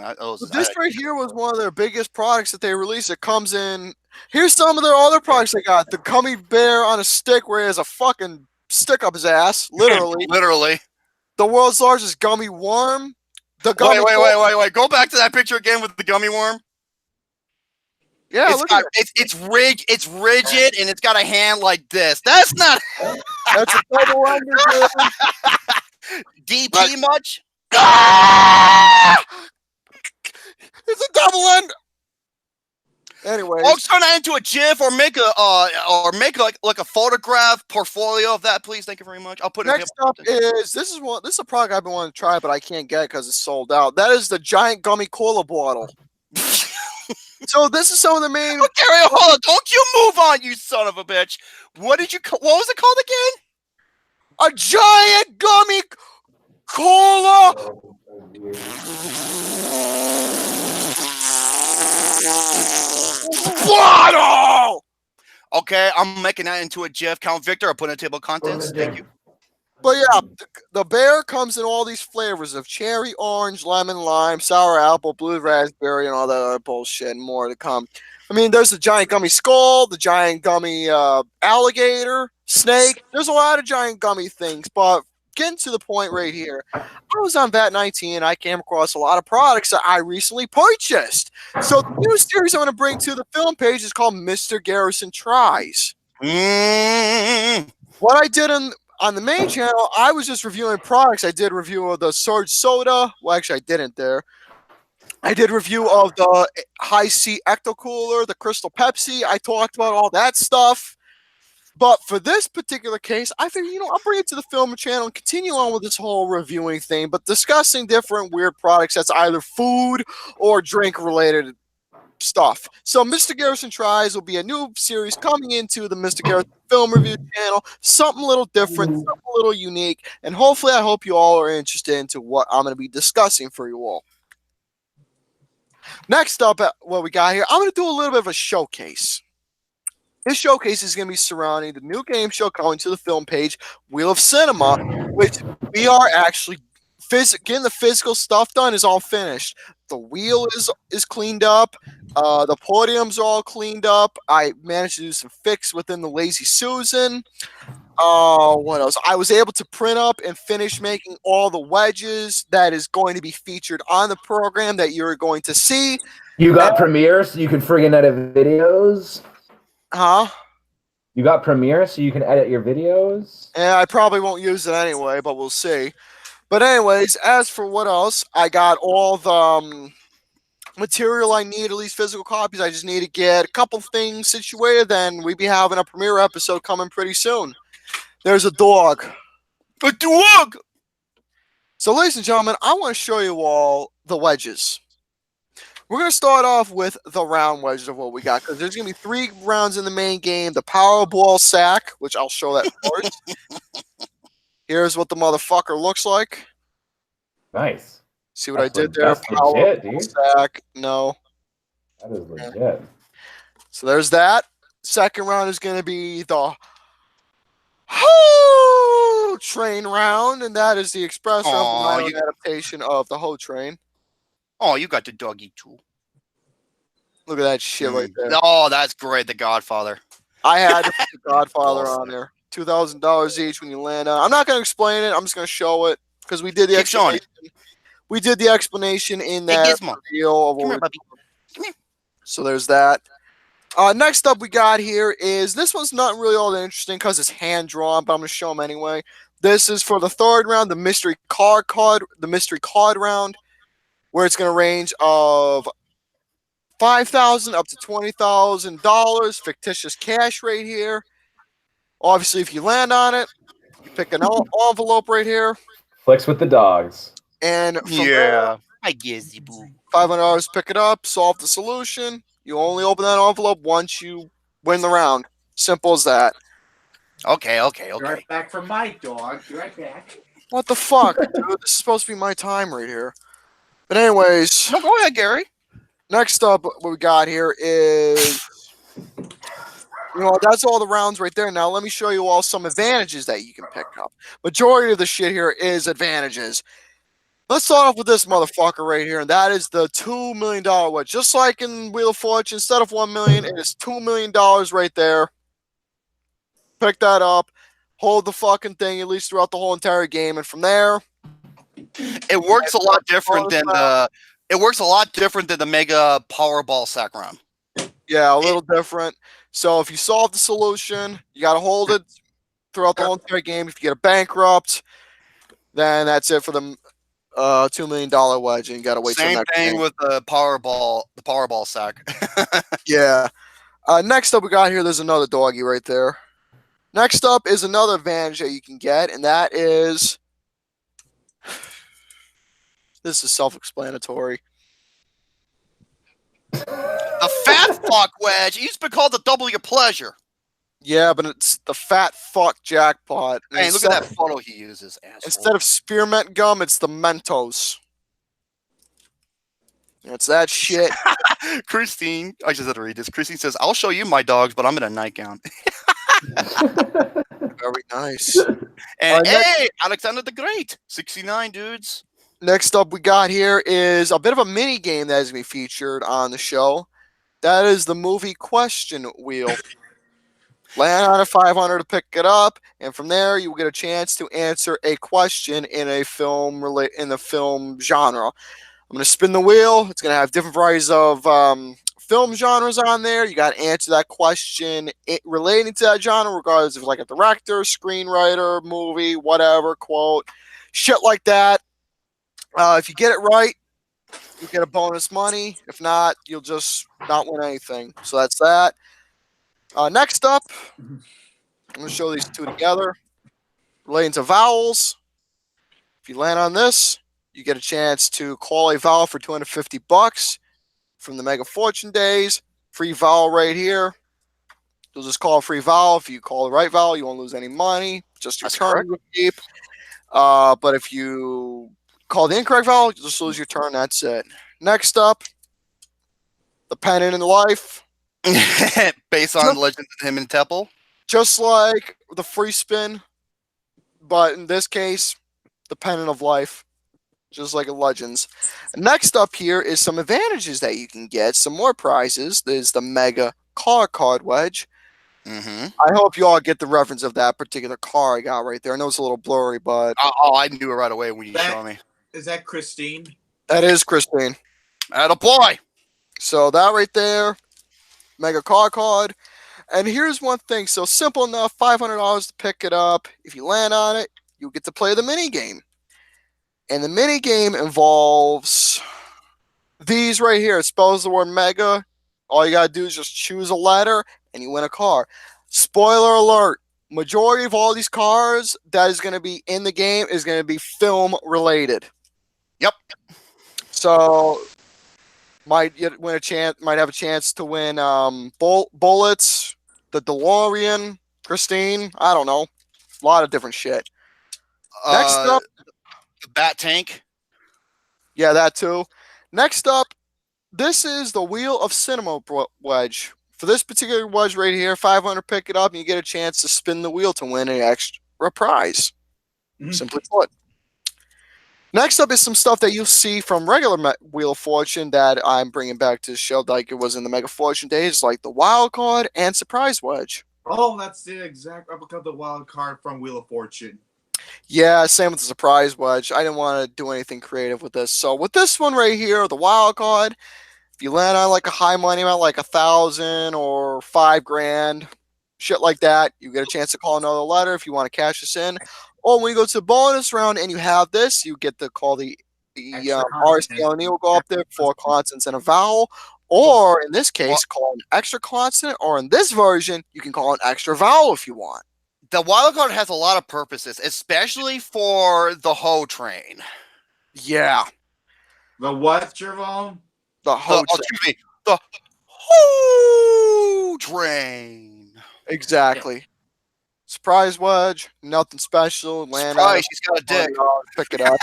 S1: This right here was one of their biggest products that they released. It comes in, here's some of their other products they got. The gummy bear on a stick where he has a fucking stick up his ass, literally.
S3: Literally.
S1: The world's largest gummy worm. Wait.
S3: Go back to that picture again with the gummy worm.
S1: Yeah,
S3: it's rigid, and it's got a hand like this. That's not.
S1: That's a double under.
S3: DP much?
S1: Ah! It's a double end. Anyways,
S3: Folks, turn that into a GIF or make like a photograph portfolio of that, please. Thank you very much. I'll put it.
S1: next up is this is a product I've been wanting to try, but I can't get because it's sold out. That is the giant gummy cola bottle. So this is some of the main.
S3: Oh, Gary, hold on! Don't you move on, you son of a bitch! What was it called again?
S1: A giant gummy cola. Bottle.
S3: Okay, I'm making that into a GIF. Count Victor, I'll put in table of contents. Thank you.
S1: But yeah, the bear comes in all these flavors of cherry, orange, lemon, lime, sour apple, blue raspberry, and all that other bullshit and more to come. I mean, there's the giant gummy skull, the giant gummy alligator, snake. There's a lot of giant gummy things, but getting to the point right here, I was on VAT19 and I came across a lot of products that I recently purchased. So the new series I'm going to bring to the film page is called Mr. Garrison Tries. What I did on the main channel, I was just reviewing products. I did review of the Surge Soda. Well, actually, I didn't there. I did review of the High C Ecto Cooler, the Crystal Pepsi. I talked about all that stuff. But for this particular case, I figured, I'll bring it to the film channel and continue on with this whole reviewing thing, but discussing different weird products that's either food or drink related stuff. So Mr. Garrison Tries will be a new series coming into the Mr. Garrison Film Review channel, something a little different, something a little unique, and hopefully I hope you all are interested into what I'm going to be discussing for you all. Next up, what we got here, I'm going to do a little bit of a showcase. This showcase is going to be surrounding the new game show coming to the film page, Wheel of Cinema, which we are actually getting the physical stuff done is all finished. The wheel is cleaned up. The podiums are all cleaned up. I managed to do some fix within the Lazy Susan. What else? I was able to print up and finish making all the wedges that is going to be featured on the program that you're going to see.
S2: You got Premiere so you can friggin' edit videos?
S1: Huh?
S2: You got Premiere so you can edit your videos?
S1: Yeah, I probably won't use it anyway, but we'll see. But anyways, as for what else, I got all the material I need, at least physical copies. I just need to get a couple things situated, then we'll be having a premiere episode coming pretty soon. There's a dog.
S3: A dog!
S1: So, ladies and gentlemen, I want to show you all the wedges. We're going to start off with the round wedges of what we got, because there's going to be 3 rounds in the main game. The Powerball sack, which I'll show that first. Here's what the motherfucker looks like.
S2: Nice.
S1: See what I did there?
S2: That's legit, dude.
S1: Sack. No.
S2: That is legit.
S1: So there's that. Second round is going to be the train round, and that is the express round, adaptation of the Ho Train.
S3: Oh, you got the doggy too.
S1: Look at that shit right there.
S3: Oh, that's great. The Godfather.
S1: I had to put the Godfather on there. $2,000 each when you land on. I'm not going to explain it. I'm just going to show it because we did the explanation. We did the explanation in that video of what Come here. So there's that. Next up we got here is, this one's not really all that interesting because it's hand drawn, but I'm going to show them anyway. This is for the third round, the mystery card round, where it's going to range of $5,000 up to $20,000 fictitious cash right here. Obviously, if you land on it, you pick an envelope right here.
S2: Flex with the dogs.
S1: And
S3: there, I guess you boo.
S1: $500, pick it up, solve the solution. You only open that envelope once you win the round. Simple as that.
S3: Okay.
S4: Be right back from my dog. Be right back.
S1: What the fuck, dude? This is supposed to be my time right here. But anyways.
S3: No, go ahead, Gary.
S1: Next up, what we got here is, that's all the rounds right there. Now, let me show you all some advantages that you can pick up. Majority of the shit here is advantages. Let's start off with this motherfucker right here, and that is the $2 million wedge. Just like in Wheel of Fortune, instead of $1 million, it is $2 million right there. Pick that up. Hold the fucking thing at least throughout the whole entire game, and from there,
S3: it works a lot different than the. It works a lot different than the Mega Powerball sack round.
S1: Yeah, a little different. So if you solve the solution, you got to hold it throughout the whole entire game. If you get a bankrupt, then that's it for the $2 million wedge, and you got to wait till
S3: Same
S1: next
S3: thing
S1: game.
S3: with the Powerball sack.
S1: Yeah. Next up, we got here. There's another doggy right there. Next up is another advantage that you can get, and that is this is self-explanatory.
S3: The fat fuck wedge. It used to be called the double your pleasure.
S1: Yeah, but it's the fat fuck jackpot. And
S3: Hey, look at that photo he uses, asshole.
S1: Instead of spearmint gum, it's the Mentos. It's that shit.
S3: Christine, I just had to read this. Christine says, "I'll show you my dogs, but I'm in a nightgown."
S1: Very nice.
S3: And hey, Alexander the Great, 69 dudes.
S1: Next up we got here is a bit of a mini game that is going to be featured on the show. That is the movie question wheel. Land on a 500 to pick it up, and from there you will get a chance to answer a question in a film in the film genre. I'm going to spin the wheel. It's going to have different varieties of film genres on there. You got to answer that question relating to that genre, regardless of like a director, screenwriter, movie, whatever, quote, shit like that. If you get it right, you get a bonus money. If not, you'll just not win anything. So that's that. Next up, I'm going to show these two together. Relating to vowels. If you land on this, you get a chance to call a vowel for $250 from the Mega Fortune days. Free vowel right here. You'll just call a free vowel. If you call the right vowel, you won't lose any money. Just your turn to keep. But if you call the incorrect vowel, you'll just lose your turn. That's it. Next up, the pennant in life.
S3: Based on Legends of Him and Temple.
S1: Just like the free spin, but in this case, the pennant of life. Just like a Legends. Next up here is some advantages that you can get. Some more prizes. There's the Mega Car Card Wedge.
S3: Mm-hmm.
S1: I hope you all get the reference of that particular car I got right there. I know it's a little blurry, but...
S3: Oh, I knew it right away when you showed me.
S4: Is that Christine?
S1: That is Christine.
S3: Attaboy!
S1: So that right there, Mega Car Card. And here's one thing. So simple enough, $500 to pick it up. If you land on it, you get to play the mini game. And the mini game involves these right here. It spells the word Mega. All you got to do is just choose a letter and you win a car. Spoiler alert. Majority of all these cars that is going to be in the game is going to be film related.
S3: Yep.
S1: So might have a chance to win bullets, the DeLorean, Christine. I don't know. A lot of different shit. Next up,
S3: the Bat Tank.
S1: Yeah, that too. Next up, this is the Wheel of Cinema wedge. For this particular wedge right here, 500, pick it up, and you get a chance to spin the wheel to win an extra prize. Mm-hmm. Simply put. Next up is some stuff that you'll see from regular Wheel of Fortune that I'm bringing back to the show like it was in the Mega Fortune days, like the Wild Card and Surprise Wedge.
S4: Oh, that's the exact replica of the Wild Card from Wheel of Fortune.
S1: Yeah, same with the Surprise Wedge. I didn't want to do anything creative with this. So with this one right here, the Wild Card, if you land on like a high money amount, like $1,000 or $5,000, shit like that, you get a chance to call another letter if you want to cash this in. Or when you go to the bonus round and you have this, you get to call the RSTL will go up there for consonants and a vowel. Or in this case, call an extra consonant. Or in this version, you can call an extra vowel if you want.
S3: The wild card has a lot of purposes, especially for the hoe train.
S1: Yeah.
S4: The what, Jerome?
S1: The hoe train.
S3: Excuse me. The hoe train.
S1: Exactly. Yeah. Surprise wedge, nothing special. Land
S3: Surprise, she's got a dick.
S1: Pick it up.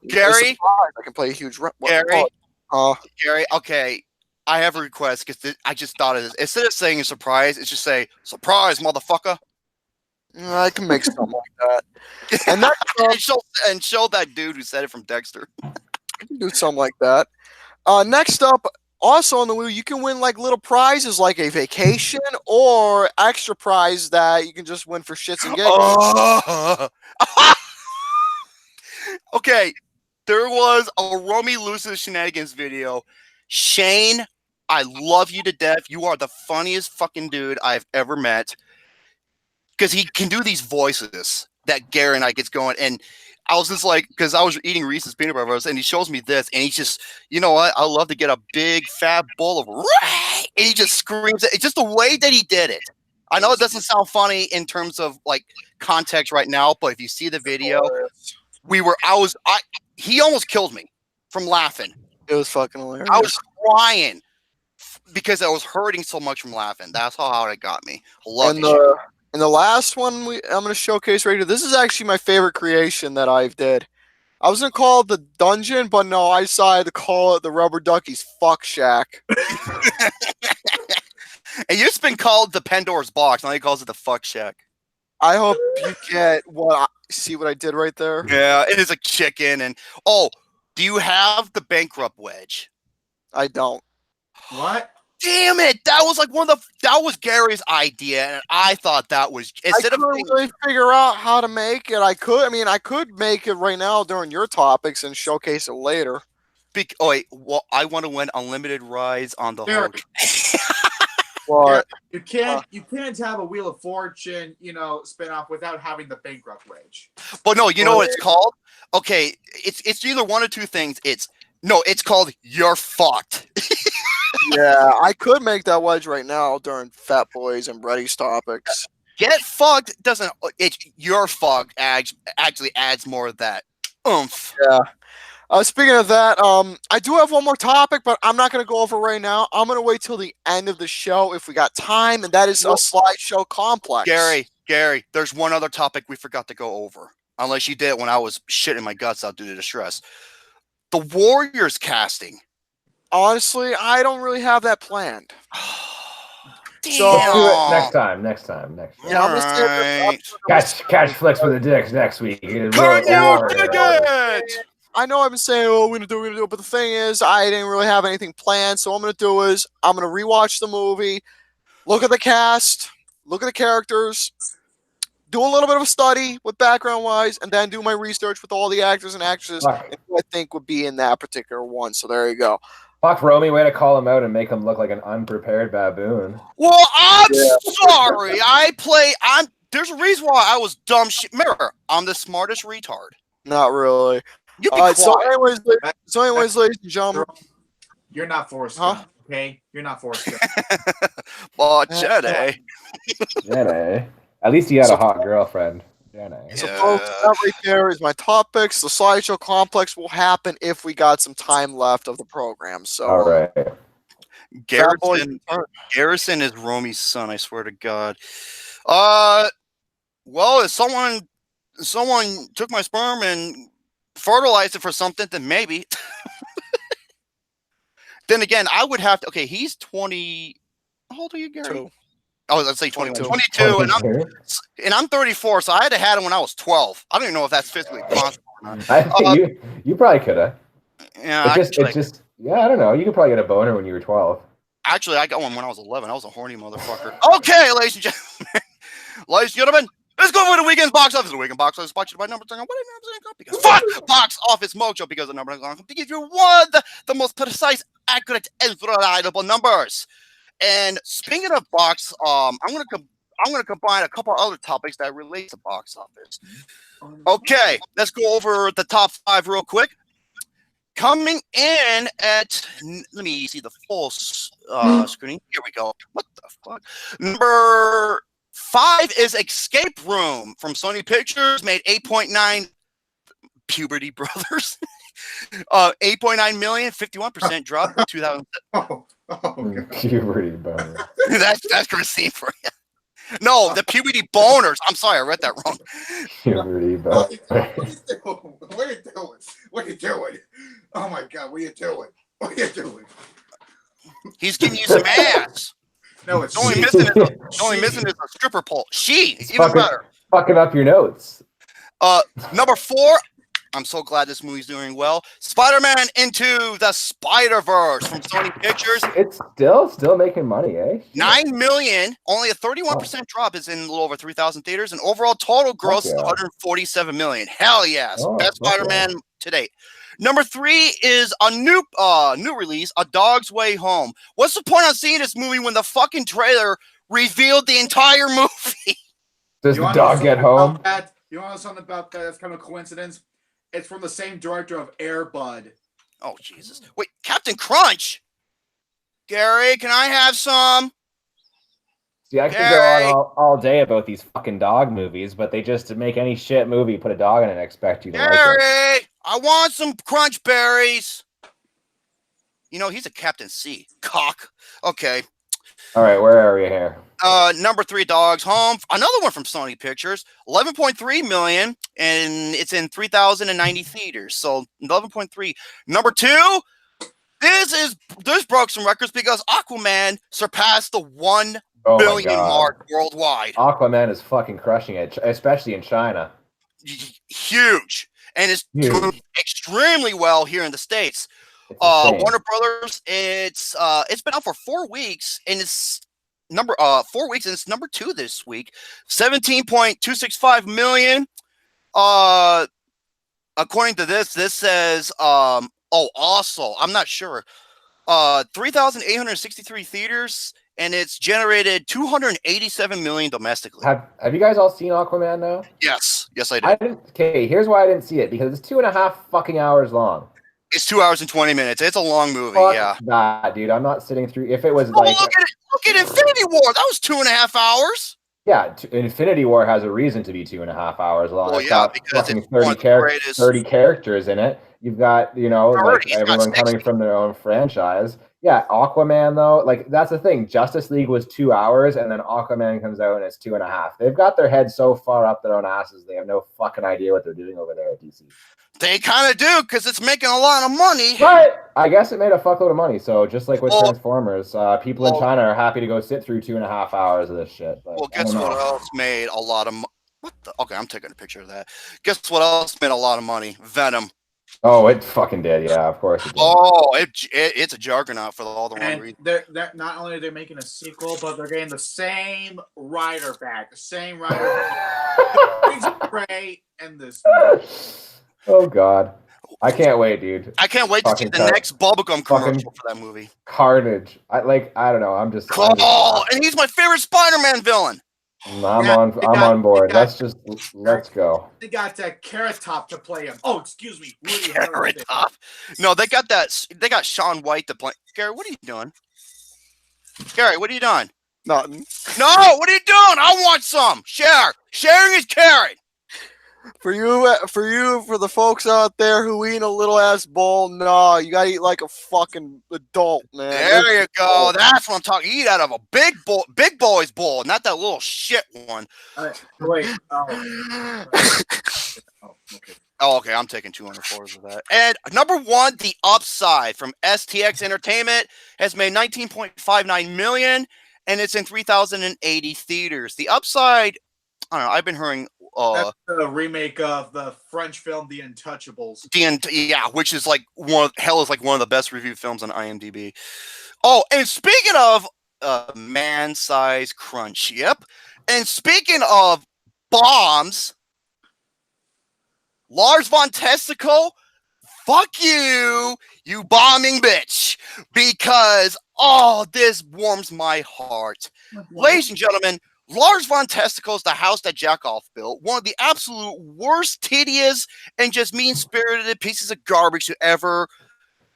S3: Gary?
S1: I can play a huge...
S3: Gary, okay. I have a request because I just thought of this. Instead of saying a surprise, it's just say, surprise, motherfucker.
S1: I can make something like that.
S3: And show that dude who said it from Dexter.
S1: I can do something like that. Next up, also on the wheel, you can win like little prizes like a vacation or extra prize that you can just win for shits and giggles.
S3: Okay, there was a Romy loses shenanigans video. Shane, I love you to death. You are the funniest fucking dude I've ever met. Because he can do these voices that Gary and I gets going. And I was just like, because I was eating Reese's peanut butter, and he shows me this, and he's just, you know what? I love to get a big fat bowl of, and he just screams it. It's just the way that he did it. I know it doesn't sound funny in terms of like context right now, but if you see the video, he almost killed me from laughing.
S1: It was fucking hilarious.
S3: I was crying because I was hurting so much from laughing. That's how hard it got me.
S1: And the last one I'm going to showcase right here. This is actually my favorite creation that I've did. I was going to call it the dungeon, but no, I decided to call it the Rubber Ducky's Fuck Shack.
S3: It used to been called the Pandora's Box. Now he calls it the Fuck Shack.
S1: I hope you get see what I did right there.
S3: Yeah, it is a chicken. And do you have the bankrupt Wedge?
S1: I don't.
S4: What?
S3: Damn it! That was like that was Gary's idea, and I thought that was
S1: I couldn't really figure out how to make it. I could make it right now during your topics and showcase it later.
S3: I want to win unlimited rides on the whole.
S1: What?
S4: You can't have a Wheel of Fortune, spin-off without having the bankrupt Wedge.
S3: But no, you know what it's called? Okay, it's either one or two things. It's called You're Fucked.
S1: Yeah, I could make that Wedge right now during Fat Boys and Brady's topics.
S3: Get fucked doesn't. You're fucked actually adds more of that oomph.
S1: Yeah. Speaking of that, I do have one more topic, but I'm not going to go over right now. I'm going to wait till the end of the show if we got time, and that is a slideshow complex.
S3: Gary, there's one other topic we forgot to go over. Unless you did it when I was shitting my guts out due to the stress. The Warriors casting.
S1: Honestly, I don't really have that planned.
S3: Damn.
S2: So let's do it next time.
S1: Yeah, I'm gonna
S2: catch flicks with the dicks next week.
S1: I know I've been saying, we're gonna do it, but the thing is, I didn't really have anything planned. So what I'm gonna do is I'm gonna rewatch the movie, look at the cast, look at the characters, do a little bit of a study with background wise, and then do my research with all the actors and actresses who I think would be in that particular one. So there you go.
S2: Fuck Romy, way to call him out and make him look like an unprepared baboon.
S3: Well, I'm sorry. There's a reason why I was dumb shit. Mirror, I'm the smartest retard.
S1: Not really.
S3: You be quiet.
S1: So anyways, ladies and gentlemen.
S4: You're not Forrest Gump, okay? You're not Forrest Gump.
S3: Oh, Jenny.
S2: Jenny. At least he had a hot girlfriend.
S1: So folks, that right there is my topics. The slideshow complex will happen if we got some time left of the program. So
S2: all right.
S3: Garrison is Romy's son, I swear to God. Well, if someone took my sperm and fertilized it for something, then maybe. Then again, I would have to. Okay, he's 20. How old are you, Gary?
S1: 2.
S3: Oh, let's say 22. 22, and I'm 34, so I had to have him when I was 12. I don't even know if that's physically possible or not.
S2: I think you probably could have.
S3: Yeah,
S2: I don't know. You could probably get a boner when you were 12.
S3: Actually, I got one when I was 11. I was a horny motherfucker. Okay, ladies and gentlemen, let's go over the weekend's box office. The weekend box office sponsored by Numbers. Because fuck box office mojo, because the numbers are to give you one the most precise, accurate, and reliable numbers. And speaking of box, I'm gonna combine a couple other topics that relate to box office. Okay, let's go over the top 5 real quick. Coming in at, let me see the full screen. Here we go. What the fuck? Number 5 is Escape Room from Sony Pictures. Made 8.9. Puberty Brothers. 8.9 million, 51% drop in 2000.
S2: Puberty boner.
S3: that's Christine for you. No, the puberty boners. I'm sorry, I read that wrong.
S2: Puberty boner.
S4: What are you doing? Oh my God, what are you doing? What are you doing?
S3: He's giving you some ass.
S4: No, it's
S3: only missing is a stripper pole. Even better.
S2: Fucking up your notes.
S3: Number 4. I'm so glad this movie's doing well. Spider-Man Into the Spider-Verse from Sony Pictures.
S2: It's still making money, eh?
S3: 9 million. Only a 31% drop is in a little over 3,000 theaters. And overall total gross is 147 million. Hell yes. Best Spider-Man to date. Number 3 is a new release, A Dog's Way Home. What's the point of seeing this movie when the fucking trailer revealed the entire movie?
S2: Does the dog get home?
S4: You want to know something about that? That's kind of a coincidence. It's from the same director of Air Bud.
S3: Oh, Jesus. Wait, Captain Crunch? Gary, can I have some?
S2: See, I could go on all day about these fucking dog movies, but they just to make any shit movie, put a dog in it and expect you to like it.
S3: Gary, I want some crunch berries. You know, he's a Captain C. Cock. Okay.
S2: All right, where are we here?
S3: Number 3, Dogs Home. Another one from Sony Pictures. 11.3 million, and it's in 3,090 theaters. So 11.3. Number 2, this broke some records because Aquaman surpassed the 1 billion mark worldwide.
S2: Aquaman is fucking crushing it, especially in China.
S3: Huge. And it's doing extremely well here in the States. Warner Brothers, it's been out for 4 weeks, and it's 4 weeks, and it's number 2 this week. 17.265 million. According to this says also, I'm not sure. 3,863 theaters, and it's generated 287 million domestically.
S2: Have you guys all seen Aquaman now?
S3: Yes, I did.
S2: Okay, here's why I didn't see it, because it's 2.5 fucking hours long.
S3: It's 2 hours and 20 minutes. It's a long movie.
S2: Fuck that, dude. I'm not sitting through. If it was
S3: look at Infinity War. That was 2.5 hours.
S2: Yeah, Infinity War has a reason to be 2.5 hours long.
S3: Well,
S2: it's got fucking 30 characters in it. You've got, like everyone coming from their own franchise. Yeah, Aquaman though, like that's the thing. Justice League was 2 hours, and then Aquaman comes out and it's 2.5. They've got their heads so far up their own asses, they have no fucking idea what they're doing over there at DC.
S3: They kind of do, because it's making a lot of money.
S2: But I guess it made a fuckload of money. So just like with Transformers, people in China are happy to go sit through 2.5 hours of this shit. But
S3: guess what else made a lot of money? Okay, I'm taking a picture of that. Guess what else made a lot of money? Venom.
S2: Oh, it fucking did. Yeah, of course it did.
S3: Oh, it's a juggernaut for all the wrong reasons.
S4: They're not only are they making a sequel, but they're getting the same writer back. The same writer back. And this.
S2: Oh God, I can't wait, dude.
S3: I can't wait to see the next bubblegum commercial for that movie.
S2: Carnage. I don't know. I'm just.
S3: And he's my favorite Spider-Man villain.
S2: I'm on board. Let's go.
S4: They got that Carrot Top to play him. Oh, excuse me.
S3: Carrot Top. No, they got that. They got Sean White to play. Gary, what are you doing? Gary, what are you doing?
S1: Nothing.
S3: No, what are you doing? I want some. Sharing is caring.
S1: For the folks out there who eat a little ass bowl, no, you gotta eat like a fucking adult, man.
S3: There you go. That's what I'm talking. Eat out of a big boy's bowl, not that little shit one.
S4: Wait.
S3: Okay. Oh, okay. I'm taking 204s of that. And number 1, The Upside from STX Entertainment has made 19.59 million, and it's in 3,080 theaters. The Upside, I don't know. I've been hearing.
S4: That's the remake of the French film The Untouchables.
S3: Which is like one of the best reviewed films on IMDb. Oh, and speaking of man-sized crunch, yep. And speaking of bombs, Lars von Testicle, fuck you, you bombing bitch, because this warms my heart, ladies and gentlemen. Lars von Testicle's The House That Jackoff Built, one of the absolute worst, tedious, and just mean-spirited pieces of garbage to ever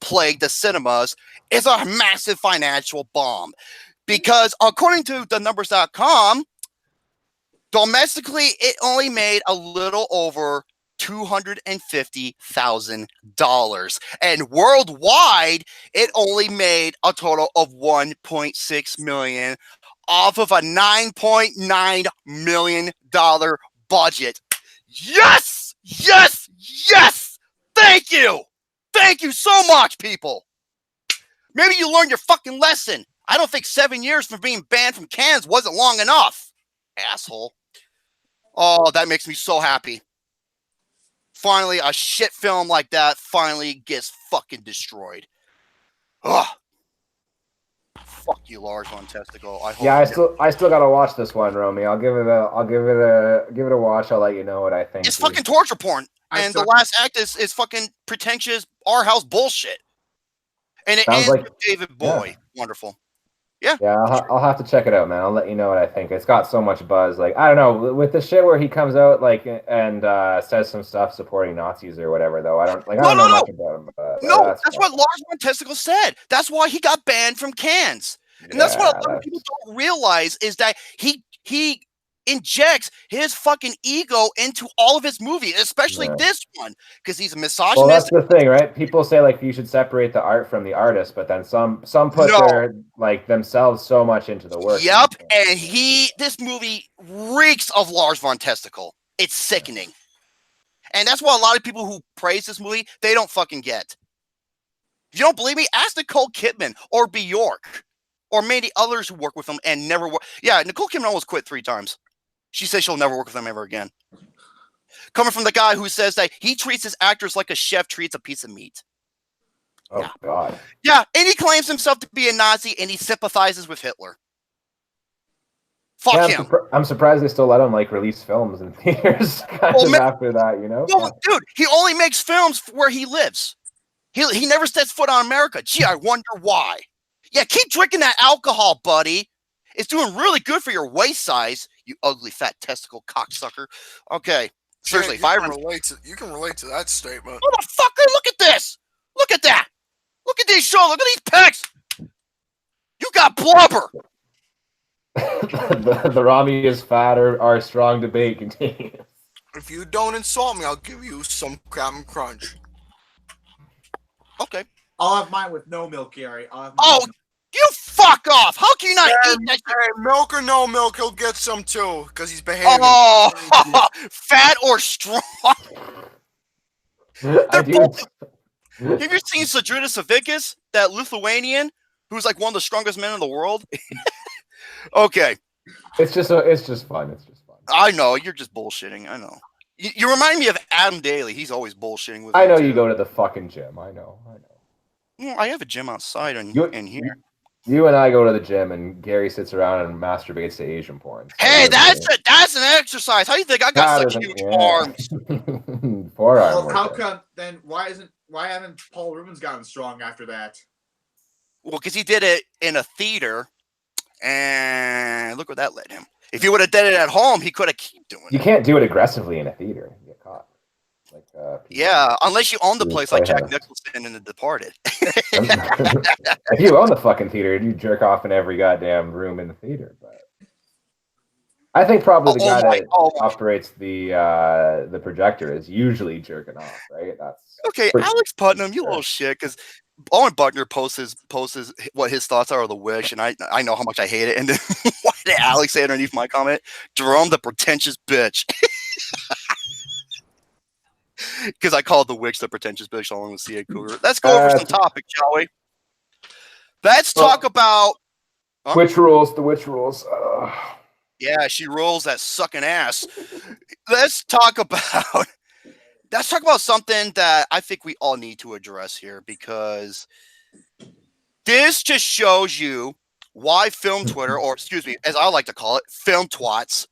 S3: plague the cinemas, is a massive financial bomb. Because according to thenumbers.com, domestically, it only made a little over $250,000. And worldwide, it only made a total of $1.6 million. Off of a $9.9 million budget. Yes! Yes! Yes! Thank you! Thank you so much, people! Maybe you learned your fucking lesson. I don't think 7 years from being banned from Cannes wasn't long enough. Asshole. Oh, that makes me so happy. Finally, a shit film like that finally gets fucking destroyed. Ugh. Fuck you, Lars von Testicle. I
S2: still gotta watch this one, Romy. I'll give it a watch. I'll let you know what I think.
S3: It's fucking torture porn, and the last act is fucking pretentious our house bullshit. And it ends with David Bowie. Yeah. Wonderful.
S2: Yeah, I'll have to check it out, man. I'll let you know what I think. It's got so much buzz. Like, I don't know, with the shit where he comes out like and says some stuff supporting Nazis or whatever. Though I don't know much about him. But
S3: No, that's what Lars von Testicle said. That's why he got banned from Cannes. And that's what a lot of people don't realize is that he injects his fucking ego into all of his movies, especially this one, because he's a misogynist.
S2: Well, that's the thing, right? People say like you should separate the art from the artist, but then some put their like themselves so much into the work.
S3: Yep, and this movie reeks of Lars von Testicle. It's sickening. And that's what a lot of people who praise this movie, they don't fucking get. If you don't believe me, ask Nicole Kidman or Bjork or many others who work with him and never work. Yeah, Nicole Kidman almost quit 3 times. She says she'll never work with them ever again. Coming from the guy who says that he treats his actors like a chef treats a piece of meat.
S2: Oh, God.
S3: Yeah, and he claims himself to be a Nazi and he sympathizes with Hitler. Fuck him.
S2: I'm surprised they still let him like release films in theaters after that, you know?
S3: Well, dude, he only makes films where he lives. He never sets foot on America. Gee, I wonder why. Yeah, keep drinking that alcohol, buddy. It's doing really good for your waist size, you ugly fat testicle cocksucker. Okay. Seriously,
S1: you can relate to that statement.
S3: Motherfucker, look at this. Look at that. Look at these shoulders. Look at these pecs. You got blubber.
S2: the Romy is fat or our strong debate continues.
S1: If you don't insult me, I'll give you some Captain Crunch.
S3: Okay.
S4: I'll have mine with no milk, Gary.
S3: You fuck off! How can you not eat that?
S1: Hey, milk or no milk, he'll get some too, because he's behaving.
S3: Oh, fat or strong? Have you seen Sadrudas Savickas, that Lithuanian, who's like one of the strongest men in the world? Okay.
S2: It's just fun. It's just fun.
S3: I know, you're just bullshitting. I know. You remind me of Adam Daly. He's always bullshitting with me.
S2: I know you go to the fucking gym. I know.
S3: Well, I have a gym outside in here.
S2: You and I go to the gym, and Gary sits around and masturbates to Asian porn. So
S3: hey, that's an exercise. How do you think I got such huge arms?
S2: Forearm.
S4: How come then? Why haven't Paul Rubens gotten strong after that?
S3: Well, because he did it in a theater, and look where that led him. If he would have done it at home, he could have kept doing it.
S2: You can't do it aggressively in a theater. You get caught.
S3: Yeah, unless you own the place like Jack Nicholson in The Departed.
S2: If you own the fucking theater, you jerk off in every goddamn room in the theater. But I think probably the guy that operates the projector is usually jerking off, right? That's
S3: okay. Alex Putnam, you little shit, because Owen Buckner posts what his thoughts are of The Wish, and I know how much I hate it. And then why did Alex say underneath my comment? Jerome, the pretentious bitch. Because I called The Witch the pretentious bitch along with C.A. Cougar. Let's go over some topics, shall we? Let's talk about
S2: Witch rules. The Witch rules.
S3: Yeah, she rolls that sucking ass. Let's talk about something that I think we all need to address here, because this just shows you why film Twitter, or excuse me, as I like to call it, film twats,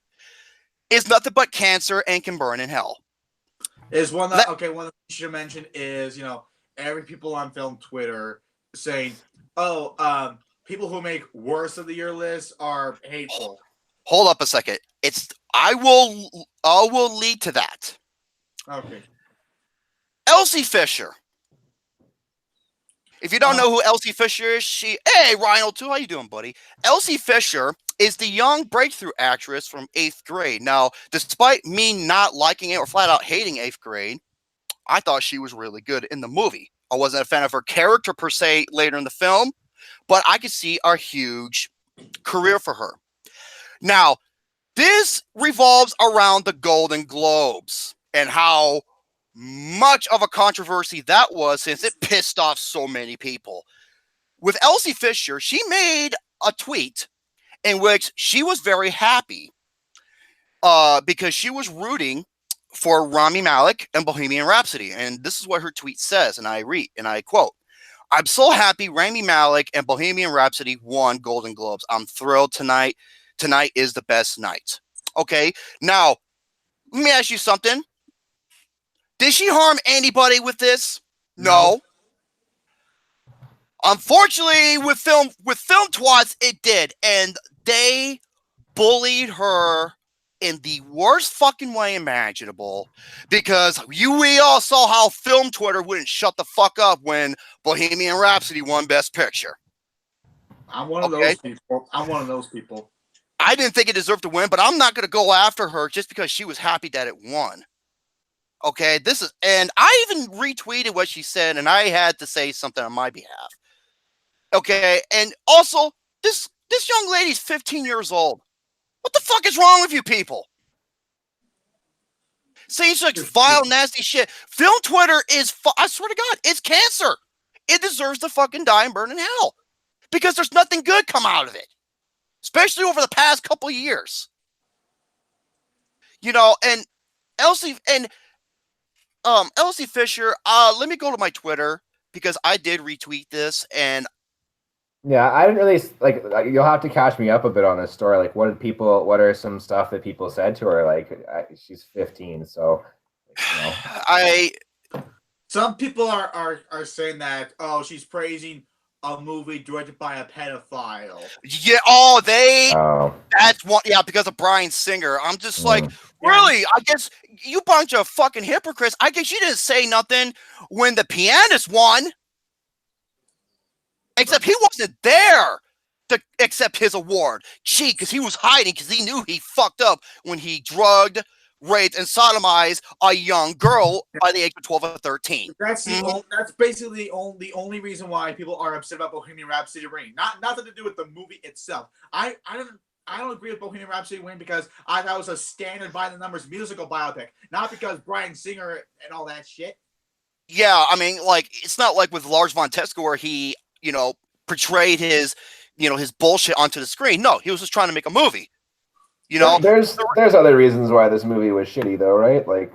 S3: is nothing but cancer and can burn in hell.
S4: Is one that one that you should mention is, every people on film Twitter saying, people who make worst of the year lists are hateful.
S3: Hold up a second. I will lead to that.
S4: Okay.
S3: Elsie Fisher. If you don't know who Elsie Fisher is, hey Rhino too, how you doing, buddy? Elsie Fisher is the young breakthrough actress from 8th grade. Now, despite me not liking it or flat out hating 8th grade, I thought she was really good in the movie. I wasn't a fan of her character per se later in the film, but I could see a huge career for her. Now, this revolves around the Golden Globes and how much of a controversy that was, since it pissed off so many people. With Elsie Fisher, she made a tweet in which she was very happy because she was rooting for Rami Malek and Bohemian Rhapsody. And this is what her tweet says, and I read, and I quote, "I'm so happy Rami Malek and Bohemian Rhapsody won Golden Globes. I'm thrilled tonight. Tonight is the best night." Okay, now, let me ask you something. Did she harm anybody with this? No. Unfortunately, with film twats, it did, and they bullied her in the worst fucking way imaginable, because we all saw how film Twitter wouldn't shut the fuck up when Bohemian Rhapsody won Best Picture.
S4: I'm one of those people.
S3: I didn't think it deserved to win, but I'm not going to go after her just because she was happy that it won. Okay, and I even retweeted what she said, and I had to say something on my behalf. Okay, and also, this young lady's 15 years old. What the fuck is wrong with you people? Saying such vile, nasty shit. Film Twitter is, I swear to God, it's cancer. It deserves to fucking die and burn in hell. Because there's nothing good come out of it. Especially over the past couple of years. You know, and Elsie Fisher, let me go to my Twitter, because I did retweet this, and
S2: yeah, I didn't really like. You'll have to catch me up a bit on this story. Like, what are some stuff that people said to her? Like, she's 15, so you know.
S4: Some people are saying that she's praising a movie directed by a pedophile.
S3: Yeah. That's what. Yeah, because of Bryan Singer. I'm just like, really? I guess you bunch of fucking hypocrites. I guess you didn't say nothing when The Pianist won. Except he wasn't there to accept his award. Gee, because he was hiding, because he knew he fucked up when he drugged, raped, and sodomized a young girl by the age of 12 or 13.
S4: That's that's basically the only reason why people are upset about Bohemian Rhapsody winning. Nothing to do with the movie itself. I don't agree with Bohemian Rhapsody winning because I thought it was a standard by the numbers musical biopic, not because Bryan Singer and all that shit.
S3: Yeah, I mean, like, it's not like with Lars von Trier where he, portrayed his, his bullshit onto the screen. No, he was just trying to make a movie.
S2: There's other reasons why this movie was shitty, though, right? Like,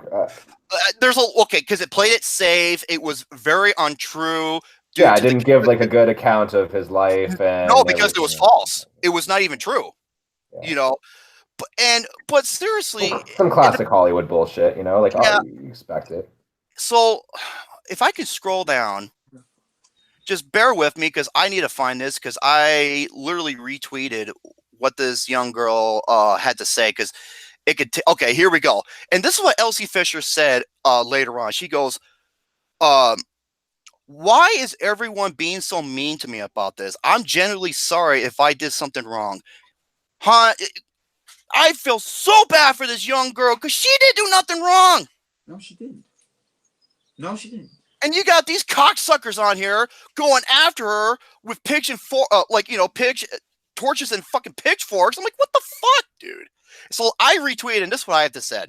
S3: because it played it safe. It was very untrue.
S2: Yeah, it didn't give like a good account of his life, and
S3: no, because it was false. It was not even true.
S2: Yeah.
S3: But seriously,
S2: some classic Hollywood bullshit. You expect it.
S3: So, if I could scroll down. Just bear with me, because I need to find this, because I literally retweeted what this young girl had to say, because it could okay, here we go. And this is what Elsie Fisher said later on. She goes, why is everyone being so mean to me about this? I'm genuinely sorry if I did something wrong. I feel so bad for this young girl, because she didn't do nothing wrong.
S4: No, she didn't.
S3: And you got these cocksuckers on here going after her with torches and fucking pitchforks. I'm like, what the fuck, dude? So I retweeted, and this is what I have to say.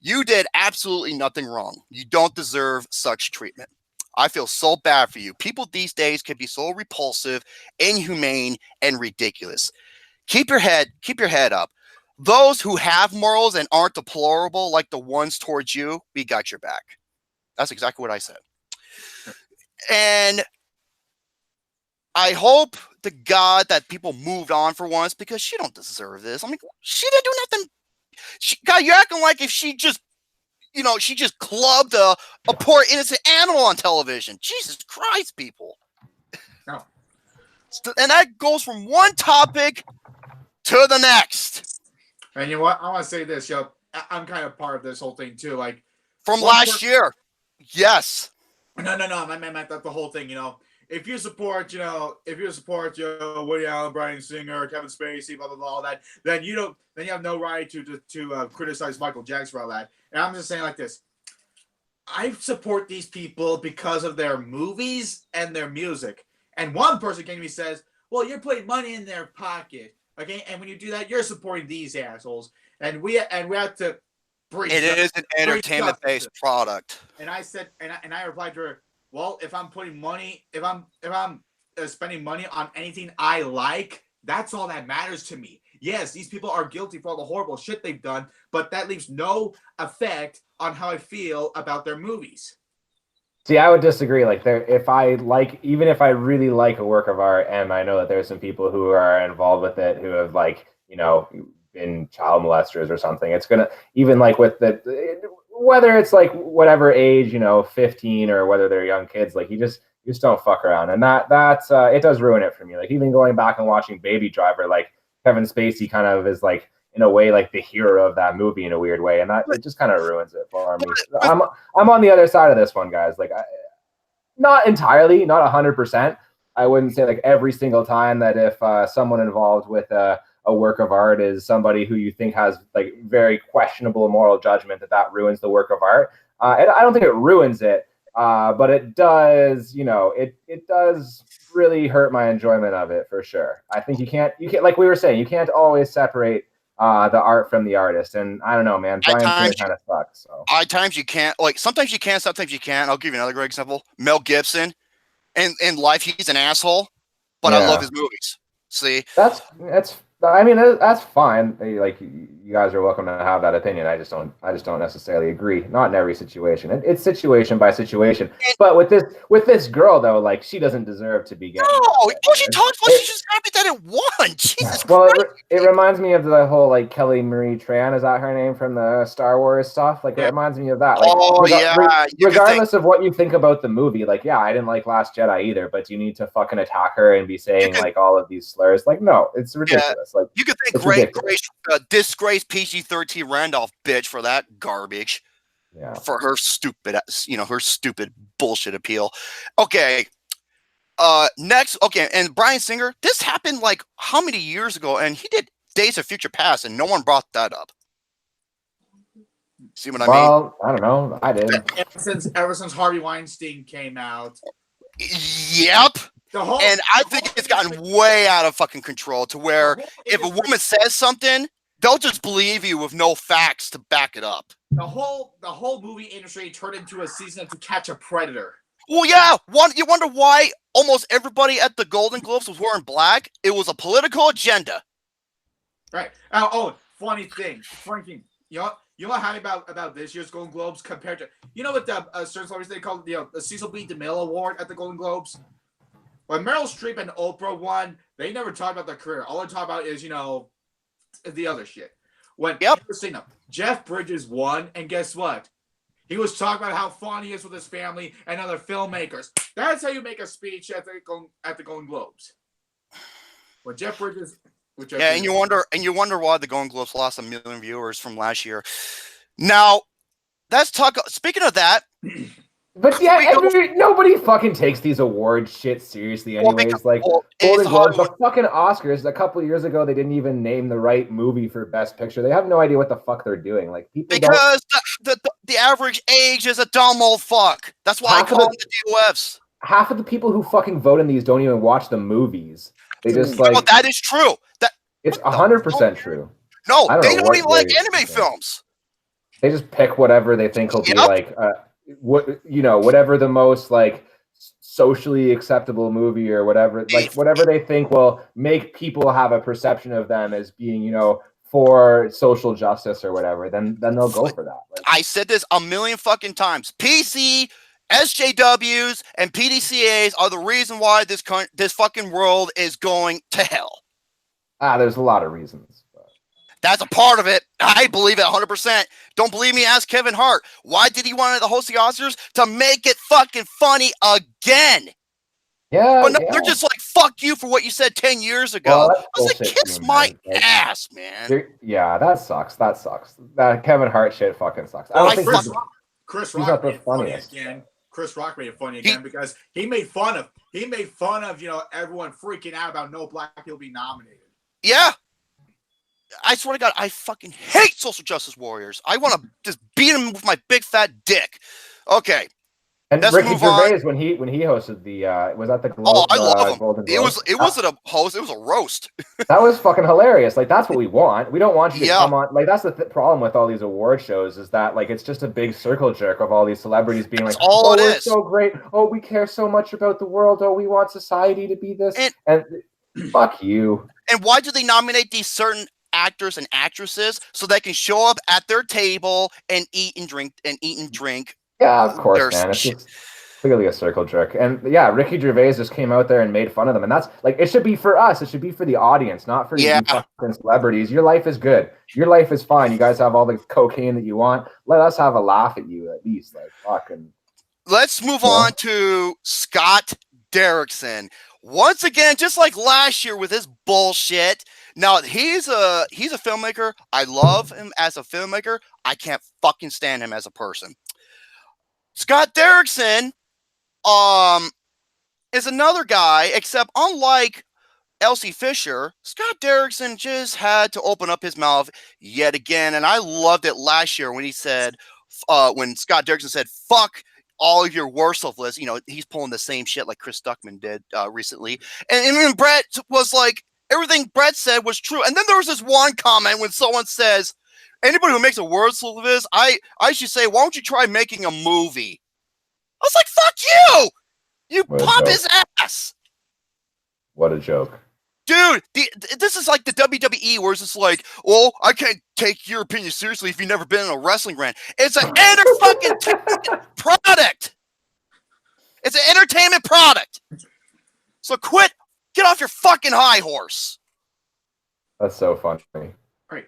S3: You did absolutely nothing wrong. You don't deserve such treatment. I feel so bad for you. People these days can be so repulsive, inhumane, and ridiculous. Keep your head up. Those who have morals and aren't deplorable like the ones towards you, we got your back. That's exactly what I said. And I hope to God that people moved on for once, because she don't deserve this. I mean, she didn't do nothing. God, you're acting like if she just, she just clubbed a poor innocent animal on television. Jesus Christ, people.
S4: No.
S3: And that goes from one topic to the next.
S4: And you know what? I want to say this, I'm kind of part of this whole thing too. Like,
S3: from last year. Yes.
S4: No. I meant the whole thing. If you support, Woody Allen, Bryan Singer, Kevin Spacey, blah blah blah, all that, then you have no right to criticize Michael Jackson for all that. And I'm just saying like this: I support these people because of their movies and their music. And one person came to me and says, "Well, you're putting money in their pocket, okay? And when you do that, you're supporting these assholes." And we have to.
S3: It is an entertainment-based product.
S4: And I said, and I replied to her, well, if I'm putting money, if I'm spending money on anything I like, that's all that matters to me. Yes, these people are guilty for all the horrible shit they've done, but that leaves no effect on how I feel about their movies.
S2: See, I would disagree. Like, even if I really like a work of art, and I know that there's some people who are involved with it who have been child molesters or something, it's gonna, even like with whether it's like whatever age, 15 or whether they're young kids, like you just don't fuck around, and that's it does ruin it for me. Like even going back and watching Baby Driver, like Kevin Spacey kind of is like in a way like the hero of that movie in a weird way, and that it just kind of ruins it for me. I'm on the other side of this one, guys. Like not entirely, not 100%. I wouldn't say like every single time that if someone involved with a work of art is somebody who you think has like very questionable moral judgment that ruins the work of art. And I don't think it ruins it, but it does, it does really hurt my enjoyment of it for sure. I think you can't like we were saying, you can't always separate the art from the artist. And I don't know, man, Brian Singer kind of sucks. So
S3: at times you can't, like sometimes you can, sometimes you can't. I'll give you another great example. Mel Gibson. In life, he's an asshole, but I love his movies. See, that's fine. Like you guys are welcome to have that opinion. I just don't necessarily agree. Not in every situation. It's situation by situation. But with this girl though, like she doesn't deserve to be getting. No, she talks about she just got that at one. Jesus
S2: well,
S3: Christ.
S2: It reminds me of the whole like Kelly Marie Tran. Is that her name from the Star Wars stuff? Like it reminds me of that. Like, regardless of what you think about the movie, like I didn't like Last Jedi either, but you need to fucking attack her and be saying like all of these slurs. Like no, it's ridiculous. Like
S3: you could think disgrace PG-13 Randolph bitch for that garbage.
S2: Yeah.
S3: For her stupid, her stupid bullshit appeal. Okay. Next, okay, and Bryan Singer, this happened like how many years ago? And he did Days of Future Past, and no one brought that up. See what I mean?
S2: Well, I don't know. I did.
S4: Ever since Harvey Weinstein came out.
S3: Yep. And I think it's gotten way out of fucking control to where if a woman says something, they'll just believe you with no facts to back it up.
S4: The whole movie industry turned into a season of To Catch a Predator.
S3: Well, yeah. You wonder why almost everybody at the Golden Globes was wearing black? It was a political agenda.
S4: Right. Funny thing. You know how about this year's Golden Globes compared to what the certain celebrities they call the Cecil B. DeMille Award at the Golden Globes? When Meryl Streep and Oprah won, they never talked about their career. All they talk about is the other shit. When Jeff Bridges won, and guess what? He was talking about how fun he is with his family and other filmmakers. That's how you make a speech at the Golden Globes. When Jeff Bridges,
S3: and you wonder why the Golden Globes lost 1 million viewers from last year. Now, let's talk. Speaking of that.
S2: But nobody fucking takes these award shit seriously anyways. Golden Globes, the fucking Oscars, a couple of years ago, they didn't even name the right movie for Best Picture. They have no idea what the fuck they're doing. Like
S3: because the average age is a dumb old fuck. That's why I call them the DOFs.
S2: Half of the people who fucking vote in these don't even watch the movies. They just
S3: that is true.
S2: It's 100% true.
S3: No, they don't even like anime films.
S2: They just pick whatever they think will be like whatever the most like socially acceptable movie or whatever, like whatever they think will make people have a perception of them as being, for social justice or whatever, then they'll go for that. Like,
S3: I said this 1 million fucking times. PC, SJWs, and PDCAs are the reason why this fucking world is going to hell.
S2: There's a lot of reasons.
S3: That's a part of it. I believe it 100%. Don't believe me? Ask Kevin Hart. Why did he want to host the Oscars? To make it fucking funny again.
S2: Yeah.
S3: But no, they're just like, fuck you for what you said 10 years ago. I was like, kiss my ass, man.
S2: Yeah, that sucks. That Kevin Hart shit fucking sucks. I don't think
S4: Chris Rock made it funny again. Chris Rock made it funny again because he made fun of everyone freaking out about no black people being nominated.
S3: Yeah. I swear to God, I fucking hate social justice warriors. I want to just beat him with my big fat dick. Okay.
S2: And Ricky Gervais, when he hosted the was that the Globe?
S3: I love him.
S2: Golden
S3: It
S2: Globe?
S3: wasn't a host, it was a roast.
S2: That was fucking hilarious. Like that's what we want. We don't want you to come on. Like that's the problem with all these award shows is that like it's just a big circle jerk of all these celebrities being like, "Oh, we're so great. Oh, we care so much about the world. Oh, we want society to be this." And fuck you.
S3: And why do they nominate these certain actors and actresses so they can show up at their table and eat and drink
S2: Yeah, of course, man. Clearly a circle jerk. And yeah, Ricky Gervais just came out there and made fun of them. And that's like, it should be for us. It should be for the audience, not for you fucking celebrities. Your life is good. Your life is fine. You guys have all the cocaine that you want. Let us have a laugh at you at least. Like, fucking.
S3: Let's move on to Scott Derrickson. Once again, just like last year with his bullshit. Now, he's a filmmaker. I love him as a filmmaker. I can't fucking stand him as a person. Scott Derrickson is another guy, except unlike Elsie Fisher, Scott Derrickson just had to open up his mouth yet again. And I loved it last year when he said, when Scott Derrickson said, fuck all of your worthless, he's pulling the same shit like Chris Stuckman did recently. And Brett was like, everything Brett said was true. And then there was this one comment when someone says, anybody who makes a worthless, I should say, why don't you try making a movie? I was like, fuck you! You pop his ass!
S2: What a joke.
S3: Dude, this is like the WWE where it's just like, well, I can't take your opinion seriously if you've never been in a wrestling ring. It's an product. It's an entertainment product. So quit. Get off your fucking high horse.
S2: That's so funny.
S4: Right.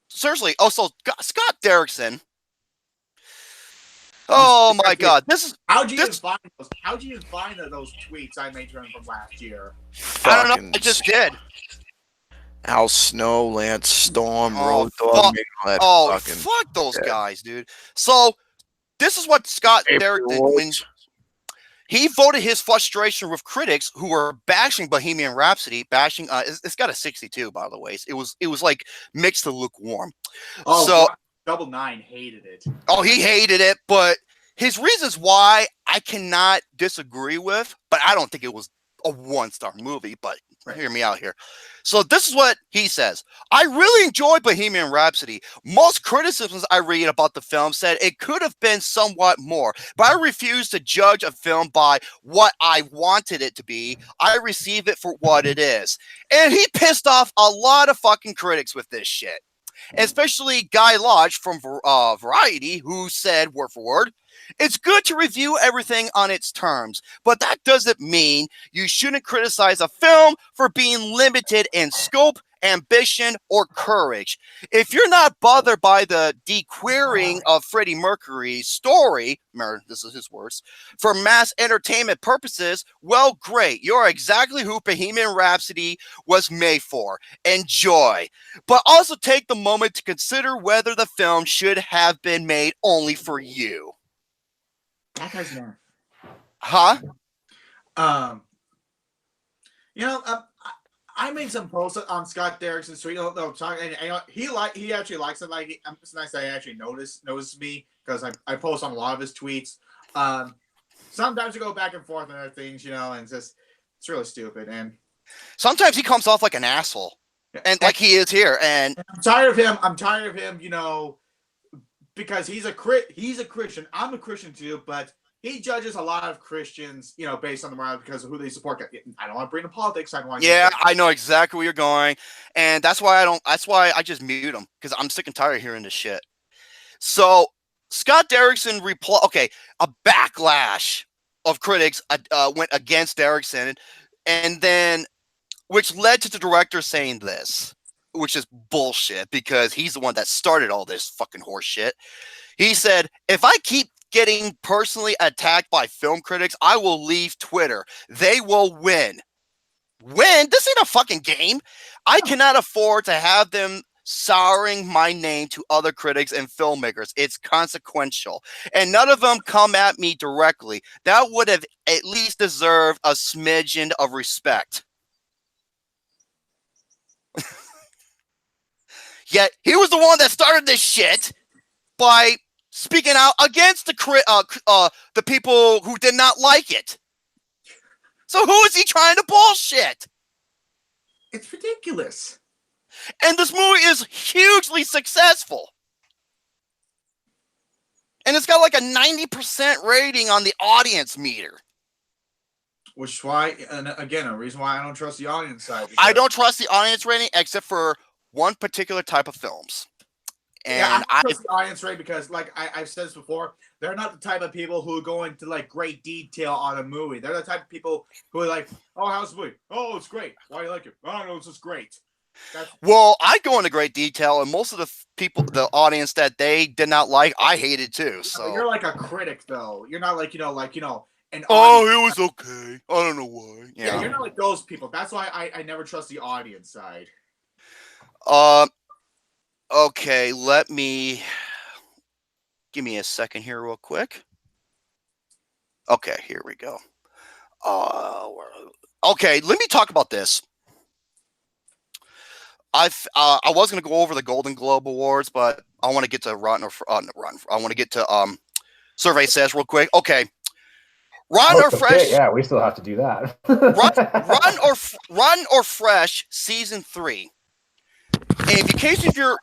S3: Seriously. Oh, so Scott Derrickson. Oh my God!
S4: How'd you even find those? How'd you even find those tweets I made to him from last year?
S3: I don't know. I just did.
S1: Al Snow, Lance Storm, Road
S3: Dogg.
S1: Oh,
S3: fuck those guys, dude. So this is what Scott Derrickson when he voted his frustration with critics who were bashing Bohemian Rhapsody, bashing. It's got a 62, by the way. It was like mixed to lukewarm.
S4: Oh,
S3: so.
S4: Double Nine hated it.
S3: Oh, he hated it, but his reasons why I cannot disagree with, but I don't think it was a 1-star movie, but hear me out here. So this is what he says. I really enjoyed Bohemian Rhapsody. Most criticisms I read about the film said it could have been somewhat more, but I refuse to judge a film by what I wanted it to be. I receive it for what it is. And he pissed off a lot of fucking critics with this shit. Especially Guy Lodge from Variety, who said, word for word, it's good to review everything on its terms, but that doesn't mean you shouldn't criticize a film for being limited in scope, ambition, or courage. If you're not bothered by the de-queering of Freddie Mercury's story, this is his words, for mass entertainment purposes, well, great. You're exactly who Bohemian Rhapsody was made for. Enjoy. But also take the moment to consider whether the film should have been made only for you.
S4: That guy's nerve.
S3: Huh?
S4: I made some posts on Scott Derrickson, so he actually likes it. Like, it's nice that he actually noticed me because I post on a lot of his tweets. Sometimes we go back and forth on other things, and it's really stupid. And
S3: sometimes he comes off like an asshole, and like he is here. And
S4: I'm tired of him. Because he's a Christian. I'm a Christian too, but he judges a lot of Christians, based on the morale because of who they support. I don't want to bring in politics. I don't want.
S3: Yeah, I know exactly where you're going, and that's why I just mute him because I'm sick and tired of hearing this shit. So Scott Derrickson a backlash of critics went against Derrickson, and then which led to the director saying this, which is bullshit because he's the one that started all this fucking horse shit. He said, if I keep getting personally attacked by film critics, I will leave Twitter. They will win. Win? This ain't a fucking game. I cannot afford to have them souring my name to other critics and filmmakers. It's consequential. And none of them come at me directly. That would have at least deserved a smidgen of respect. Yet he was the one that started this shit by speaking out against the people who did not like it. So who is he trying to bullshit?
S4: It's ridiculous.
S3: And this movie is hugely successful. And it's got like a 90% rating on the audience meter.
S4: Which is why, and again, a reason why I don't trust the audience side.
S3: I don't trust the audience rating except for one particular type of films. And
S4: I trust the audience, right? Because like I've said this before, they're not the type of people who go into like great detail on a movie. They're the type of people who are like, "Oh, how's the movie? Oh, it's great. Why do you like it? I don't know, it's just great."
S3: Well, I go into great detail, and most of the people, the audience that they did not like, I hated too. So
S4: you're like a critic, though. You're not like an
S3: it was okay. I don't know why.
S4: Yeah, you're not like those people. That's why I never trust the audience side.
S3: Okay, give me a second here real quick. Okay, here we go. Okay, let me talk about this. I was going to go over the Golden Globe Awards, but I want to get to I want to get to Survey Says real quick. Okay. Rotten or Fresh?
S2: Yeah, we still have to do that.
S3: Rotten or Fresh season 3. And in case if you're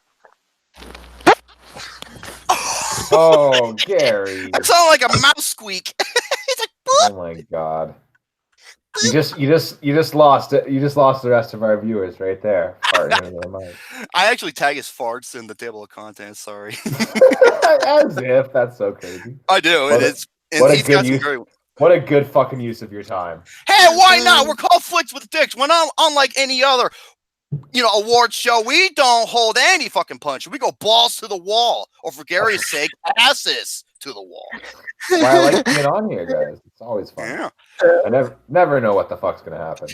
S2: Oh, Gary.
S3: That sounded like a mouse squeak. He's like,
S2: oh my god. You just lost it. You just lost the rest of our viewers right there.
S3: I actually tag his farts in the table of contents. Sorry.
S2: As if that's so crazy.
S3: I do.
S2: What a good fucking use of your time.
S3: Hey, why not? We're called Flicks with Dicks. We're not unlike any other, award show. We don't hold any fucking punch. We go balls to the wall, or for Gary's sake, asses to the wall.
S2: Why I like being on here, guys. It's always fun.
S3: Yeah.
S2: I never know what the fuck's gonna happen.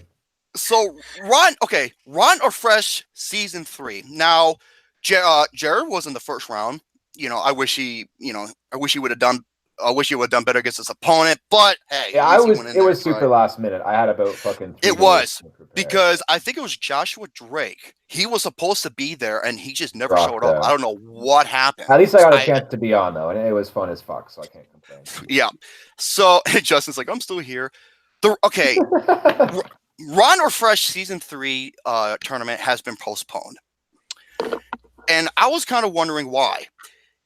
S3: So, Rotten or Fresh season 3. Now, Jared was in the first round. I wish he would have done. I wish he would have done better against his opponent, but hey,
S2: yeah, it was super last minute. I had about fucking.
S3: It was because I think it was Joshua Drake. He was supposed to be there, and he just never showed up. I don't know what happened.
S2: At least I got a chance to be on though, and it was fun as fuck, so I can't complain.
S3: Yeah. So Justin's like, I'm still here. Rotten or Fresh season 3 tournament has been postponed, and I was kind of wondering why.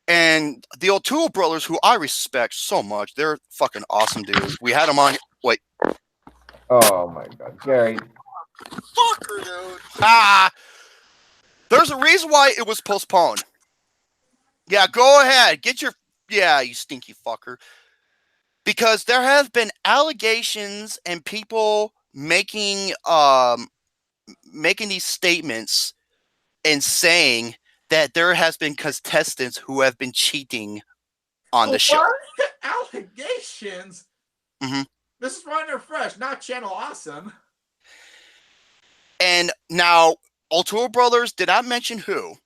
S3: And the O'Toole brothers, who I respect so much, they're fucking awesome dudes. We had them on. Wait.
S2: Oh my god, Gary.
S3: Fucker, dude. There's a reason why it was postponed. Yeah, go ahead. You stinky fucker. Because there have been allegations and people making these statements and saying that there has been contestants who have been cheating on the show.
S4: Allegations?
S3: Mm-hmm.
S4: This is Rotten or Fresh, not Channel Awesome.
S3: And now, O'Toole brothers did not mention who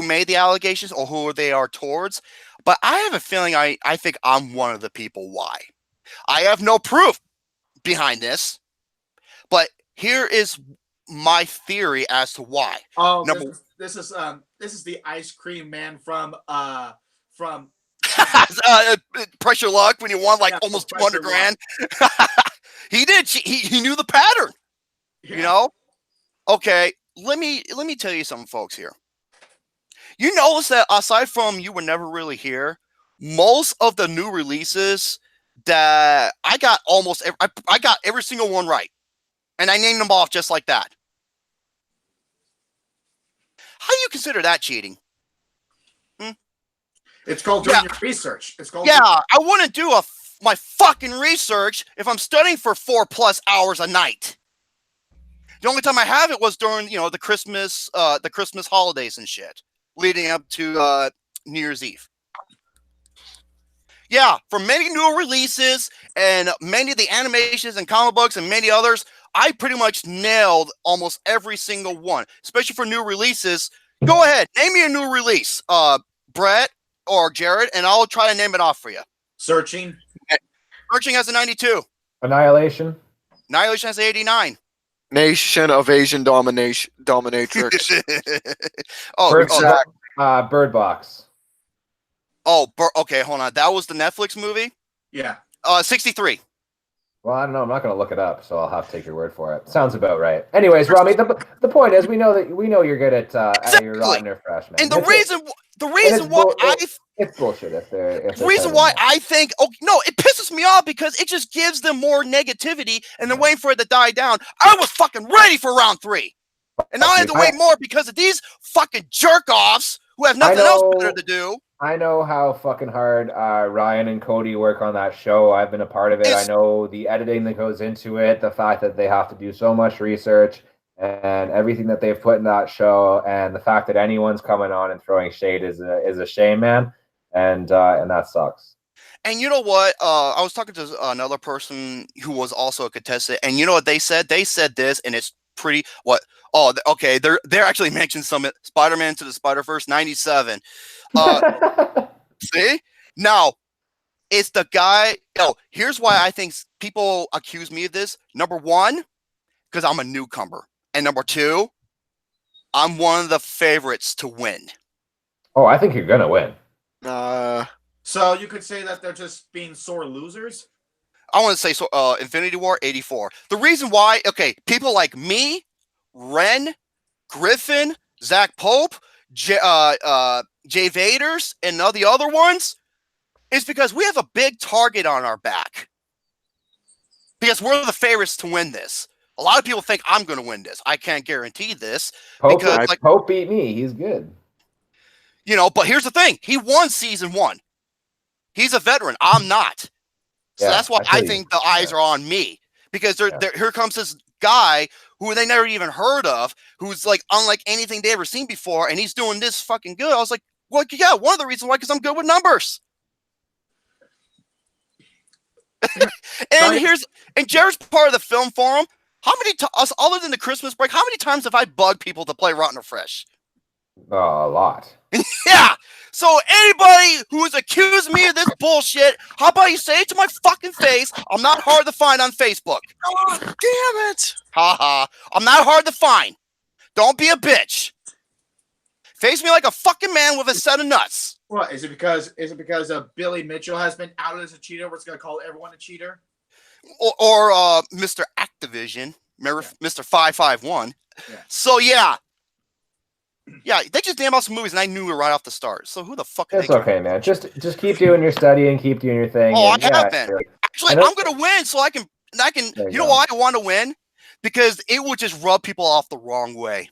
S3: made the allegations or who they are towards, but I have a feeling I think I'm one of the people why. I have no proof behind this, but here is my theory as to why.
S4: Oh, this is the ice cream man from
S3: Pressure Luck when he won almost 200 grand. He did. He knew the pattern. Yeah. Okay. Let me tell you something, folks. Here, you notice that aside from You Were Never Really Here, most of the new releases that I got I got every single one right, and I named them off just like that. How do you consider that cheating?
S4: It's called doing your research.
S3: I wouldn't do my fucking research if I'm studying for 4+ hours a night. The only time I have it was during the Christmas holidays and shit, leading up to New Year's Eve. Yeah, for many new releases and many of the animations and comic books and many others, I pretty much nailed almost every single one, especially for new releases. Go ahead, name me a new release, Brett or Jared, and I'll try to name it off for you.
S4: Searching.
S3: Searching has a 92.
S2: Annihilation.
S3: Annihilation has an 89.
S1: Nation of Asian Dominatrix.
S2: Bird Box.
S3: Okay, hold on. That was the Netflix movie?
S4: Yeah.
S3: 63.
S2: Well, I don't know. I'm not going to look it up, so I'll have to take your word for it. Sounds about right. Anyways, Romy, the point is, we know you're good at your Rotten or Fresh, man.
S3: And the reason why
S2: it's bullshit if they're
S3: the reason why I think it pisses me off because it just gives them more negativity and they're waiting for it to die down. I was fucking ready for round 3, and now I have to wait more because of these fucking jerk offs who have nothing else better to do.
S2: I know how fucking hard Ryan and Cody work on that show. I've been a part of it. I know the editing that goes into it, the fact that they have to do so much research and everything that they've put in that show, and the fact that anyone's coming on and throwing shade is a shame, man. And that sucks.
S3: And you know what? I was talking to another person who was also a contestant, and you know what they said? They said this, and it's pretty. What? Oh, okay. They're actually mentioned some Spider-Man to the Spider-Verse '97. See? Now, it's the guy. Oh, here's why I think people accuse me of this. Number one, because I'm a newcomer. And number two, I'm one of the favorites to win.
S2: Oh, I think you're going to win.
S4: So you could say that they're just being sore losers?
S3: I want to say Infinity War 84. The reason why, okay, people like me, Ren, Griffin, Zach Pope, Jay Vaders, and all the other ones is because we have a big target on our back. Because we're the favorites to win this. A lot of people think I'm going to win this. I can't guarantee this.
S2: Pope beat me. He's good.
S3: You know, but here's the thing. He won season 1. He's a veteran. I'm not. So that's why I think the eyes are on me. Because here comes this guy who they never even heard of, who's like unlike anything they ever seen before, and he's doing this fucking good. I was like, well, yeah, one of the reasons why, because I'm good with numbers. and Jared's part of the film forum. How many us other than the Christmas break? How many times have I bugged people to play Rotten or Fresh?
S2: A lot.
S3: Yeah. So anybody who's accused me of this bullshit, how about you say it to my fucking face? I'm not hard to find on Facebook.
S1: Oh, damn it.
S3: Haha. I'm not hard to find. Don't be a bitch. Face me like a fucking man with a set of nuts.
S4: What is it because Billy Mitchell has been outed as a cheater? We're just gonna call everyone a cheater?
S3: Or Mr. Activision, remember Mr. 551.
S4: Yeah.
S3: So yeah, they just named out some movies, and I knew it right off the start. So who the fuck?
S2: It's okay, man. Just keep doing your study and keep doing your thing.
S3: Oh, I have been. Actually, I'm gonna win, so I can. You know why I want to win? Because it would just rub people off the wrong way.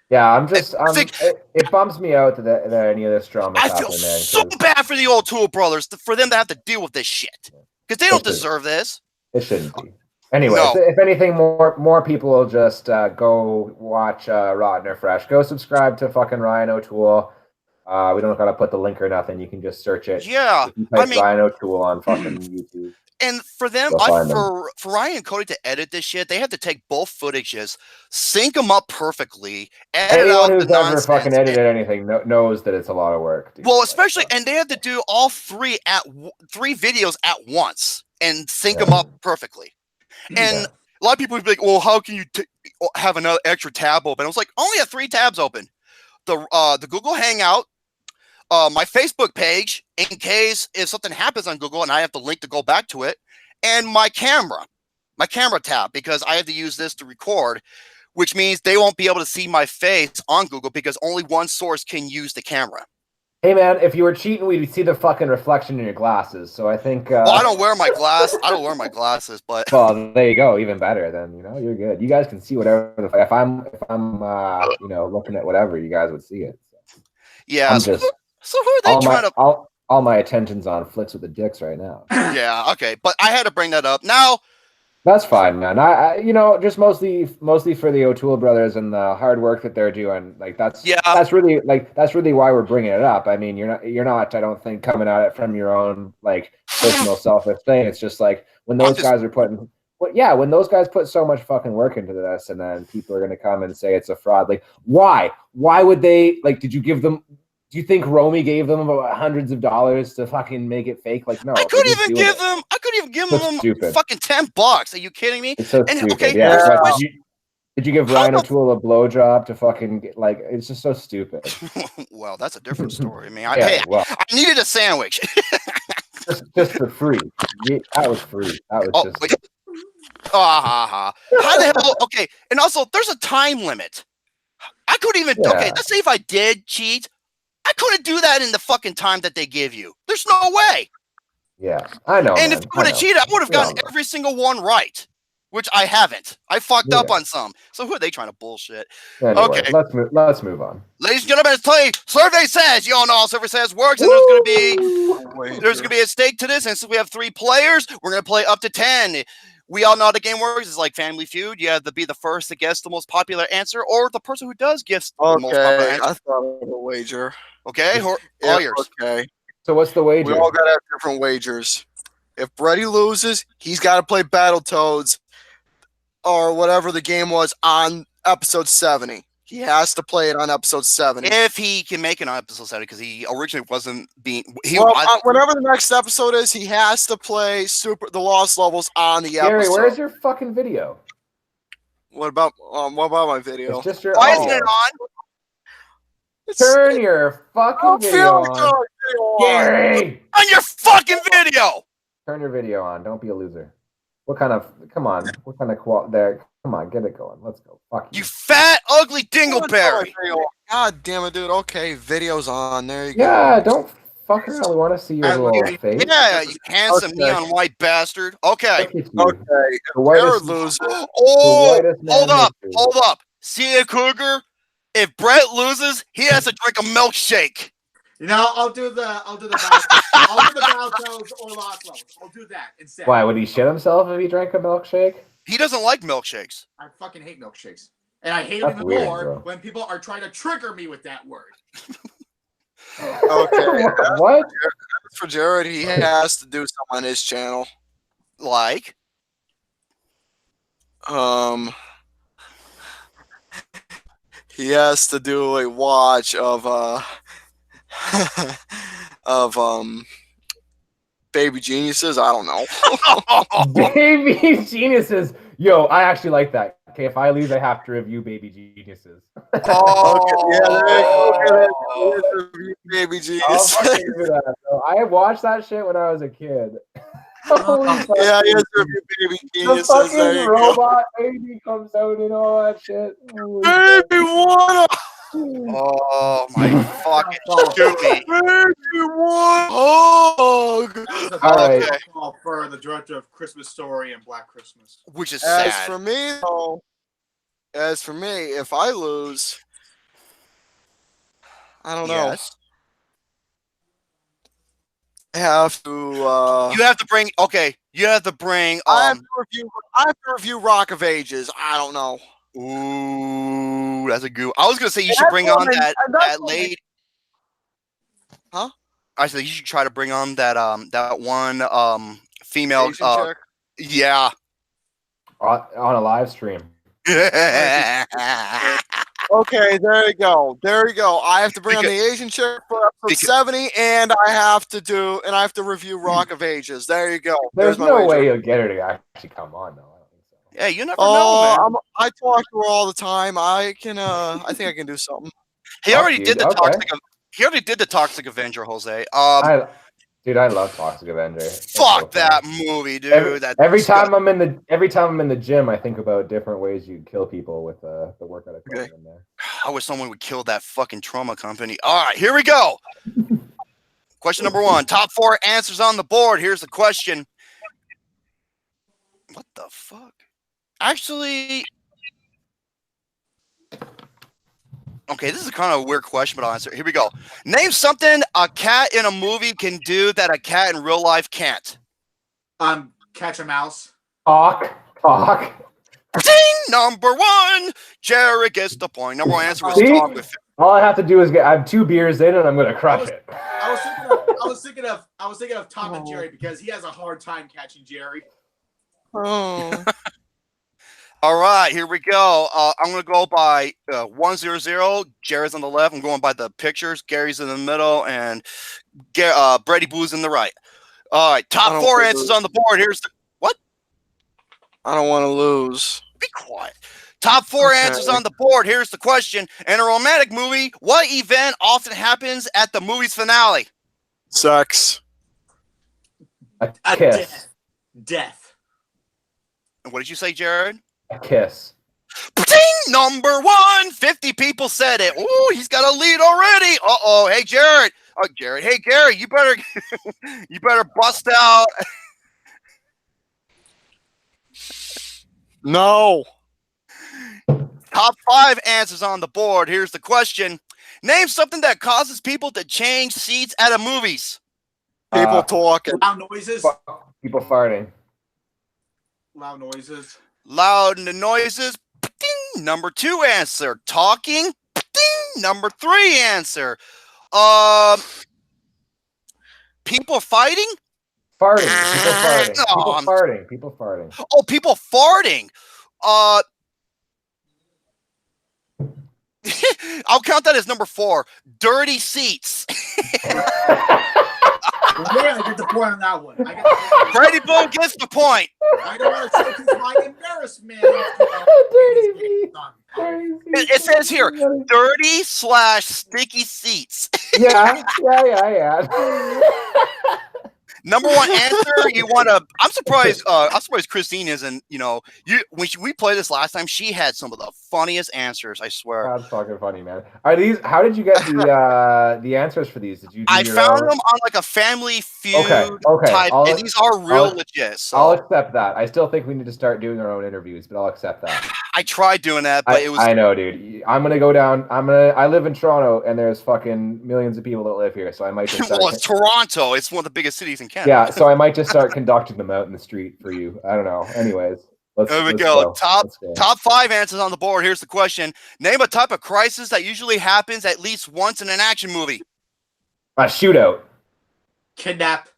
S2: Yeah, it bums me out that any of this drama.
S3: I feel so bad for the old Tool brothers for them to have to deal with this shit. Because they don't deserve this.
S2: It shouldn't be. Anyway, if anything, more people will just go watch Rotten or Fresh. Go subscribe to fucking Ryan O'Toole. We don't gotta put the link or nothing. You can just search it.
S3: Yeah,
S2: Ryan O'Toole on fucking YouTube.
S3: And for them, for Ryan and Cody to edit this shit, they had to take both footages, sync them up perfectly.
S2: Anyone who's ever fucking edited anything knows that it's a lot of work. Dude.
S3: Well, especially, and they had to do all three videos at once and sync them up perfectly. And a lot of people would be like, well, how can you have another extra tab open? I was like, only have 3 tabs open. The Google Hangout, my Facebook page, in case if something happens on Google and I have to link to go back to it, and my camera tab, because I have to use this to record, which means they won't be able to see my face on Google because only one source can use the camera.
S2: Hey man, if you were cheating, we'd see the fucking reflection in your glasses. So I think.
S3: Well, I don't wear my glasses, but.
S2: Well, there you go. Even better. Then you're good. You guys can see whatever. If I'm looking at whatever, you guys would see it. So.
S3: Yeah. So who are they trying to?
S2: All my attention's on flicks with the dicks right now.
S3: Yeah. Okay, but I had to bring that up now.
S2: That's fine, man. I just mostly for the O'Toole brothers and the hard work that they're doing. Like that's really why we're bringing it up. I mean, you're not. I don't think coming at it from your own like personal selfish thing. It's just like when those guys are putting. When those guys put so much fucking work into this, and then people are gonna come and say it's a fraud. Like, why? Why would they? Like, did you give them? Do you think Romy gave them about hundreds of dollars to fucking make it fake? Like, no. I couldn't even give
S3: them fucking $10. Are you kidding me?
S2: It's so stupid. Okay, yeah. Did you give Ryan O'Toole a blowjob to fucking get, like? It's just so stupid.
S3: Well, that's a different story. I mean, I needed a sandwich.
S2: just for free. That was free. That was just.
S3: How the hell? Okay, and also there's a time limit. I couldn't even. Yeah. Okay, let's say if I did cheat. I couldn't do that in the fucking time that they give you. There's no way.
S2: Yeah, I know.
S3: And if I would have cheated, I would have gotten every single one right. which I haven't. I fucked up
S2: Yeah.
S3: on some. So who are they trying to bullshit?
S2: Anyway,
S3: Okay.
S2: let's move on.
S3: Ladies and gentlemen, let's play Survey Says. You all know how Survey Says works, and there's going to be a stake to this. And since we have 3 players, we're going to play up to 10. We all know how the game works. It's like Family Feud. You have to be the first to guess the most popular answer, or the person who does guess the most popular
S1: Okay,
S3: answer.
S1: I thought it was a wager.
S3: Okay, all yours.
S1: Okay.
S2: So what's the wager?
S1: We all got to have different wagers. If Brady loses, he's got to play Battletoads or whatever the game was on episode 70. He has to play it on episode 70.
S3: If he can make it on episode 70, because he originally wasn't being.
S1: Whenever the next episode is, he has to play the lost levels on the episode.
S2: Gary, where's your fucking video?
S1: What about my video?
S2: It's just your
S3: Why
S2: audio.
S3: isn't it on?
S2: Turn your fucking video on. Gary!
S3: On your fucking video!
S2: Turn your video on. Don't be a loser. Come on, get it going. Let's go. Fuck you.
S3: You fat, ugly dingleberry.
S1: God damn it, dude. Okay, video's on. There you go.
S2: Yeah, don't fuck around. We want to see your little face.
S3: Yeah, you handsome neon white bastard. Okay.
S1: Okay.
S2: The
S1: Jared
S2: whitest,
S1: loses.
S3: Oh,
S2: whitest man
S3: hold
S2: in
S3: up.
S2: history.
S3: Hold up. See a cougar? If Brett loses, he has to drink a milkshake.
S4: I'll do the Battletoads or Lost Levels. I'll do that instead.
S2: Why, would he shit himself if he drank a milkshake?
S3: He doesn't like milkshakes.
S4: I fucking hate milkshakes. And I hate
S2: That's
S4: it even
S2: weird,
S4: more
S2: bro.
S4: when people are trying to trigger me with that word.
S1: Okay.
S2: What?
S1: For Jared, he has to do something on his channel.
S3: Like?
S1: He has to do a watch of Baby Geniuses. I don't know.
S2: Baby Geniuses. Yo, I actually like that. Okay, if I lose, I have to review Baby Geniuses.
S1: Baby
S2: I'll
S1: Geniuses.
S2: fucking do that, bro. I watched that shit when I was a kid. Holy fuck.
S1: Yeah, he has to review Baby
S2: The
S1: Geniuses.
S2: fucking
S1: There you
S2: robot baby comes out and all that shit.
S1: go. Baby, what?
S3: Oh, my fucking Chewy.
S1: Baby, what? Oh.
S4: That was a
S2: All right.
S4: call for the director of Christmas Story and Black Christmas.
S3: Which is
S1: As
S3: sad.
S1: for me, though, if I lose, I don't know.
S3: Yes.
S1: I have to.
S3: You have to bring. Okay, you have to bring.
S1: I have to review Rock of Ages. I don't know.
S3: Ooh, that's a good. I was gonna say you should bring on that lady.
S1: Huh?
S3: I said you should try to bring on that one female.
S1: Asian chick?
S3: Yeah.
S2: On a live stream.
S1: Okay, there you go. There you go. I have to bring on the Asian chick for episode 70, and I have to review Rock of Ages. There you go.
S2: There's
S1: my
S2: no
S1: wager.
S2: way you'll get her to actually come on, though. I don't think so.
S3: Yeah, you never know, man.
S1: I talk to her all the time. I think I can do something.
S3: He already did the
S2: Okay.
S3: toxic. He already did the Toxic Avenger, Jose.
S2: Dude, I love Toxic Avenger. It's
S3: Fuck
S2: so
S3: that
S2: funny.
S3: movie, dude.
S2: Every time I'm in the gym, I think about different ways you kill people with the workout equipment in there.
S3: I wish someone would kill that fucking trauma company. All right, here we go. Question number 1. Top 4 answers on the board. Here's the question. What the fuck? Actually, okay, this is kind of a weird question, but I'll answer it. Here we go. Name something a cat in a movie can do that a cat in real life can't.
S4: Catch a mouse.
S2: Talk.
S3: Ding! Number 1. Jared gets the point. Number 1 answer was
S2: See?
S3: talk with.
S2: All I have to do is I have 2 beers in and I'm gonna crush it.
S4: I was thinking of Tom and Jerry because he has a hard time catching Jerry.
S1: Oh.
S3: All right, here we go. I'm going to go by 1-0-0. Jared's on the left. I'm going by the pictures. Gary's in the middle, and Brady Boo's in the right. All right, top 4 answers on the board. Here's the what?
S1: I don't want to lose.
S3: Be quiet. Top 4 answers on the board. Here's the question. In a romantic movie, what event often happens at the movie's finale?
S1: Sex.
S2: A kiss.
S4: Death.
S3: And what did you say, Jared?
S2: A kiss.
S3: Ding! Number 1. 50 people said it. Ooh, he's got a lead already. Uh-oh. Hey, Jared. Oh, Jared. Hey, Gary, you better bust out.
S1: No.
S3: Top 5 answers on the board. Here's the question. Name something that causes people to change seats at a movies.
S1: People talking.
S4: Loud noises.
S2: People farting.
S4: Loud noises.
S3: Loud noises. Ding. Number 2 answer. Talking. Ding. Number 3 answer. People fighting.
S2: Farting. People farting. People
S3: Oh,
S2: farting. People farting.
S3: Oh, people farting. I'll count that as number 4. Dirty seats.
S4: Yeah, I get the point on that one.
S3: Brady Boone gets the point.
S4: I don't want to showcase my embarrassment.
S3: It says here, dirty/sticky seats.
S2: Yeah.
S3: Number 1 answer, you want to. I'm surprised Christine isn't. When we played this last time, she had some of the funniest answers. I swear.
S2: That's fucking funny, man. Are these? How did you get the answers for these? Did you?
S3: I found them on like a Family Feud type, and these are real legit. So
S2: I'll accept that. I still think we need to start doing our own interviews, but I'll accept that.
S3: I tried doing that, but it was.
S2: I know, dude. I'm gonna go down. I live in Toronto, and there's fucking millions of people that live here, so I might just start.
S3: Well, it's Toronto. It's one of the biggest cities in Canada.
S2: Yeah, so I might just start conducting them out in the street for you. I don't know. Anyways,
S3: there we go. Top 5 answers on the board. Here's the question: name a type of crisis that usually happens at least once in an action movie.
S2: A shootout.
S4: Kidnap.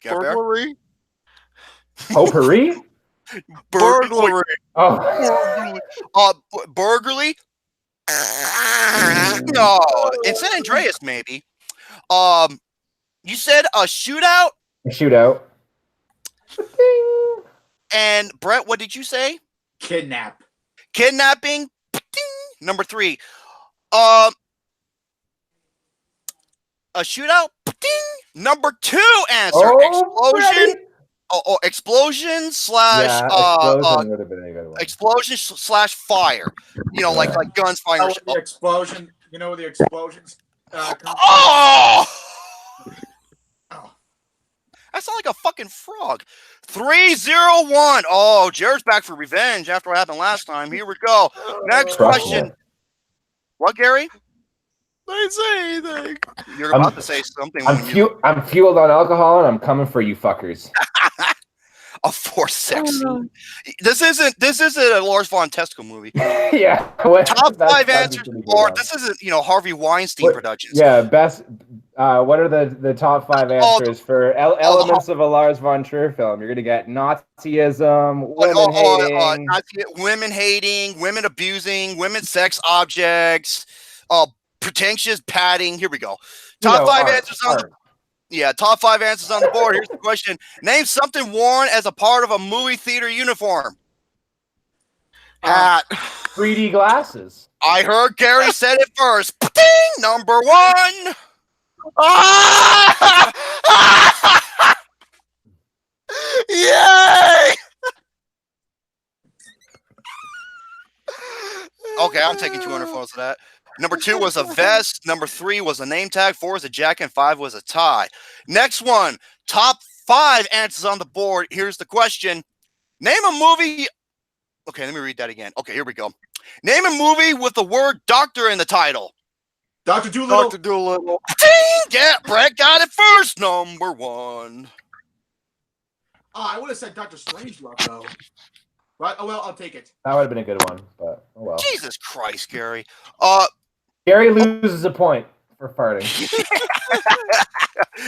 S1: Burglary.
S2: Potpourri?
S3: Burglary.
S2: Oh.
S3: Burglary. No, in San Andreas, maybe. You said a shootout?
S2: A shootout.
S3: And Brett, what did you say?
S4: Kidnap.
S3: Kidnapping. Number 3. A shootout. Number 2 answer. Explosion. Explosion slash explosion slash fire. Like guns firing.
S4: The explosion. You know the explosions.
S3: Oh! I sound like a fucking frog. 3-0-1. Oh, Jared's back for revenge after what happened last time. Here we go. Next question. What, Gary?
S1: I didn't say anything.
S3: You're about to say something.
S2: I'm fueled on alcohol, and I'm coming for you fuckers.
S3: A forced sex scene. This isn't a Lars von Tesco movie.
S2: Yeah.
S3: Top 5 answers, or this isn't Harvey Weinstein Productions.
S2: Yeah, best. What are the top 5 answers for elements of a Lars von Trier film? You're gonna get Nazism,
S3: women hating, women abusing, women sex objects, pretentious padding. Here we go. Top 5 answers on the. Yeah, top 5 answers on the board. Here's the question. Name something worn as a part of a movie theater uniform.
S1: Hat.
S2: 3D glasses.
S3: I heard Gary said it first. Ding! Number 1.
S1: Yay!
S3: Okay, I'm taking 200 photos of that. Number 2 was a vest. Number 3 was a name tag. 4 was a jacket. And 5 was a tie. Next one. Top 5 answers on the board. Here's the question. Name a movie. Okay, let me read that again. Okay, here we go. Name a movie with the word doctor in the title.
S4: Dr. Doolittle.
S1: Dr. Doolittle.
S3: Yeah, Brett got it first. Number 1.
S4: Oh, I would have said Dr. Strangelove, though. But, oh, well, I'll take it.
S2: That would have been a good one, but oh well.
S3: Jesus Christ, Gary.
S2: Gary loses a point for farting.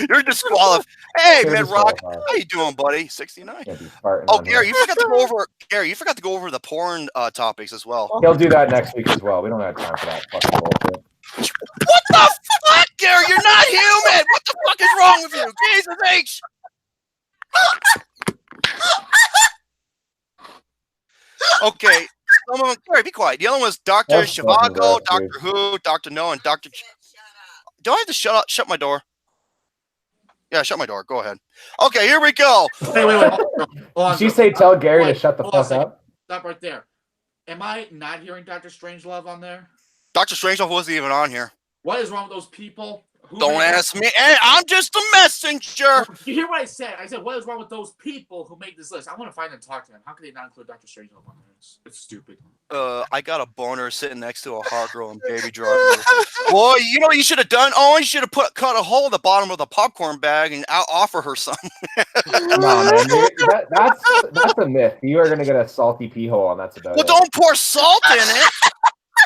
S3: You're disqualified. Hey, man, Rock, how you doing, buddy? 69. Oh, Gary, you forgot to go over. Gary, you forgot to go over the porn topics as well.
S2: He'll do that next week as well. We don't have time for that fucking bullshit.
S3: What the fuck, Gary? You're not human. What the fuck is wrong with you? Jesus H. Okay, some of them. Gary, be quiet. The other one was Dr. Zhivago, Doctor Who, Dr. No, and Dr. Do I have to shut my door? Yeah, shut my door. Go ahead. Okay, here we go.
S4: Wait. Hold on.
S2: Did she say tell Gary to shut the fuck up?
S4: Stop right there. Am I not hearing Dr. Strangelove on there?
S3: Dr. Strangelove wasn't even on here.
S4: What is wrong with those people
S3: Don't ask me. Hey, I'm just a messenger.
S4: You hear what I said? I said, what is wrong with those people who made this list? I want to find them and talk to them. How could they not include Dr. Strange on this? It's stupid.
S3: I got a boner sitting next to a hot girl and Baby Driver. Boy, you know what you should have done? Oh, you should have cut a hole in the bottom of the popcorn bag and offer her some.
S2: No, man, that's a myth. You are gonna get a salty pee hole, and that's about
S3: Well,
S2: it.
S3: don't pour salt in it.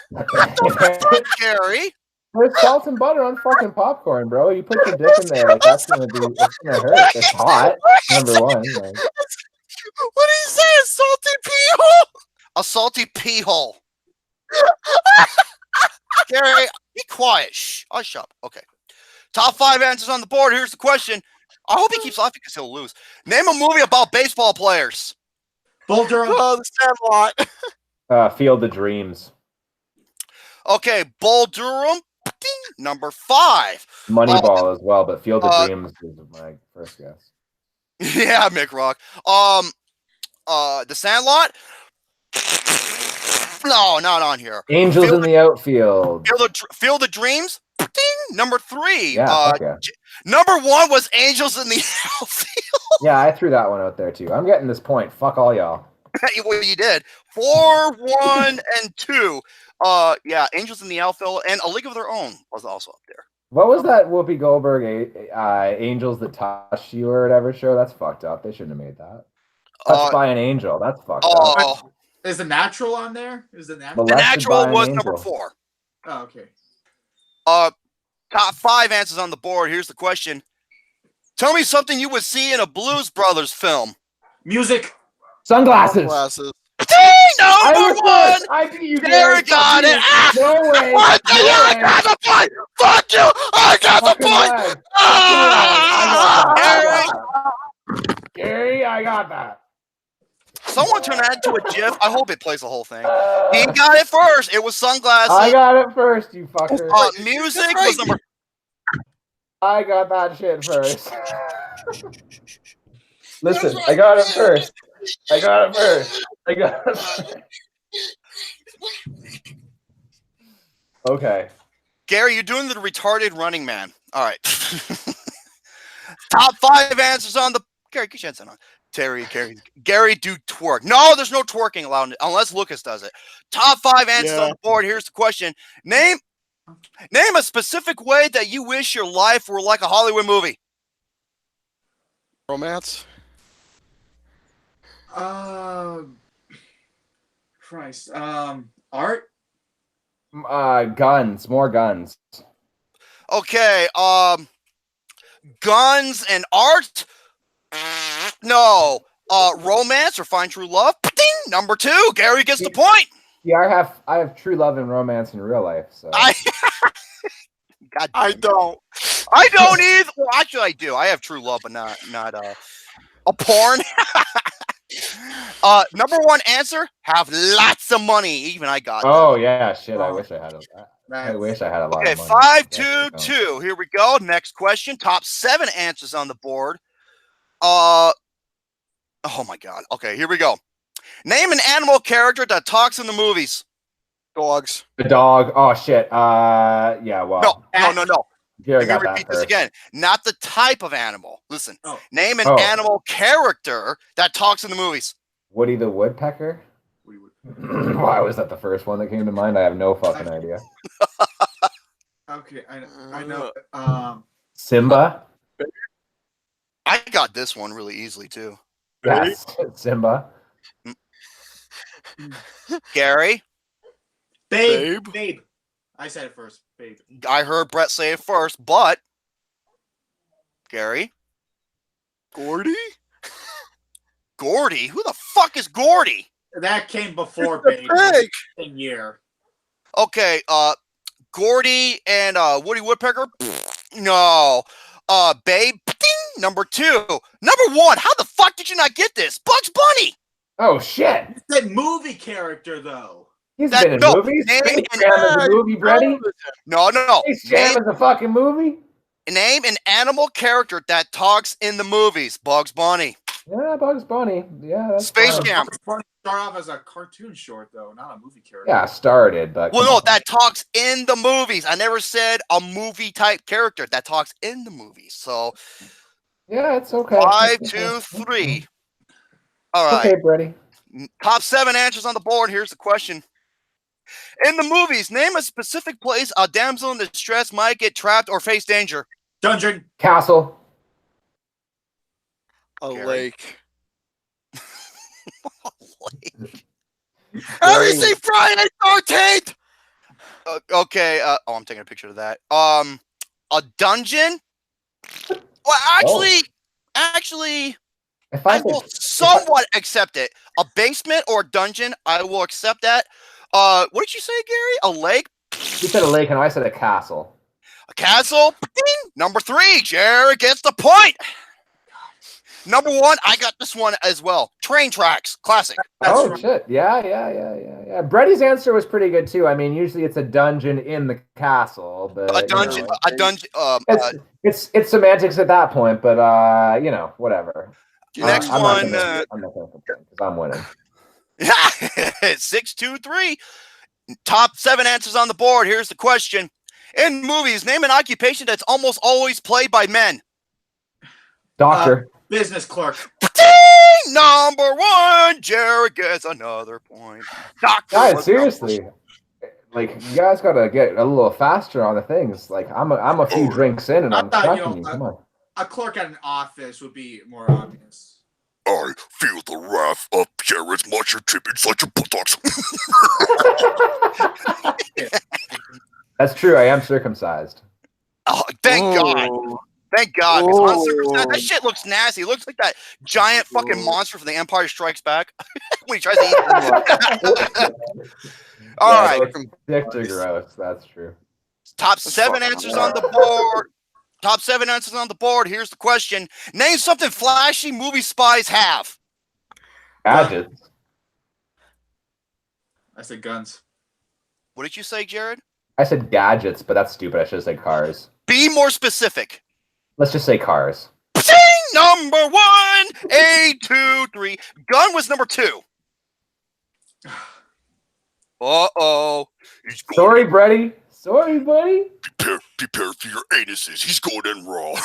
S3: What the fuck, Gary?
S2: There's salt and butter on fucking popcorn, bro. You put your dick in there, like it's gonna hurt. It's hot. Number one. Like.
S3: What did he say? A salty pee hole? A salty pee hole. Gary, be quiet. Shh. I'll shut up. Okay. Top 5 answers on the board. Here's the question. I hope he keeps laughing because he'll lose. Name a movie about baseball players.
S4: Bull Durham.
S1: Oh, the Sandlot.
S2: Field of Dreams.
S3: Okay, Bull Durham. Ding, number 5.
S2: Moneyball as well, but Field of Dreams is my first guess.
S3: Yeah, Mick Rock. The Sandlot. No, not on here.
S2: Angels in the Outfield.
S3: Field of Dreams. Ding, number 3.
S2: Yeah, okay.
S3: Number 1 was Angels in the Outfield.
S2: Yeah, I threw that one out there too. I'm getting this point. Fuck all y'all.
S3: Well, you did. 4, 1, and 2. Yeah, Angels in the Outfield and A League of Their Own was also up there.
S2: What was that Whoopi Goldberg Angels That Touch You or whatever show? That's fucked up. They shouldn't have made that. Touched by an Angel. That's fucked up.
S4: Is The Natural on there? Is The Natural?
S3: The Natural was number 4.
S4: Oh, okay.
S3: Top 5 answers on the board. Here's the question. Tell me something you would see in a Blues Brothers film.
S4: Music.
S2: Sunglasses.
S3: Number 1.
S2: I beat you.
S3: Gary got it.
S2: No way.
S3: I got the point. Fuck you. I got the point.
S2: Gary, I got that.
S3: Someone turn that into a GIF. I hope it plays the whole thing. He got it first. It was Sunglasses.
S2: I got it first, you fucker.
S3: Music was number.
S2: I got that shit first. Listen, I got it first. I got it first. Okay.
S3: Gary, you're doing the retarded running man. All right. Top 5 answers on the. Gary, get your hands on. Gary, do twerk. No, there's no twerking allowed unless Lucas does it. Top 5 answers on the board. Here's the question. Name a specific way that you wish your life were like a Hollywood movie.
S1: Romance.
S4: Christ. Art.
S2: Guns. More guns.
S3: Okay. Guns and art. No. Romance or find true love. Ding! Number 2. Gary gets the point.
S2: Yeah, I have true love and romance in real life. So
S1: I don't.
S3: I don't either. Well, actually, I do. I have true love, but not a porn. Number 1 answer: have lots of money. Even I got.
S2: Oh yeah, shit. I wish I had a lot.
S3: Okay,
S2: of money.
S3: 5, 2, 2. Here we go. Next question. Top 7 answers on the board. Oh my god. Okay, here we go. Name an animal character that talks in the movies.
S1: Dogs.
S2: The dog. Oh shit. Yeah. Well.
S3: No.
S2: Here,
S3: Let me repeat this again. Not the type of animal. Listen. Name an animal character that talks in the movies.
S2: Woody the Woodpecker. Why was that the first one that came to mind? I have no fucking idea.
S4: Okay, I know.
S2: Simba.
S3: I got this one really easily too.
S2: Yes, Simba.
S3: Gary.
S4: Babe. I said it first. Babe.
S3: I heard Brett say it first, but Gary.
S1: Gordy?
S3: Gordy? Who the fuck is Gordy?
S4: That came before Babe. Same year.
S3: Okay, Gordy and Woody Woodpecker? No. Babe? Ding! Number 2. Number 1. How the fuck did you not get this? Bugs Bunny!
S2: Oh shit!
S4: It's that movie character though.
S2: He's been in movies. Space Jam is a movie, Brady.
S3: No.
S2: Space Jam is a fucking movie.
S3: Name an animal character that talks in the movies. Bugs Bunny.
S2: Yeah, Bugs Bunny. Yeah, that's
S3: Space
S2: fine.
S3: Jam.
S4: Start off as a cartoon short though, not a movie character.
S2: Yeah, started, but
S3: Well, no, that talks in the movies. I never said a movie type character that talks in the movies. So
S2: yeah, it's okay.
S3: 5,
S2: It's
S3: 2,
S2: okay.
S3: 3. All right.
S2: Okay, Brady.
S3: Top 7 answers on the board. Here's the question. In the movies, name a specific place a damsel in distress might get trapped or face danger.
S4: Dungeon.
S2: Castle.
S1: A
S3: Gary?
S1: lake.
S3: Have you seen Friday 13th? Okay. I'm taking a picture of that. A dungeon? Well, actually,
S2: If
S3: I
S2: I
S3: will
S2: could,
S3: somewhat accept it. A basement or a dungeon, I will accept that. What did you say, Gary? A lake?
S2: you said a lake and I said a castle.
S3: A castle? Ding! Number 3, Jared gets the point. Number 1, I got this one as well. Train tracks, classic.
S4: That's
S2: Oh
S4: right.
S2: shit! Yeah. Brady's answer was pretty good too. I mean, usually it's a dungeon in the castle, but
S3: A dungeon.
S2: you know,
S3: A dungeon.
S2: it's semantics at that point. But you know, whatever.
S3: Next
S2: I'm
S3: one.
S2: not gonna complain because I'm winning.
S3: 6, 2, 3. Top 7 answers on the board. Here's the question. In movies, name an occupation that's almost always played by men.
S2: Doctor.
S4: Business clerk.
S3: Ding! Number 1, Jared gets another point. Doctor
S2: Guys,
S3: was
S2: seriously, like you guys gotta get a little faster on the things. Like I'm a few drinks in and
S4: I
S2: I'm
S4: thought,
S2: tracking
S4: you
S2: you.
S4: know,
S2: Come on.
S4: A clerk at an office would be more obvious.
S3: I feel the wrath of Jared's macho tip inside your buttocks.
S2: That's true. I am circumcised.
S3: Oh, thank God.
S1: Ooh.
S3: Thank God. 'Cause
S1: Ooh.
S3: uncircumcised, that shit looks nasty. It looks like that giant fucking monster from The Empire Strikes Back when he tries to eat. All
S2: Yeah,
S3: right.
S2: Dicks are gross. That's true.
S3: Top 7 answers on the board. Top 7 answers on the board. Here's the question. Name something flashy movie spies have.
S2: Gadgets.
S4: I said guns.
S3: What did you say, Jared?
S2: I said gadgets, but that's stupid. I should have said cars.
S3: Be more specific.
S2: Let's just say cars.
S3: Ding! Number 1. 8, 2, 3. Gun was number 2. Uh-oh.
S2: Sorry, Brady. Sorry, buddy.
S3: Prepare for your anuses. He's going in raw.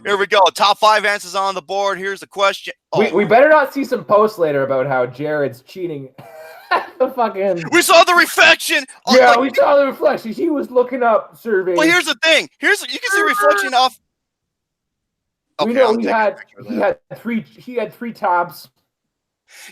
S3: Here we go. Top 5 answers on the board. Here's the question. Oh,
S2: we better not see some posts later about how Jared's cheating. The fucking.
S3: we saw the reflection.
S2: Yeah, we saw the reflection. He was looking up surveys.
S3: Well, here's the thing. You can see reflection off.
S2: We know he had three tabs.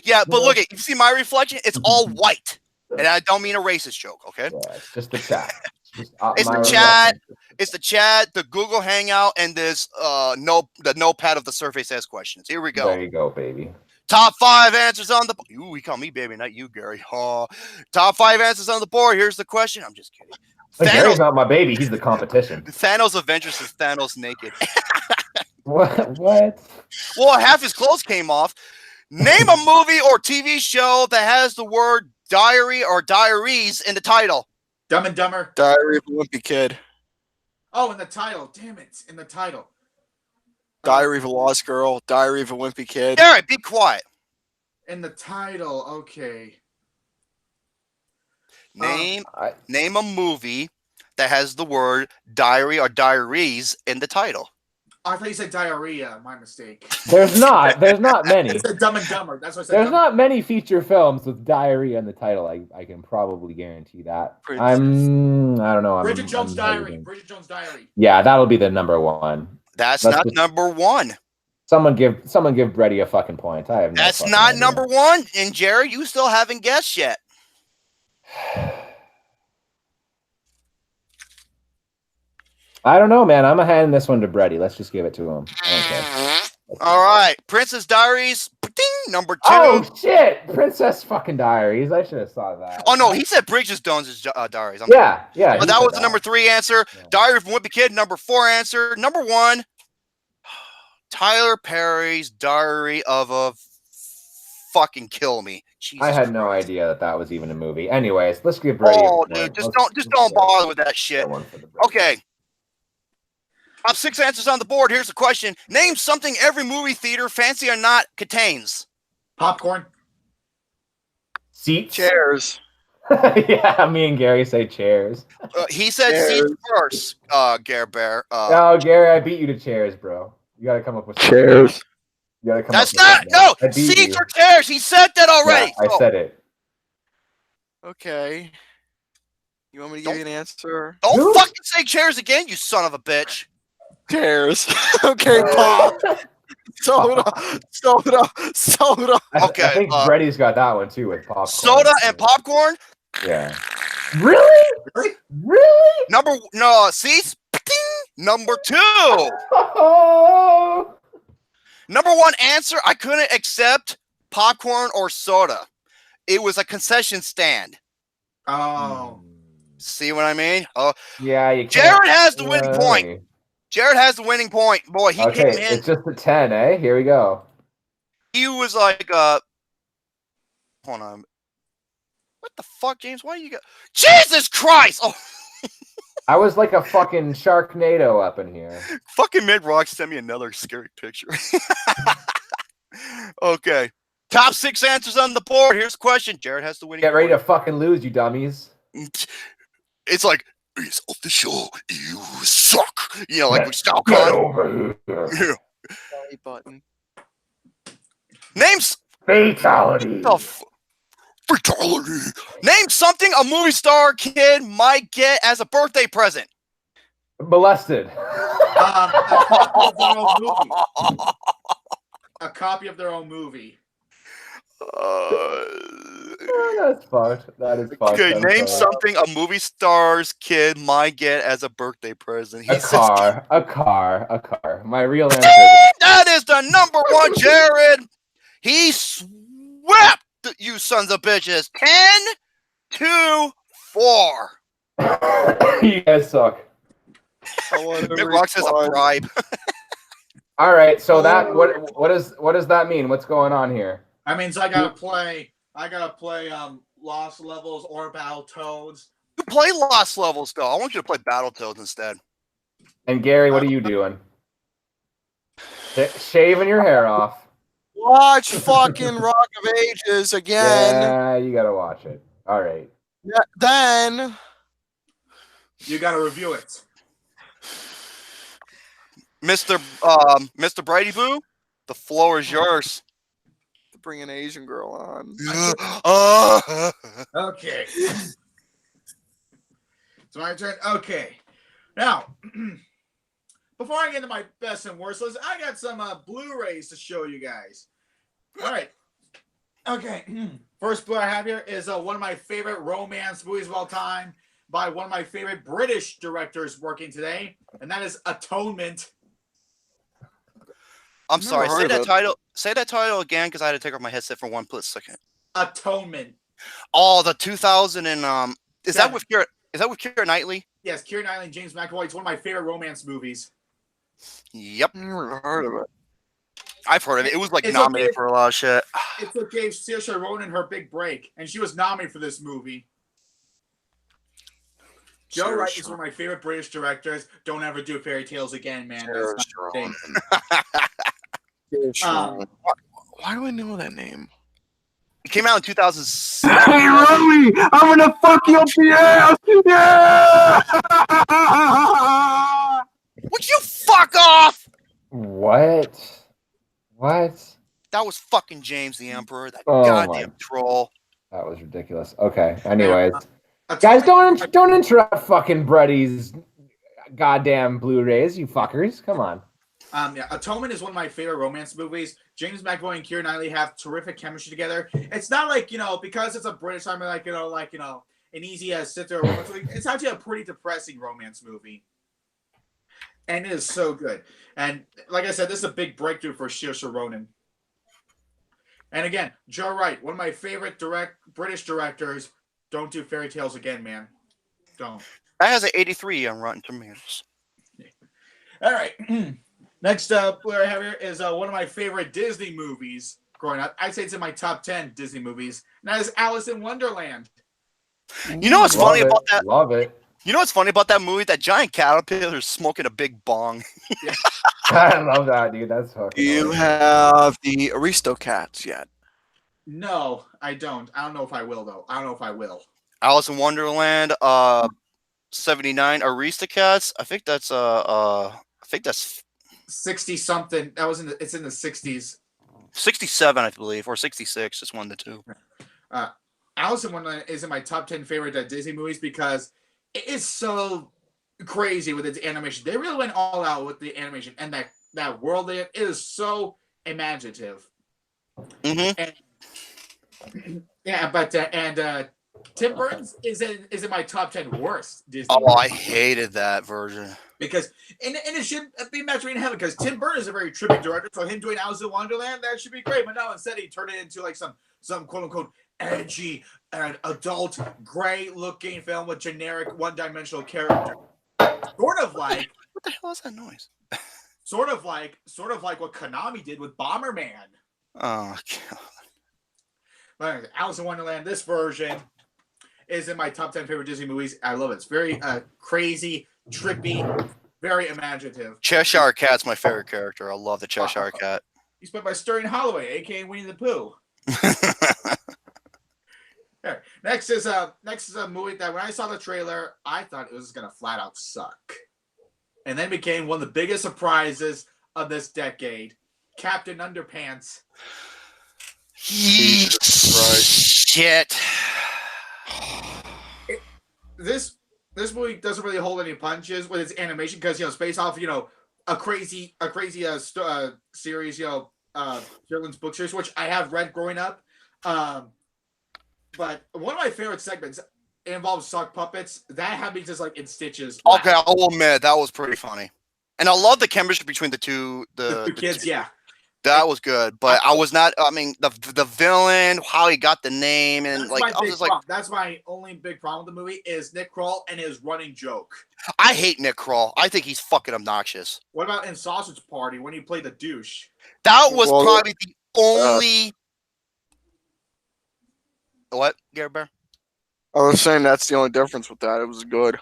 S3: Yeah, but look at you see my reflection. It's all white, and I don't mean a racist joke. Okay,
S2: Yeah, it's just the chat.
S3: it's the chat. It's the chat, the Google Hangout, and this the notepad of the Surface S questions. Here we go.
S2: There you go, baby.
S3: Top 5 answers on the. Ooh, he called me baby, not you, Gary. Top 5 answers on the board. Here's the question. I'm just kidding.
S2: Gary's not my baby. He's the competition.
S3: Thanos Avengers is Thanos naked.
S2: What?
S3: Well, half his clothes came off. Name a movie or TV show that has the word diary or diaries in the title.
S4: Dumb and Dumber.
S1: Diary of a Wimpy Kid.
S4: Oh, in the title. Damn it. In the title.
S1: Diary of a Lost Girl. Diary of a Wimpy Kid.
S3: All right, be quiet.
S4: In the title. Okay.
S3: Name a movie that has the word diary or diaries in the title.
S4: I thought you said diarrhea. My mistake.
S2: There's not many.
S4: I said Dumb and Dumber. That's what I said.
S2: There's not many feature films with diarrhea in the title. I can probably guarantee that. I don't know.
S4: Bridget Jones' Diary. Bridget Jones' Diary.
S2: Yeah, that'll be the number one.
S3: That's not number 1.
S2: Someone give Brady a fucking point. I have no
S3: That's
S2: fucking
S3: not
S2: idea.
S3: number 1. And Jerry, you still haven't guessed yet.
S2: I don't know, man. I'm handing this one to Brady. Let's just give it to him. Okay.
S3: All right, Princess Diaries. Ding, number 2.
S2: Oh shit! Princess fucking Diaries. I should have saw that.
S3: Oh no, he said Bridget Jones' Diaries.
S2: Yeah.
S3: But that was the number 3 answer. Yeah. Diary of a Wimpy Kid, number 4 answer. Number 1, Tyler Perry's Diary of a Fucking Kill Me. Jesus
S2: I had no idea that was even a movie. Anyways, let's give Brady.
S3: Oh, dude, just don't bother with that shit. Okay. Top 6 answers on the board. Here's the question. Name something every movie theater, fancy or not, contains.
S4: Popcorn.
S2: Seats.
S1: Chairs.
S2: Yeah, me and Gary say chairs.
S3: He said seats first, Gare Bear.
S2: No, Gary, I beat you to chairs, bro. You gotta come up with
S1: Chairs.
S2: You gotta come
S3: That's
S2: up with
S3: not,
S2: something.
S3: no,
S2: I beat
S3: seats
S2: you.
S3: or chairs. He said that already.
S2: Yeah, I said it.
S1: Okay. You want me to give you an answer?
S3: Don't
S2: Dude.
S3: fucking say chairs again, you son of a bitch.
S1: Chairs. Okay, Paul. Soda.
S3: Okay,
S2: I think Freddy's got that one too with popcorn.
S3: Soda and popcorn.
S2: Yeah. Really?
S3: Seats. Number 2.
S2: Oh.
S3: Number 1 answer, I couldn't accept popcorn or soda. It was a concession stand.
S4: Oh.
S3: See what I mean?
S2: Yeah, you can't.
S3: Jared has the winning point. Jared has the winning point. Boy, he came in.
S2: It's just a 10, eh? Here we go.
S3: He was like, hold on. What the fuck, James? Why do you got... Jesus Christ! Oh,
S2: I was like a fucking Sharknado up in here.
S3: fucking Mid-Rock sent me another scary picture. Okay. Top 6 answers on the board. Here's the question. Jared has the winning
S2: Get ready
S3: point.
S2: to fucking lose, you dummies.
S3: It's like, it's official. You suck. You know, like with Style
S2: Get
S3: Con.
S2: over here.
S3: Yeah.
S1: Belly button.
S3: Names.
S2: Fatality.
S3: Fatality. Name something a movie star kid might get as a birthday present.
S2: Molested.
S4: A copy of their own movie.
S2: That's fucked. That is fucked.
S3: Okay,
S2: I'm
S3: name
S2: sorry.
S3: something a movie star's kid might get as a birthday present. He
S2: A
S3: says,
S2: car. My real answer.
S3: that is the number 1, Jared. He swept you sons of bitches. 10-4.
S2: You guys suck.
S3: Mid-Rock says a bribe.
S2: All right, so that what does that mean? What's going on here?
S4: I mean, so I gotta play Lost Levels or Battletoads.
S3: You play Lost Levels, though. I want you to play Battletoads instead.
S2: And Gary, what are you doing? Shaving your hair off.
S1: Watch fucking Rock of Ages again.
S2: Yeah, you gotta watch it. All right.
S1: Yeah, then
S4: You gotta review it.
S3: Mr. Brady Boo, the floor is yours.
S1: bring an Asian girl on.
S4: Okay. It's my turn. Okay. Now, before I get into my best and worst list, I got some Blu-rays to show you guys. All right. Okay. First Blu I have here is one of my favorite romance movies of all time by one of my favorite British directors working today, and that is Atonement.
S3: I'm sorry. Say that title again, because I had to take off my headset for 1 second.
S4: Atonement.
S3: Oh, the 2000 and is that with Keira Knightley?
S4: Yes, Keira Knightley and James McAvoy. It's one of my favorite romance movies.
S3: Yep.
S1: Never heard of it.
S3: I've heard of it. It was like nominated for a lot of shit.
S4: It's what gave Saoirse Ronan her big break, and she was nominated for this movie. Joe Wright is one of my favorite British directors. Don't ever do fairy tales again, man. That's
S1: Why do I know that name?
S3: It came out in 2006.
S5: Hey, Romy, I'm gonna fuck you up the ass! Yeah!
S3: Would you fuck off?
S2: What?
S3: That was fucking James the Emperor, that
S2: Oh
S3: goddamn troll.
S2: That was ridiculous. Okay. Anyways, guys, don't interrupt fucking Brady's goddamn Blu-rays, you fuckers. Come on.
S4: Yeah, Atonement is one of my favorite romance movies. James McAvoy and Keira Knightley have terrific chemistry together. It's not like, because it's a British, I mean, an easy sit there. It's actually a pretty depressing romance movie. And it is so good. And like I said, this is a big breakthrough for Saoirse Ronan. And again, Joe Wright, one of my favorite British directors. Don't do fairy tales again, man. Don't.
S3: That has an 83 on Rotten Tomatoes.
S4: All right. Next up, what I have here is one of my favorite Disney movies growing up. I'd say it's in my top 10 Disney movies. And that is Alice in Wonderland.
S3: You know what's funny about that?
S2: Love it.
S3: You know what's funny about that movie? That giant caterpillar is smoking a big bong.
S4: Yeah.
S2: I love that, dude. That's fucking.
S1: Do you
S2: hilarious.
S1: have the Aristocats yet?
S4: No, I don't. I don't know if I will though. I don't know if I will.
S3: Alice in Wonderland, 79 Aristocats. I think that's
S4: 60 something. That was it's in the 60s.
S3: 67, I believe, or 66. Just one of the two.
S4: Alice in Wonderland is in my top 10 favorite Disney movies because it is so crazy with its animation. They really went all out with the animation, and that world there, it is so imaginative.
S3: Mm-hmm.
S4: And, yeah, but Tim Burton's is in my top 10 worst Disney
S3: Oh,
S4: movies.
S3: I hated that version.
S4: Because and it should be matched made in heaven because Tim Burton is a very trippy director, so him doing Alice in Wonderland, that should be great. But no, instead he turned it into like some quote unquote edgy and adult gray looking film with generic one-dimensional character. Sort of like
S3: What the hell is that noise?
S4: sort of like what Konami did with Bomberman.
S3: Oh god.
S4: But anyways, Alice in Wonderland, this version is in my top 10 favorite Disney movies. I love it. It's very crazy, trippy, very imaginative.
S3: Cheshire Cat's my favorite character. I love the Cheshire Cat.
S4: He's played by Sterling Holloway, aka Winnie the Pooh. Okay. Next is a movie that when I saw the trailer, I thought it was gonna flat out suck, and then became one of the biggest surprises of this decade. Captain Underpants.
S3: Shit.
S4: This movie doesn't really hold any punches with its animation because it's based off a crazy series, children's book series, which I have read growing up. But one of my favorite segments involves sock puppets. That had me just like in stitches.
S3: Okay, I will admit that was pretty funny, and I love the chemistry between the two
S4: kids. Yeah,
S3: that was good. But I was not. I mean, the villain, how he got the name, and
S4: that's
S3: like
S4: my
S3: I was
S4: big
S3: just like,
S4: problem. That's my only big problem with the movie is Nick Kroll and his running joke.
S3: I hate Nick Kroll. I think he's fucking obnoxious.
S4: What about in Sausage Party when he played the douche?
S3: That was
S1: Well,
S3: probably the only. What, Gary Bear?
S1: I was saying that's the only difference with that. It was good.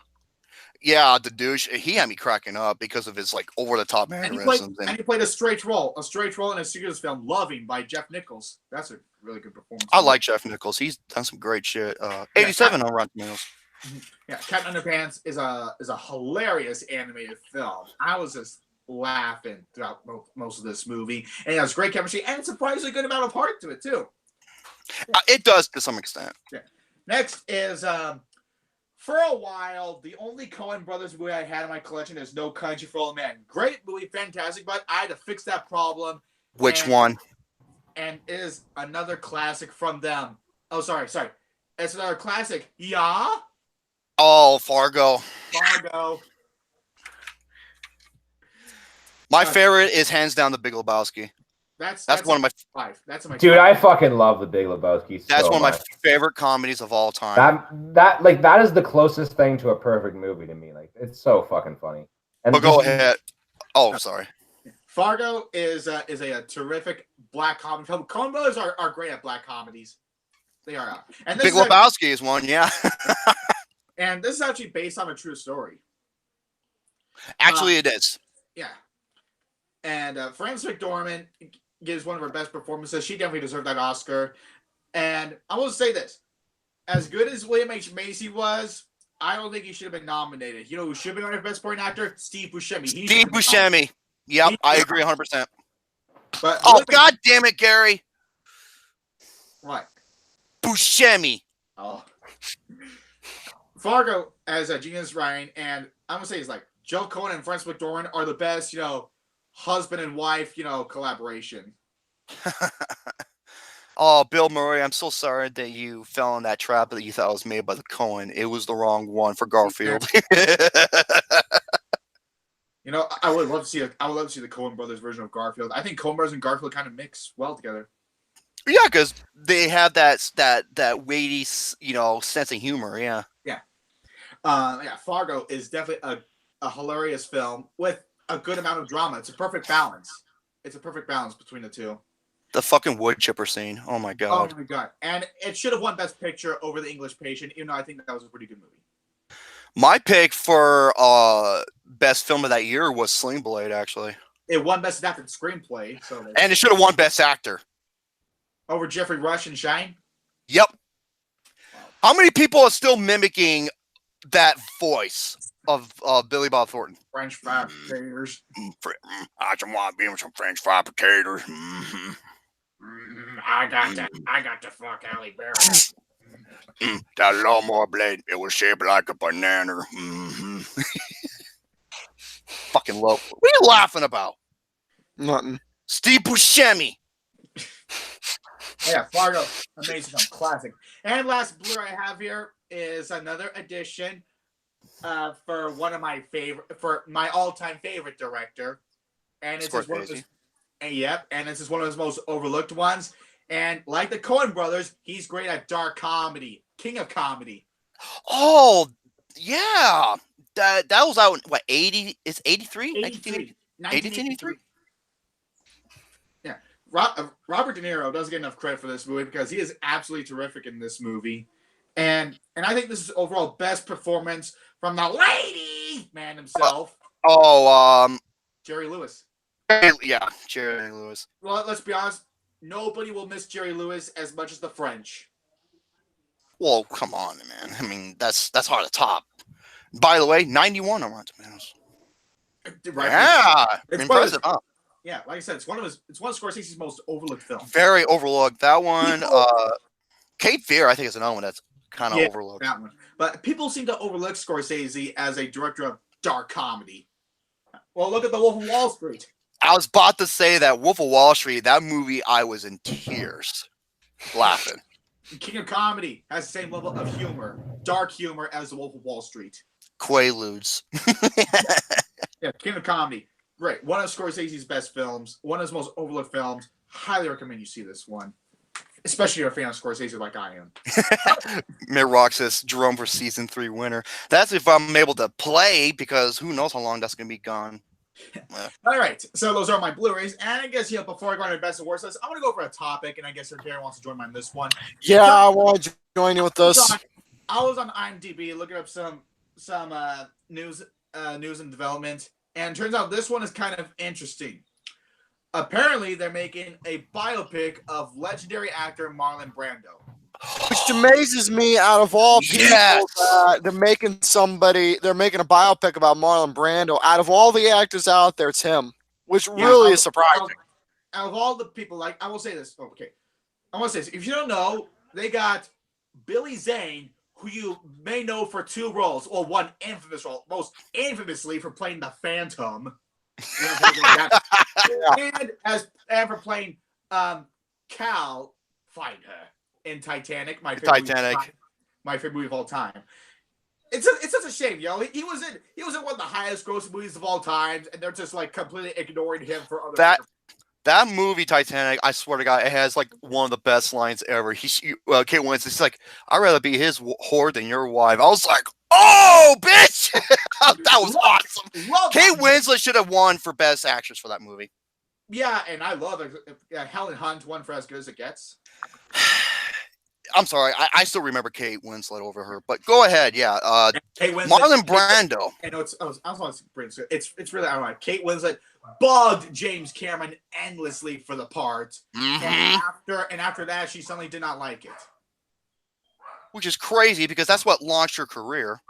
S3: Yeah, the douche. He had me cracking up because of his like over the top
S4: And he
S3: mannerisms.
S4: played a straight role in a serious film, Loving by Jeff Nichols. That's a really good performance.
S3: I like Jeff Nichols. He's done some great shit. 87 on Rotten Tomatoes.
S4: Yeah, Captain Underpants is a hilarious animated film. I was just laughing throughout most of this movie, and it has great chemistry and surprisingly good amount of heart to it too.
S3: It does to some extent.
S4: Yeah. Next is for a while the only Coen Brothers movie I had in my collection is No Country for Old Men. Great movie, fantastic, but I had to fix that problem.
S3: Which one?
S4: And it is another classic from them. Oh, sorry. It's another classic. Yeah.
S3: Oh, Fargo.
S4: Fargo.
S3: My favorite is hands down The Big Lebowski.
S4: That's
S3: one of my
S4: five. That's my
S2: Dude,
S4: five.
S2: I fucking love The Big Lebowski.
S3: That's
S2: so
S3: one of my
S2: much.
S3: favorite comedies of all time.
S2: That is the closest thing to a perfect movie to me. Like, it's so fucking funny. And
S3: But go ahead. Oh, sorry.
S4: Fargo is a terrific black comedy film. Coen Brothers are great at black comedies. They are. And
S3: Big Lebowski is one, yeah.
S4: And this is actually based on a true story.
S3: Actually, it is.
S4: Yeah. And Frances McDormand gives one of her best performances. She definitely deserved that Oscar. And I will say this. As good as William H. Macy was, I don't think he should have been nominated. You know who should have been nominated for Best Supporting Actor? Steve Buscemi.
S3: Steve Buscemi. Yep, I agree 100%.
S4: But
S3: Oh, God damn it, Gary.
S4: What?
S3: Buscemi.
S4: Oh. Fargo as Genius Ryan, and I'm gonna say it's like Joe Coen and Frances McDormand are the best, husband and wife, collaboration.
S3: Oh, Bill Murray, I'm so sorry that you fell in that trap that you thought was made by the Coen. It was the wrong one for Garfield.
S4: I would love to see the Coen Brothers version of Garfield. I think Coen Brothers and Garfield kind of mix well together.
S3: Yeah, because they have that weighty, sense of humor. Yeah.
S4: Yeah. Fargo is definitely a hilarious film with a good amount of drama. It's a perfect balance. Between the two.
S3: The fucking wood chipper scene. Oh my god.
S4: Oh my god. And it should have won Best Picture over The English Patient, even though I think that was a pretty good movie.
S3: My pick for best film of that year was Sling Blade, actually.
S4: It won Best Adapted Screenplay,
S3: and it should have won Best Actor
S4: over Jeffrey Rush and Shine.
S3: Yep. How many people are still mimicking that voice of Billy Bob Thornton?
S4: French fry potatoes.
S3: I just want to be with some French fry potatoes.
S4: I got to fuck Halle Berry.
S3: That lawnmower blade, it was shaped like a banana. Fucking low. What are you laughing about?
S1: Nothing.
S3: Steve Buscemi.
S4: Yeah, Fargo, amazing film, classic. And last Blu-ray I have here is another edition for one of my my all-time favorite director, and it's just one of his, and this is one of his most overlooked ones. And like the Coen brothers, he's great at dark comedy, king of comedy.
S3: Oh yeah, that was out in what 80? It's 83? 1983.
S4: Yeah, Robert De Niro doesn't get enough credit for this movie because he is absolutely terrific in this movie, and I think this is overall best performance from the lady man himself.
S3: Jerry
S4: Lewis.
S3: Yeah, Jerry Lewis.
S4: Well, let's be honest. Nobody will miss Jerry Lewis as much as the French.
S3: Well, come on, man. I mean, that's hard to top. By the way, 91 on Rotten Tomatoes.
S4: Right.
S3: Yeah, impressive, huh?
S4: Yeah, like I said, it's one of Scorsese's most overlooked films.
S3: Very overlooked. That one, Cape Fear, I think is another one that's kind of overlooked.
S4: That one. But people seem to overlook Scorsese as a director of dark comedy. Well, look at The Wolf of Wall Street.
S3: I was about to say that Wolf of Wall Street, that movie, I was in tears laughing.
S4: King of Comedy has the same level of humor, dark humor, as The Wolf of Wall Street.
S3: Quaaludes.
S4: Yeah, King of Comedy. Great. One of Scorsese's best films. One of his most overlooked films. Highly recommend you see this one. Especially if you're a fan of Scorsese like I am.
S3: Mitt Rock says Jerome for season 3 winner. That's if I'm able to play, because who knows how long that's going to be gone.
S4: All right, so those are my Blu-rays, and I guess before I go on to best and worst list, I'm gonna go for a topic, and I guess Darren wants to join me on this one.
S1: Yeah, I want to join you with this.
S4: I was on IMDb looking up some news and development, and it turns out this one is kind of interesting. Apparently, they're making a biopic of legendary actor Marlon Brando.
S1: Which amazes me, out of all people, that they're making a biopic about Marlon Brando. Out of all the actors out there, it's him, which really is surprising.
S4: Out of all the people, I will say this. Okay, I want to say this. If you don't know, they got Billy Zane, who you may know for 2 roles, or one infamous role, most infamously for playing the Phantom, and for playing Cal Finder in Titanic, my favorite movie of all time. It's such a shame, yo. He was in one of the highest grossing movies of all time, and they're just completely ignoring him for other.
S3: That movie Titanic, I swear to God, it has one of the best lines ever. Kate Winslet's like, "I'd rather be his whore than your wife." I was like, "Oh, bitch!" That was awesome. Kate Winslet should have won for best actress for that movie.
S4: Yeah, and I love it. Helen Hunt won for As Good as It Gets.
S3: I'm sorry, I still remember Kate Winslet over her, but go ahead, yeah.
S4: Kate Winslet,
S3: Marlon Brando.
S4: It's really ironic. Kate Winslet bugged James Cameron endlessly for the part, and after that, she suddenly did not like it.
S3: Which is crazy because that's what launched her career.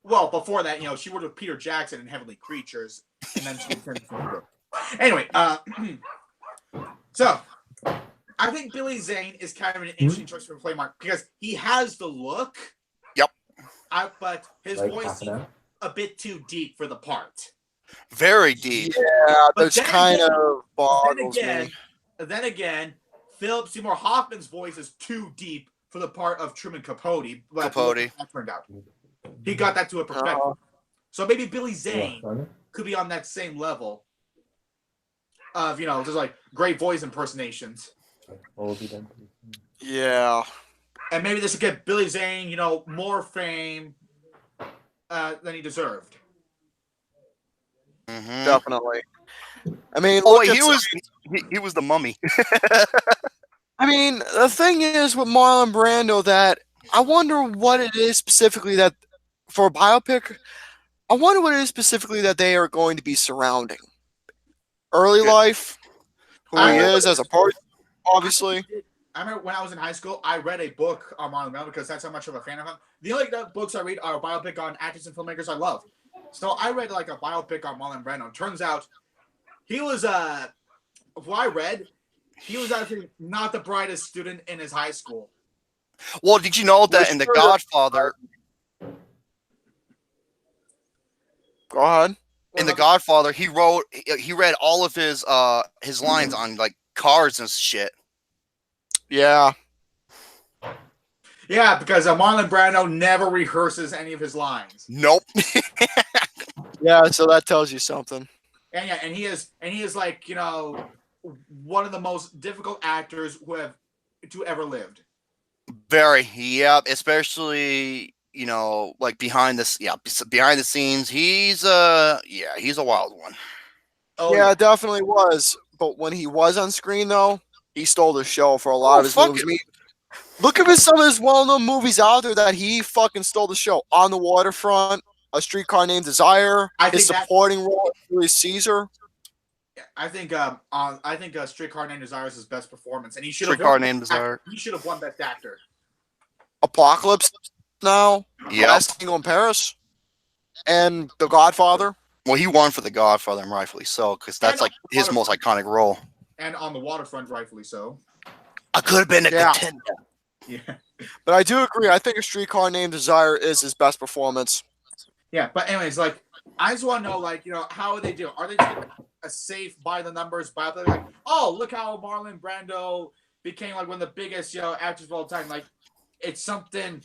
S4: Well, before that, she worked with Peter Jackson in Heavenly Creatures, and then she turned into anyway. So. I think Billy Zane is kind of an interesting choice for play Mark because he has the look.
S3: Yep.
S4: But his voice seems a bit too deep for the part.
S3: Very deep.
S1: Yeah, that's kind of boggles me.
S4: Then again, Philip Seymour Hoffman's voice is too deep for the part of Truman Capote. But that turned out. He got that to a perfection. So maybe Billy Zane could be on that same level of, just great voice impersonations.
S1: Yeah.
S4: And maybe this would get Billy Zane, more fame than he deserved.
S3: Mm-hmm.
S1: Definitely. I mean,
S3: he was the mummy.
S1: I mean, the thing is with Marlon Brando that I wonder what it is specifically that for a biopic, I wonder what it is specifically that they are going to be surrounding. Early life, who he is as a person, obviously.
S4: I remember when I was in high school, I read a book on Marlon Brando because that's how much of a fan of him. The only books I read are a biopic on actors and filmmakers I love. So I read like a biopic on Marlon Brando. Turns out he was what I read, he was actually not the brightest student in his high school.
S3: Well, did you know that in The Godfather?
S1: Go ahead.
S3: In The Godfather, he read all of his lines on like cars and shit.
S1: Yeah.
S4: Yeah, because Marlon Brando never rehearses any of his lines.
S3: Nope.
S1: Yeah, so that tells you something.
S4: And yeah, and he is like, you know, one of the most difficult actors to ever lived.
S3: Very, yeah, especially, you know, like behind the scenes, he's a wild one.
S1: Oh, yeah, it definitely was. But when he was on screen, though, he stole the show for a lot of his movies. I mean, look at some of his well-known movies out there that he fucking stole the show. On the Waterfront, A Streetcar Named Desire, his supporting role, Julius Caesar.
S4: I think Streetcar Named Desire is his best performance, and he should have won Best Actor.
S1: Apocalypse Now, Last Tango in Paris, and The Godfather.
S3: Well, he won for The Godfather, and rightfully so, because that's like his most iconic role.
S4: And On the Waterfront, rightfully so.
S3: I could have been a contender.
S4: Yeah.
S1: But I do agree. I think A Streetcar Named Desire is his best performance.
S4: Yeah, but anyways, like, I just want to know, like, you know, how are they doing? Are they doing a safe by the numbers biopic? Like, oh, look how Marlon Brando became like one of the biggest, you know, actors of all time. Like, it's something.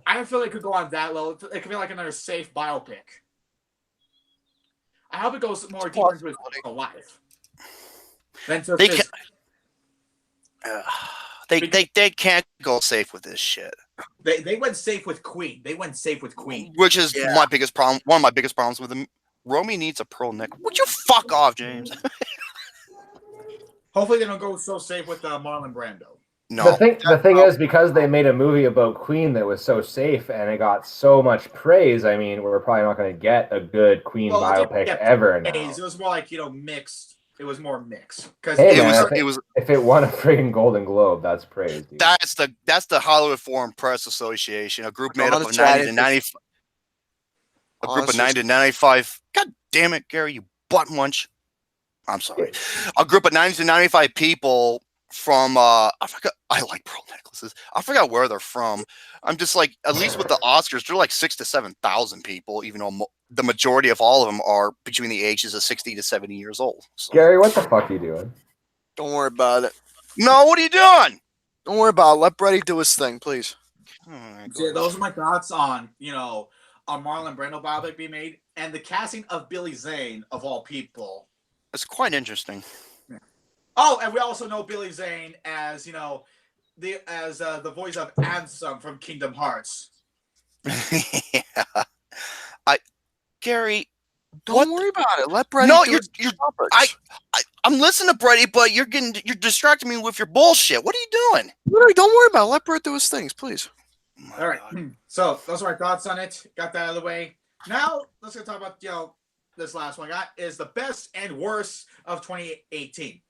S4: I don't feel like it could go on that level. It could be like another safe biopic. I hope it goes more deeper into his life.
S3: They can't go safe with this shit.
S4: They went safe with Queen.
S3: Which is my biggest problem. One of my biggest problems with him. Romy needs a pearl neck. Would you fuck off, James?
S4: Hopefully they don't go so safe with Marlon Brando.
S3: No.
S2: The thing is, because they made a movie about Queen that was so safe and it got so much praise, I mean, we're probably not going to get a good Queen biopic ever now.
S4: It was more like, you know, mixed. It was more mixed. Because
S2: if it won a freaking Golden Globe, that's praise. Dude.
S3: That's the Hollywood Foreign Press Association, a group made up of 90 to 95. A group of 90 to 95. God damn it, Gary, you butt munch. I'm sorry. A group of 90 to 95 people from I forgot. I like pearl necklaces. I forgot where they're from. I'm just like, at least with the Oscars, they're like 6,000 to 7,000 people, even though the majority of all of them are between the ages of 60 to 70 years old. So.
S2: Gary, what the fuck are you doing?
S1: Don't worry about it.
S3: No, what are you doing?
S1: Don't worry about it. Let Brady do his thing, please.
S4: So those are my thoughts on, you know, a Marlon Brando biopic being made and the casting of Billy Zane of all people.
S3: It's quite interesting.
S4: Yeah. Oh, and we also know Billy Zane as, you know, the voice of Ansem from Kingdom Hearts.
S3: Yeah. Gary,
S1: don't worry about it. Let Brady.
S3: No, I'm listening to Brady, but you're distracting me with your bullshit. What are you doing?
S1: Don't worry about it. Let Brett do his things, please.
S4: All right. So those are my thoughts on it. Got that out of the way. Now let's talk about, you know, this last one I got is the best and worst of 2018.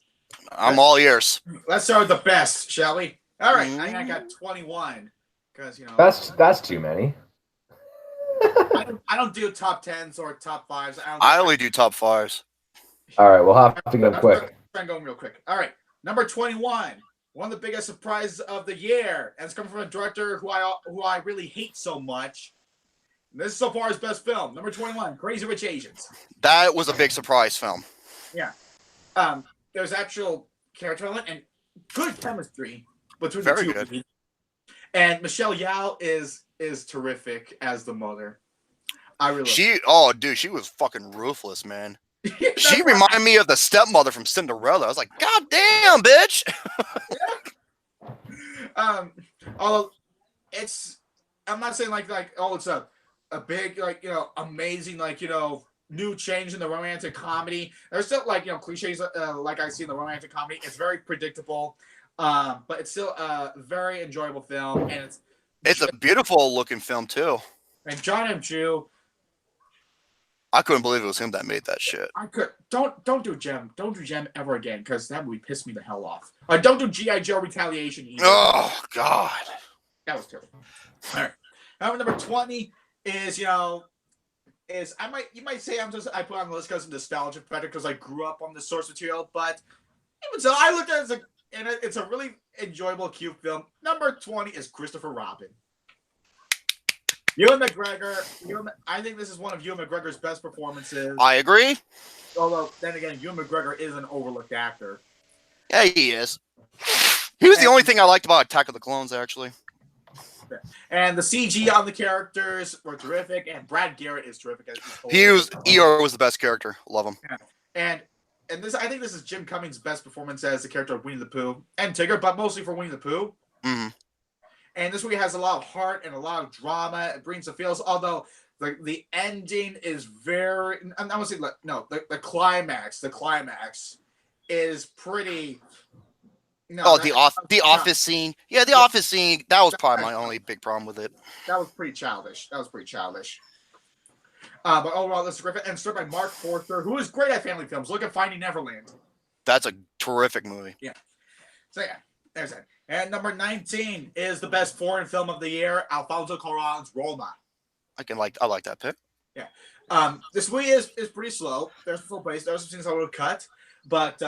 S3: I'm all ears.
S4: Let's start with the best, shall we? All right. I got 21 because, you know,
S2: that's too many.
S4: I don't do top 10s or top 5s.
S3: I only do top 5s.
S2: All right, we'll have to go quick.
S4: I'm going real quick. All right, number 21. One of the biggest surprises of the year, and it's coming from a director who I really hate so much. And this is so far his best film. Number 21, Crazy Rich Asians.
S3: That was a big surprise film.
S4: Yeah. There's actual character development and good chemistry between
S3: Very
S4: the two.
S3: good.
S4: And Michelle Yeoh is terrific as the mother. I really
S3: she was fucking ruthless, man. She reminded me of the stepmother from Cinderella. I was like, God damn, bitch.
S4: Although I'm not saying like it's a big, like, you know, amazing, like, you know, new change in the romantic comedy. There's still, like, you know, cliches like I see in the romantic comedy. It's very predictable, but it's still a very enjoyable film, and it's
S3: a beautiful looking film too.
S4: And John M. Chu.
S3: I couldn't believe it was him that made that shit.
S4: I could don't do Gem. Don't do Gem ever again because that movie pissed me the hell off. Don't do G.I. Joe Retaliation either.
S3: Oh God,
S4: that was terrible. All right, number 20 is you might say I put on the list because of nostalgia factor because I grew up on the source material, but even so, I looked at it as it's a really enjoyable, cute film. Number 20 is Christopher Robin. Ewan McGregor. I think this is one of Ewan McGregor's best performances.
S3: I agree.
S4: Although, then again, Ewan McGregor is an overlooked actor.
S3: Yeah, he is. He was the only thing I liked about Attack of the Clones, actually.
S4: And the CG on the characters were terrific, and Brad Garrett is terrific.
S3: Eeyore was the best character. Love him.
S4: Yeah. And this, I think this is Jim Cummings' best performance as the character of Winnie the Pooh and Tigger, but mostly for Winnie the Pooh.
S3: Mm-hmm.
S4: And this movie has a lot of heart and a lot of drama. It brings the feels, although the ending is very. I'm not saying no. The climax is pretty. No,
S3: the office scene. Yeah, the office scene. That was probably my only big problem with it.
S4: That was pretty childish. But overall, this is great. And starred by Mark Forster, who is great at family films. Look at Finding Neverland.
S3: That's a terrific movie.
S4: Yeah. So yeah, there's that. And number 19 is the best foreign film of the year, Alfonso Cuarón's Roma.
S3: I like that pick.
S4: Yeah. This movie is pretty slow. There's full pace. There's some things I would have cut. But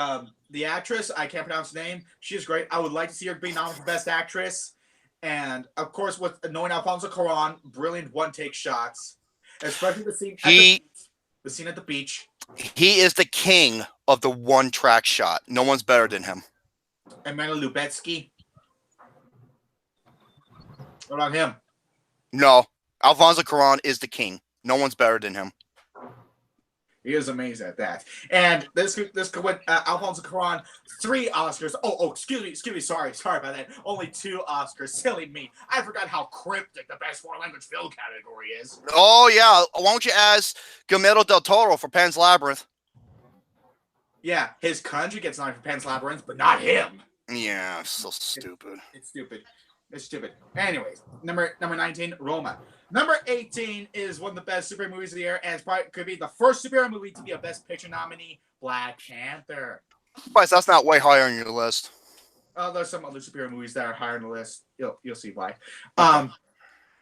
S4: the actress, I can't pronounce the name. She's great. I would like to see her be nominated for Best Actress. And of course, with knowing Alfonso Cuarón, brilliant one-take shots, especially the scene at the beach.
S3: He is the king of the one-track shot. No one's better than him.
S4: Emmanuel Lubezki. What about him?
S3: No, Alfonso Cuarón is the king. No one's better than him.
S4: He is amazing at that. And this could win Alfonso Cuarón 3 Oscars. Oh, excuse me. Sorry about that. Only 2 Oscars. Silly me. I forgot how cryptic the best foreign language film category is.
S3: Oh yeah. Why don't you ask Guillermo del Toro for Pan's Labyrinth?
S4: Yeah, his country gets nominated for Pan's Labyrinth, but not him.
S3: Yeah, it's so stupid.
S4: It's stupid. Anyways, number 19, Roma. Number 18 is one of the best superhero movies of the year, and could be the first superhero movie to be a Best Picture nominee, Black Panther.
S3: But that's not way higher on your list.
S4: There's some other superhero movies that are higher on the list. You'll see why.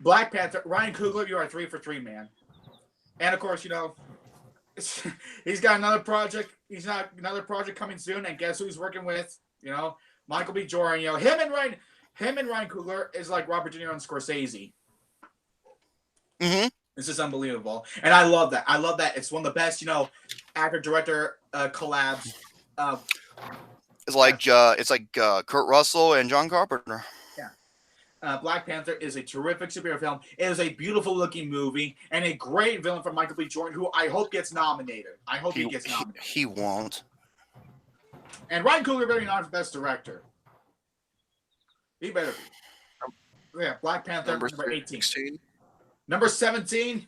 S4: Black Panther, Ryan Coogler, you are 3 for 3, man. And of course, he's got another project. He's got another project coming soon, and guess who he's working with? Michael B. Jordan. Him and Ryan Coogler is like Robert De Niro and Scorsese.
S3: Mm-hmm.
S4: This is unbelievable, and I love that. It's one of the best, actor-director collabs.
S3: It's like Kurt Russell and John Carpenter.
S4: Yeah. Black Panther is a terrific superhero film. It is a beautiful-looking movie and a great villain from Michael B. Jordan, who I hope gets nominated. He gets nominated.
S3: He won't.
S4: And Ryan Coogler better be nominated for Best Director. He better be. Yeah, Black Panther, number 18. 16. Number 17.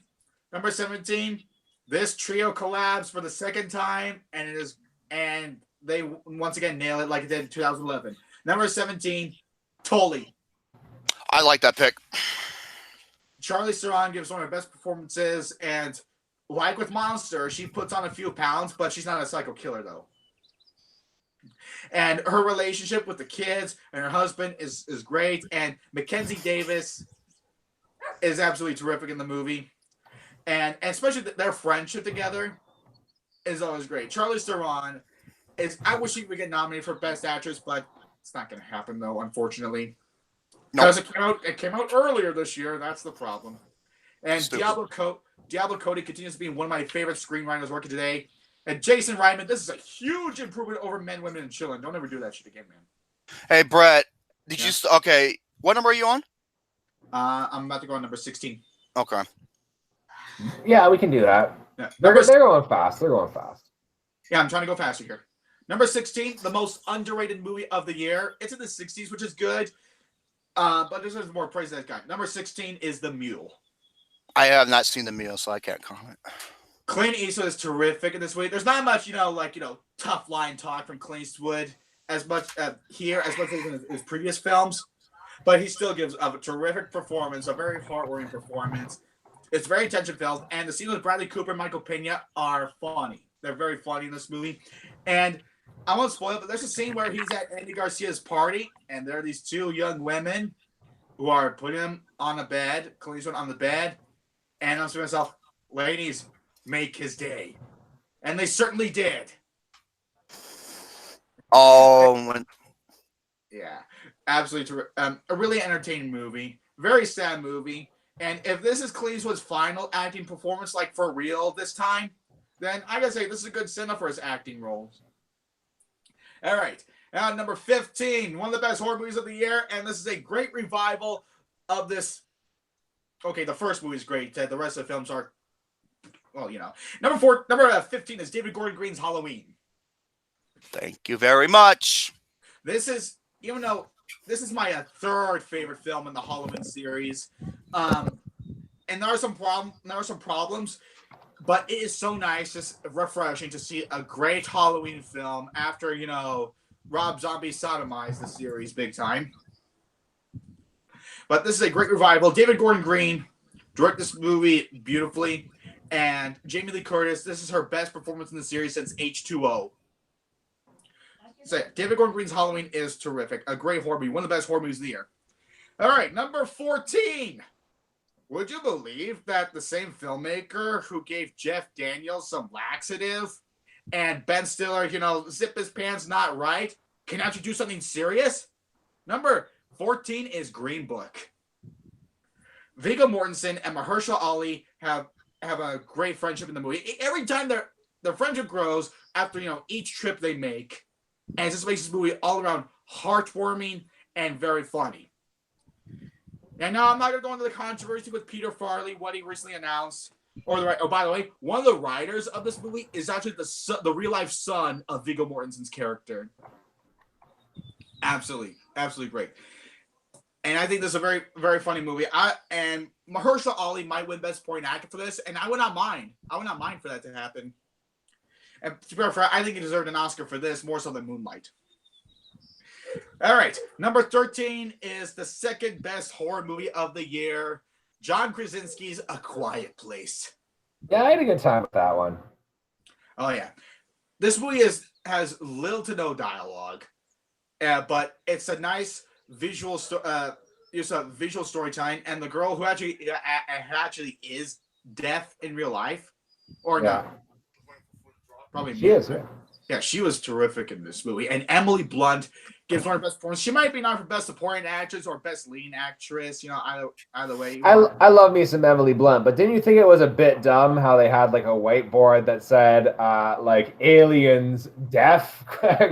S4: This trio collabs for the second time, and they once again nail it like it did in 2011. Number 17, Tully.
S3: I like that pick.
S4: Charlize Theron gives one of her best performances, and like with Monster, she puts on a few pounds, but she's not a psycho killer though. And her relationship with the kids and her husband is great. And Mackenzie Davis is absolutely terrific in the movie. And especially their friendship together is always great. Charlize Theron I wish she would get nominated for Best Actress, but it's not going to happen though, unfortunately. Because it came out earlier this year. That's the problem. And Diablo Cody continues to be one of my favorite screenwriters working today. And Jason Reitman, this is a huge improvement over Men, Women, and Children. Don't ever do that shit again, man.
S3: Hey, Brett, okay, what number are you on?
S4: I'm about to go on number 16.
S3: Okay.
S2: Yeah, we can do that.
S4: Yeah.
S2: They're going fast.
S4: Yeah, I'm trying to go faster here. Number 16, the most underrated movie of the year. It's in the 60s, which is good. But there's more praise that guy. Number 16 is The Mule.
S3: I have not seen The Mule, so I can't comment.
S4: Clint Eastwood is terrific in this movie. There's not much, tough line talk from Clint Eastwood as much here as much as in his previous films, but he still gives a terrific performance, a very heartwarming performance. It's very tension-filled, and the scenes with Bradley Cooper and Michael Pena are funny. They're very funny in this movie. And I won't spoil it, but there's a scene where he's at Andy Garcia's party, and there are these two young women who are putting him on a bed, Clint Eastwood on the bed, and I'm saying to myself, ladies, make his day. And they certainly did.
S3: Oh,
S4: yeah, absolutely. A really entertaining movie. Very sad movie. And if this is Clint Eastwood's final acting performance, like for real this time, then I gotta say this is a good send-up for his acting roles. All right. Now, number 15, one of the best horror movies of the year, and this is a great revival of this. Okay, the first movie is great. The rest of the films are, well, you know. Number 15 is David Gordon Green's Halloween.
S3: Thank you very much.
S4: This is, even though this is my third favorite film in the Halloween series, and there are some problems, but it is so nice, just refreshing to see a great Halloween film after, you know, Rob Zombie sodomized the series big time. But this is a great revival. David Gordon Green directed this movie beautifully, and Jamie Lee Curtis, this is her best performance in the series since H2O. So David Gordon Green's Halloween is terrific. A great horror movie. One of the best horror movies of the year. All right, number 14. Would you believe that the same filmmaker who gave Jeff Daniels some laxative and Ben Stiller, you know, zip his pants not right, can actually do something serious? Number 14 is Green Book. Viggo Mortensen and Mahershala Ali have a great friendship in the movie. Every time their friendship grows after, you know, each trip they make. And it just makes this movie all around heartwarming and very funny. And now I'm not going to go into the controversy with Peter Farrelly, what he recently announced. Oh, by the way, one of the writers of this movie is actually the real-life son of Viggo Mortensen's character. Absolutely great. And I think this is a very, very funny movie. And Mahershala Ali might win Best Supporting Actor for this, and I would not mind. I would not mind for that to happen. And to be fair, I think he deserved an Oscar for this more so than Moonlight. All right, number 13 is the second best horror movie of the year, John Krasinski's A Quiet Place.
S2: Yeah, I had a good time with that one.
S4: Oh yeah, this movie has little to no dialogue, but it's a nice visual storytelling, and the girl who actually is deaf in real life, or not. Probably
S2: she is.
S4: Yeah, she was terrific in this movie. And Emily Blunt gives one of her best performances. She might be not for Best Supporting Actress or Best Leading Actress. You know, either way.
S2: I love me some Emily Blunt, but didn't you think it was a bit dumb how they had like a whiteboard that said like aliens, deaf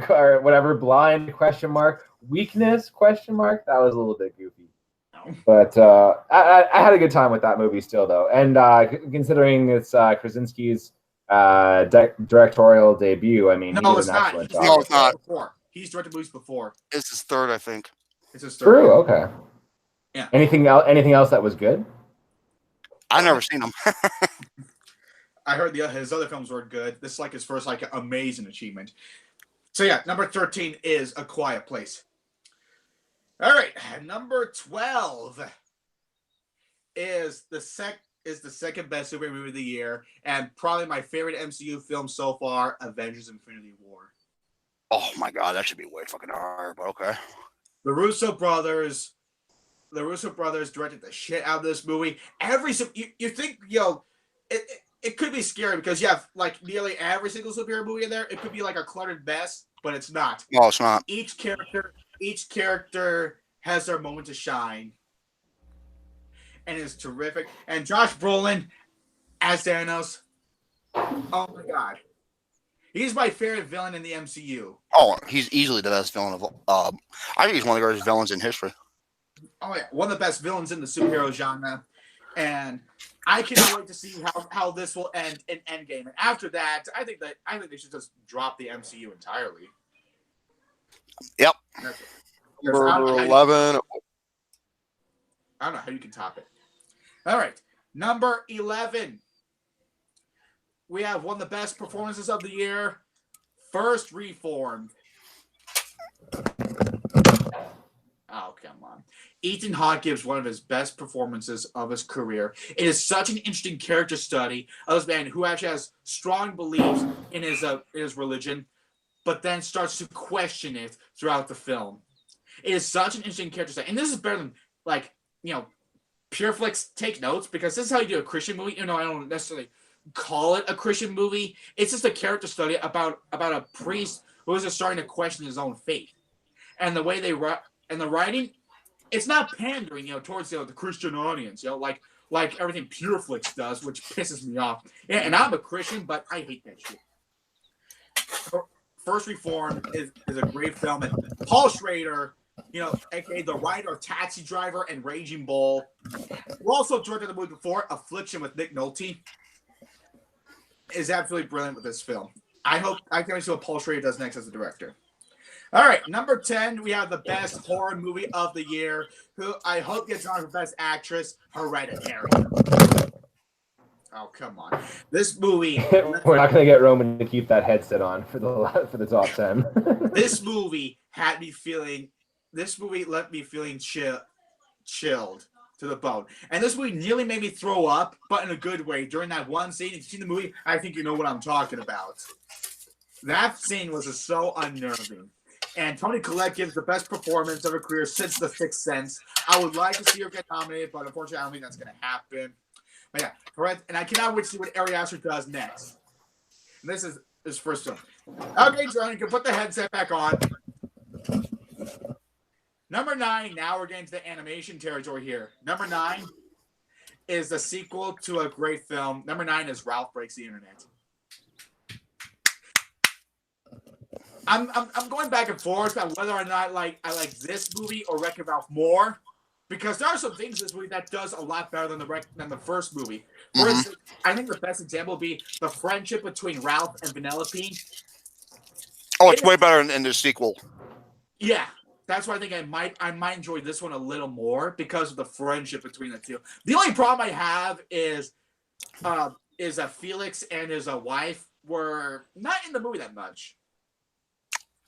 S2: or whatever, blind ? Weakness ? That was a little bit goofy. But I had a good time with that movie still though, and considering it's Krasinski's directorial debut. I mean,
S4: no, it's not.
S3: No, it's not.
S4: He's directed movies before.
S3: It's his third, I think.
S4: It's his third.
S2: True. Okay.
S4: Yeah.
S2: Anything else that was good?
S3: I've never seen him.
S4: I heard his other films were good. This is like his first like amazing achievement. So yeah, number 13 is A Quiet Place. All right, number 12 is the second best superhero movie of the year, and probably my favorite MCU film so far, Avengers: Infinity War.
S3: Oh my god, that should be way fucking hard, but okay.
S4: The Russo brothers directed the shit out of this movie. You think, it could be scary because you have like nearly every single superhero movie in there. It could be like a cluttered mess, but it's not.
S3: No, it's not.
S4: Each character has their moment to shine. And it's terrific. And Josh Brolin as Thanos. Oh my god. He's my favorite villain in the MCU.
S3: Oh, he's easily the best villain of all. I think he's one of the greatest villains in history.
S4: Oh yeah, one of the best villains in the superhero genre. And I cannot wait to see how this will end in Endgame. And after that, I think they should just drop the MCU entirely.
S3: Yep.
S1: Number 11.
S4: I don't know how you can top it. All right. Number 11. We have one of the best performances of the year. First Reformed. Oh, come on. Ethan Hawke gives one of his best performances of his career. It is such an interesting character study of this man who actually has strong beliefs in his religion, but then starts to question it throughout the film. It is such an interesting character study. And this is better than, like, Pure Flicks take notes, because this is how you do a Christian movie. I don't necessarily call it a Christian movie. It's just a character study about a priest who is just starting to question his own faith. And the way they write, and the writing, it's not pandering, towards the Christian audience, like everything Pure Flicks does, which pisses me off. Yeah, and I'm a Christian, but I hate that shit. First Reformed is a great film, and Paul Schrader, aka the writer of Taxi Driver and Raging Bull, who also directed the movie before, Affliction with Nick Nolte, is absolutely brilliant with this film. I can see what Paul Schrader does next as a director. All right, number 10, we have the best horror movie of the year, who I hope gets on for Best Actress, Hereditary. Oh, come on. This movie...
S2: We're not going to get Roman to keep that headset on for the top 10.
S4: This movie had me feeling... This movie left me feeling chilled to the bone. And this movie nearly made me throw up, but in a good way. During that one scene, if you've seen the movie, I think you know what I'm talking about. That scene was just so unnerving. And Toni Collette gives the best performance of her career since The Sixth Sense. I would like to see her get nominated, but unfortunately, I don't think that's going to happen. But yeah, correct. And I cannot wait to see what Ari Aster does next. And this is his first film. Okay, John, you can put the headset back on. Number 9, now we're getting to the animation territory here. Number 9 is the sequel to a great film. Number 9 is Ralph Breaks the Internet. I'm going back and forth on whether or not I like this movie or Wreck-It Ralph more, because there are some things in this movie that does a lot better than the first movie. For instance, I think the best example would be the friendship between Ralph and Vanellope.
S3: Oh, it's way better in the sequel.
S4: Yeah, that's why I think I might enjoy this one a little more, because of the friendship between the two. The only problem I have is that Felix and his wife were not in the movie that much.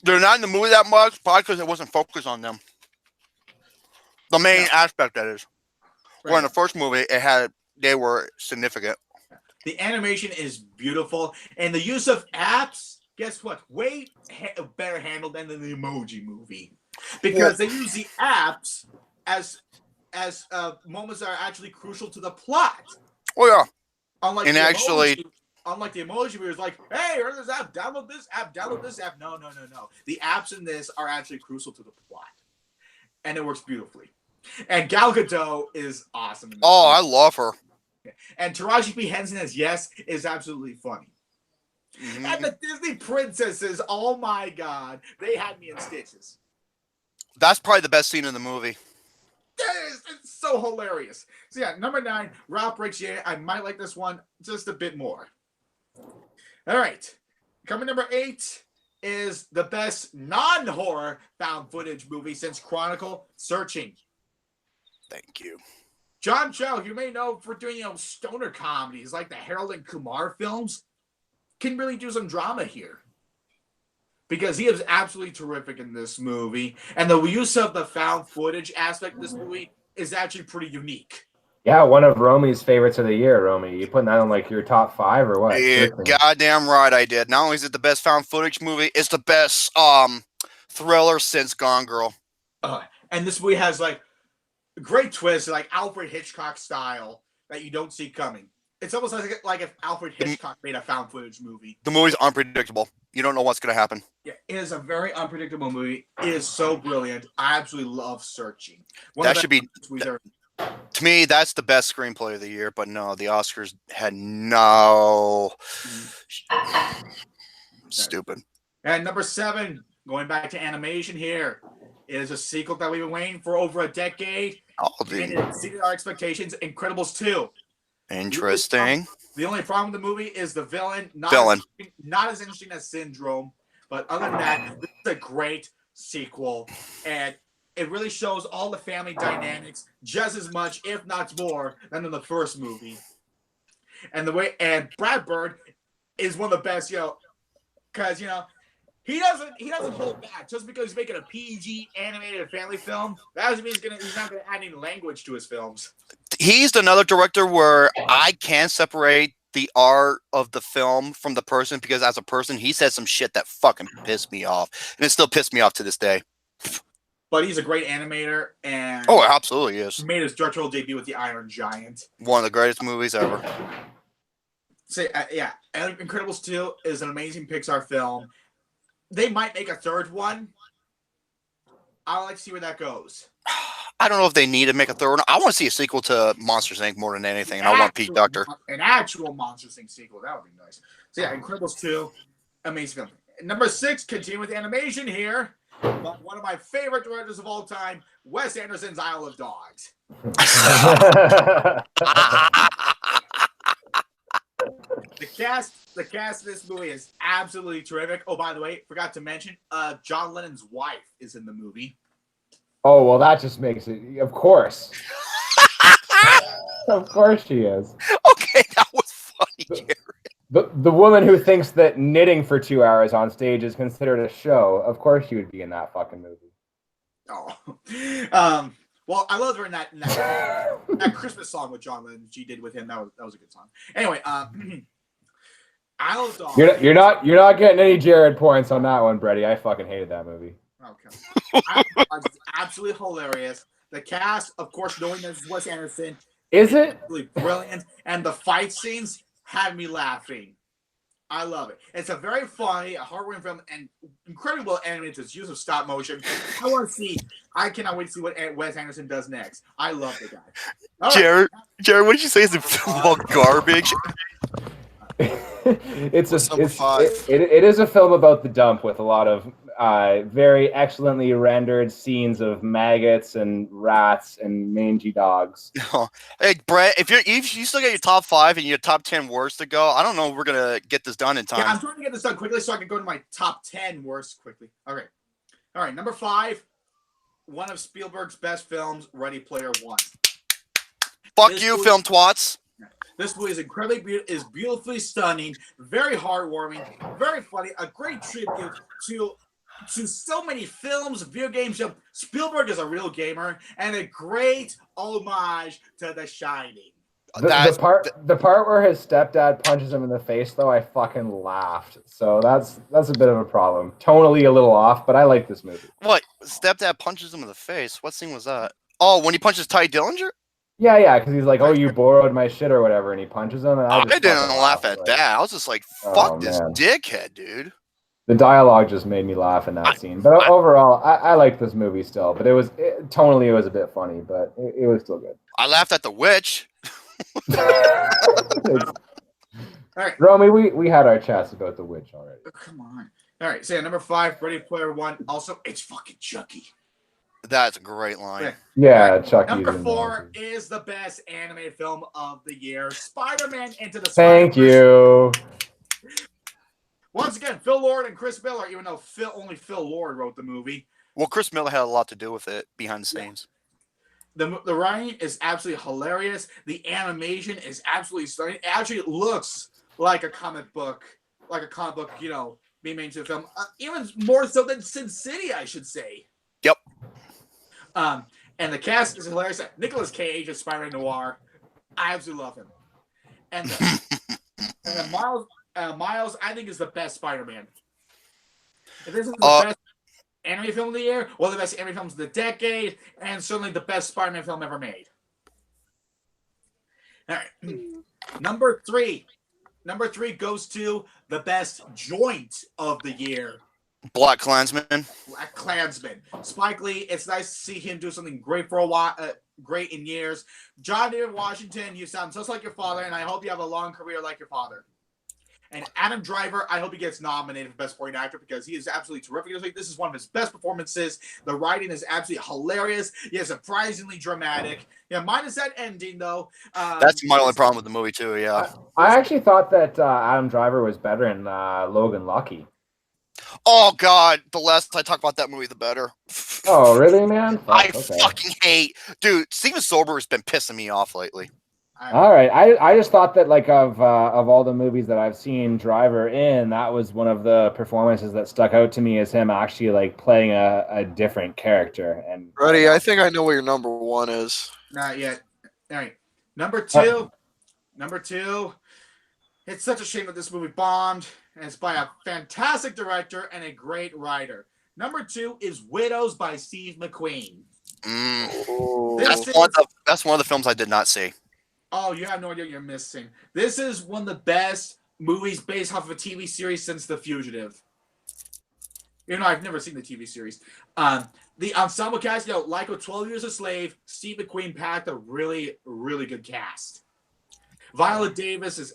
S3: They're not in the movie that much, probably because it wasn't focused on them. The main aspect, that is. Right. Where in the first movie, they were significant.
S4: The animation is beautiful, and the use of apps, guess what? Way better handled than the Emoji Movie, because they use the apps as moments that are actually crucial to the plot.
S3: Oh yeah.
S4: Unlike the Emoji Movie, it's like, hey, here's this app, download this app. No. The apps in this are actually crucial to the plot, and it works beautifully. And Gal Gadot is awesome.
S3: Oh, I love her.
S4: And Taraji P. Henson as Yes is absolutely funny. Mm-hmm. And the Disney princesses, oh my God, they had me in stitches.
S3: That's probably the best scene in the movie.
S4: It's so hilarious. So yeah, number 9, Ralph Breaks the Internet. I might like this one just a bit more. All right. Coming number 8 is the best non-horror found footage movie since Chronicle, Searching.
S3: Thank you.
S4: John Cho, you may know for doing stoner comedies like the Harold and Kumar films, can really do some drama here, because he is absolutely terrific in this movie, and the use of the found footage aspect of this movie is actually pretty unique.
S2: Yeah, one of Romy's favorites of the year, Romy. You putting that on your top 5 or what?
S3: Yeah, goddamn right I did. Not only is it the best found footage movie, it's the best thriller since Gone Girl.
S4: And this movie has a great twist, like Alfred Hitchcock style, that you don't see coming. It's almost like if Alfred Hitchcock made a found footage movie.
S3: The movie's unpredictable. You don't know what's going to happen.
S4: Yeah, it is a very unpredictable movie. It is so brilliant. I absolutely love Searching.
S3: To me, that's the best screenplay of the year, but no, the Oscars had no... Stupid.
S4: And number 7, going back to animation here, is a sequel that we've been waiting for over a decade. And it exceeded our expectations. Incredibles 2.
S3: Interesting.
S4: The only problem with the movie is the villain. Not as interesting as Syndrome, but other than that, this is a great sequel, and it really shows all the family dynamics just as much, if not more, than in the first movie. And Brad Bird is one of the best, because He doesn't hold back just because he's making a PG animated family film. That doesn't mean he's not gonna add any language to his films.
S3: He's another director where I can't separate the art of the film from the person, because as a person, he said some shit that fucking pissed me off, and it still pissed me off to this day.
S4: But he's a great animator, and
S3: oh, absolutely is.
S4: Made his directorial debut with The Iron Giant.
S3: One of the greatest movies ever.
S4: Yeah, Incredibles 2 is an amazing Pixar film. They might make a third one. I'd like to see where that goes.
S3: I don't know if they need to make a third one. I want to see a sequel to Monsters, Inc. more than anything, and I want Pete Doctor.
S4: An actual Monsters, Inc. sequel. That would be nice. So yeah, Incredibles 2, amazing film. Number 6, continue with animation here. But one of my favorite directors of all time, Wes Anderson's Isle of Dogs. The cast of this movie is absolutely terrific. Oh, by the way, forgot to mention, John Lennon's wife is in the movie.
S2: Oh, well, that just makes it, of course. Of course she is.
S3: Okay, that was funny, Jared.
S2: The woman who thinks that knitting for 2 hours on stage is considered a show, of course she would be in that fucking movie.
S4: Oh. Well, I loved her in that Christmas song with John Lennon she did with him. That was a good song. Anyway, Isle of Dogs.
S2: You're not getting any Jared points on that one, Brady. I fucking hated that movie.
S4: Okay. It's absolutely hilarious. The cast, of course, knowing that it's Wes Anderson,
S2: is it
S4: really brilliant, and the fight scenes had me laughing. I love it. It's a very funny, heartwarming film, and incredibly well animated. Its use of stop motion. I cannot wait to see what Wes Anderson does next. I love the guy.
S3: Jared, what did you say is the film about garbage?
S2: It is a film about the dump with a lot of very excellently rendered scenes of maggots and rats and mangy dogs.
S3: Hey, Brett, if you still got your top 5 and your top 10 worst to go, I don't know if we're gonna get this done in time.
S4: Yeah, I'm trying to get this done quickly so I can go to my top 10 worst quickly. Okay. All right, number 5, one of Spielberg's best films, Ready Player One.
S3: Fuck you, film twats.
S4: This movie is beautifully stunning, very heartwarming, very funny, a great tribute to so many films, video games. Spielberg is a real gamer, and a great homage to The Shining.
S2: The part where his stepdad punches him in the face, though, I fucking laughed. So that's a bit of a problem. Tonally a little off, but I like this movie.
S3: What? Stepdad punches him in the face? What scene was that? Oh, when he punches Ty Dillinger?
S2: Yeah, because he's like, "Oh, you borrowed my shit" or whatever, and he punches him. And
S3: I didn't laugh at that. I was just like, "Fuck this dickhead, dude."
S2: The dialogue just made me laugh in that scene. But overall, I like this movie still. But tonally, it was a bit funny, but it was still good.
S3: I laughed at the witch.
S4: All right,
S2: Romy, we had our chats about the witch already.
S4: Oh, come on. All right, so number 5, Ready Player One. Also, it's fucking Chucky.
S3: That's a great line.
S2: Yeah, Chucky.
S4: Number 4 is the best animated film of the year, Spider-Man Into the Spider-Verse.
S2: Thank you.
S4: Once again, Phil Lord and Chris Miller, even though only Phil Lord wrote the movie.
S3: Well, Chris Miller had a lot to do with it behind the scenes.
S4: The writing is absolutely hilarious. The animation is absolutely stunning. It actually looks like a comic book, being made into a film. Even more so than Sin City, I should say.
S3: Yep.
S4: And the cast is hilarious. Nicolas Cage as Spider-Man Noir. I absolutely love him. And then Miles, I think, is the best Spider-Man. If this is the best anime film of the year, one of the best anime films of the decade, and certainly the best Spider-Man film ever made. All right. Number 3 goes to the best joint of the year.
S3: Black Klansman.
S4: Spike Lee, it's nice to see him do something great for a while, great in years. John David Washington, you sound just like your father, and I hope you have a long career like your father. And Adam Driver, I hope he gets nominated for Best Supporting Actor because he is absolutely terrific. This is one of his best performances. The writing is absolutely hilarious. He is surprisingly dramatic. Yeah, minus that ending, though.
S3: That's my only problem with the movie, too, yeah.
S2: I actually thought that Adam Driver was better in Logan Lucky.
S3: Oh, God. The less I talk about that movie, the better.
S2: Oh, really, man?
S3: Fucking hate. Dude, Steven Soderbergh has been pissing me off lately.
S2: All right. I just thought that like of all the movies that I've seen Driver in, that was one of the performances that stuck out to me as him actually like playing a different character. And
S1: Ready? I think I know what your number one is.
S4: Not yet. All right. Number two. It's such a shame that this movie bombed, and it's by a fantastic director and a great writer. Number 2 is Widows by Steve McQueen.
S3: That's one of the films I did not see.
S4: Oh, you have no idea what you're missing. This is one of the best movies based off of a TV series since The Fugitive. You know, I've never seen the TV series. The ensemble cast, like with 12 Years a Slave, Steve McQueen packed a really, really good cast. Viola Davis is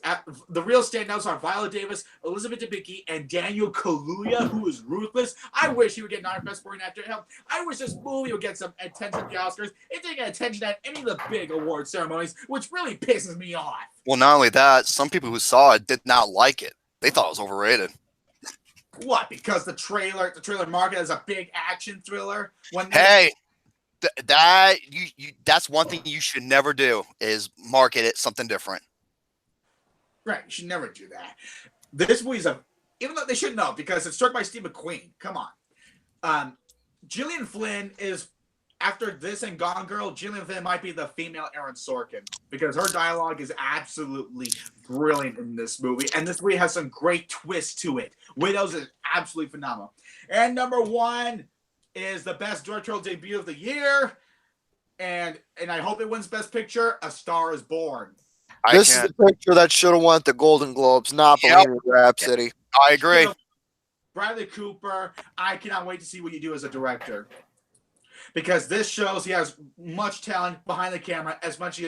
S4: the real standouts are Viola Davis, Elizabeth Debicki, and Daniel Kaluuya, who is ruthless. I wish he would get nominated Best Supporting Actor. Hell, I wish this movie would get some attention at the Oscars. It didn't get attention at any of the big award ceremonies, which really pisses me off.
S3: Well, not only that, some people who saw it did not like it. They thought it was overrated.
S4: What? Because the trailer marketed as a big action thriller.
S3: That's one thing you should never do is market it something different.
S4: Right, you should never do that. This movie's even though they should know because it's directed by Steve McQueen. Come on. Gillian Flynn is, after this and Gone Girl, Gillian Flynn might be the female Aaron Sorkin because her dialogue is absolutely brilliant in this movie, and this movie has some great twists to it. Widows is absolutely phenomenal. And number 1 is the best directorial debut of the year, and I hope it wins Best Picture, A Star is Born.
S1: This is the picture that should have won the Golden Globes, not Bohemian Rhapsody.
S3: I agree.
S4: Bradley Cooper, I cannot wait to see what you do as a director. Because this shows he has much talent behind the camera, as much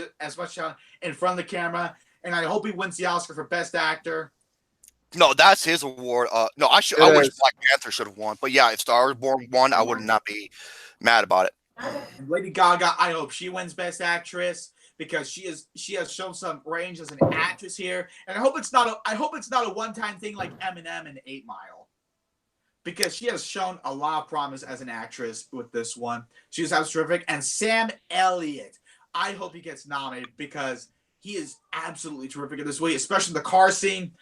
S4: talent in front of the camera, and I hope he wins the Oscar for Best Actor.
S3: No, that's his award. I wish Black Panther should have won, but yeah, if Star Wars Born won, I would not be mad about it.
S4: And Lady Gaga, I hope she wins Best Actress because she has shown some range as an actress here, and I hope it's not a one-time thing like Eminem in 8 Mile. Because she has shown a lot of promise as an actress with this one. She's absolutely terrific. And Sam Elliott, I hope he gets nominated because he is absolutely terrific in this movie, especially the car scene.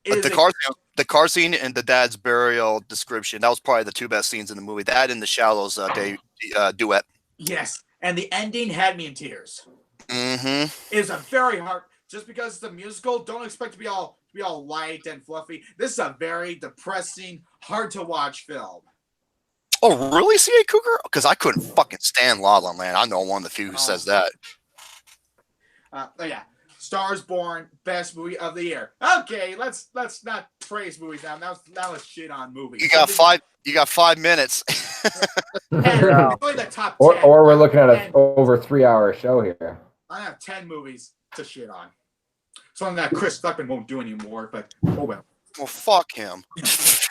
S3: The car scene and the dad's burial description, that was probably the 2 best scenes in the movie. That and the Shallows duet.
S4: Yes, and the ending had me in tears.
S3: Mm-hmm.
S4: It's a very hard, just because it's a musical, don't expect to be all light and fluffy. This is a very depressing, hard to watch film.
S3: Oh, really, C.A. Cougar? Because I couldn't fucking stand La La Land. I know one of the few who says that.
S4: Yeah. Stars Born, best movie of the year. Okay, let's not praise movies now. Now let's shit on movies.
S3: You got 5 minutes.
S4: The top 10.
S2: Or we're looking at an over 3-hour show here.
S4: I have 10 movies to shit on. Something that Chris Stuckman won't do anymore, but oh well.
S3: Well, fuck him.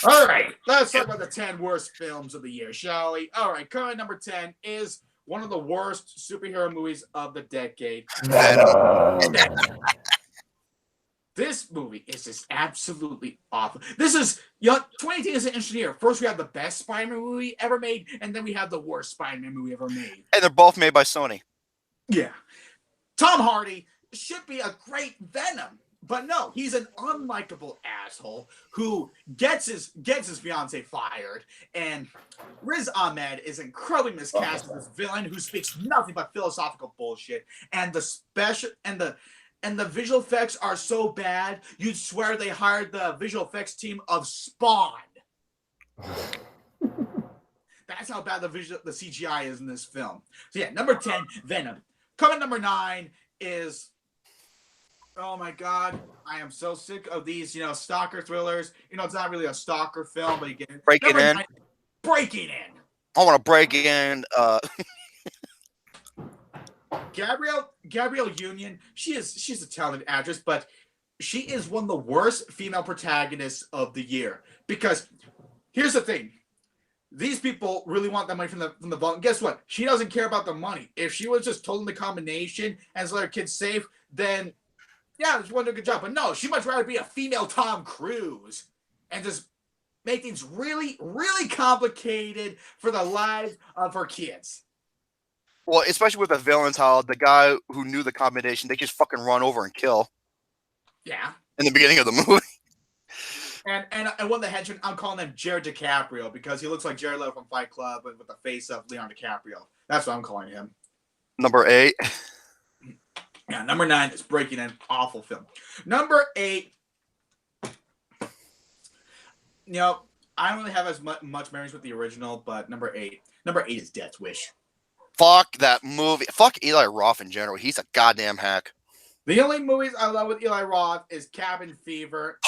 S4: All right, let's talk about the 10 worst films of the year, shall we? All right, current number 10 is one of the worst superhero movies of the decade. This movie is just absolutely awful. This is, 2018 is an interesting year. First, we have the best Spider-Man movie ever made, and then we have the worst Spider-Man movie ever made.
S3: And they're both made by Sony.
S4: Yeah. Tom Hardy should be a great Venom, but no, he's an unlikable asshole who gets his fiance fired, and Riz Ahmed is incredibly miscast as this villain who speaks nothing but philosophical bullshit, and the special and the visual effects are so bad you'd swear they hired the visual effects team of Spawn. That's how bad the CGI is in this film. So yeah, number 10, Venom. Coming number 9 is, oh my god, I am so sick of these, stalker thrillers. It's not really a stalker film, but you get it.
S3: Breaking in.
S4: Breaking In.
S3: I want to break in.
S4: Gabrielle Union, she's a talented actress, but she is one of the worst female protagonists of the year. Because here's the thing. These people really want that money from the vault. And guess what? She doesn't care about the money. If she was just told them the combination and let her kids safe, then yeah, she won't do a good job. But no, she much rather be a female Tom Cruise and just make things really, really complicated for the lives of her kids.
S3: Well, especially with the villains, how the guy who knew the combination, they just fucking run over and kill
S4: Yeah.
S3: in the beginning of the movie.
S4: And one of the henchmen, I'm calling him Jared DiCaprio because he looks like Jared Leto from Fight Club, but with the face of Leonardo DiCaprio. That's what I'm calling him.
S3: Number 8.
S4: Yeah, number 9 is Breaking In. Awful film. Number 8. You know, I don't really have as much memories with the original, but number 8 is Death Wish.
S3: Fuck that movie. Fuck Eli Roth in general. He's a goddamn hack.
S4: The only movies I love with Eli Roth is Cabin Fever.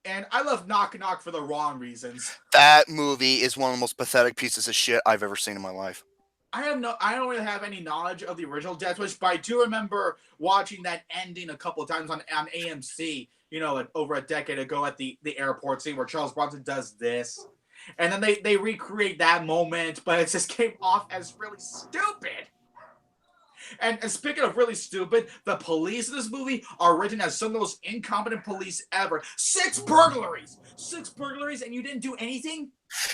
S4: And I love Knock Knock for the wrong reasons.
S3: That movie is one of the most pathetic pieces of shit I've ever seen in my life.
S4: I don't really have any knowledge of the original Death Wish, but I do remember watching that ending a couple of times on AMC, you know, over a decade ago at the airport scene where Charles Bronson does this. And then they recreate that moment, but it just came off as really stupid. And speaking of really stupid, the police in this movie are written as some of the most incompetent police ever. 6 burglaries! 6 burglaries, and you didn't do anything?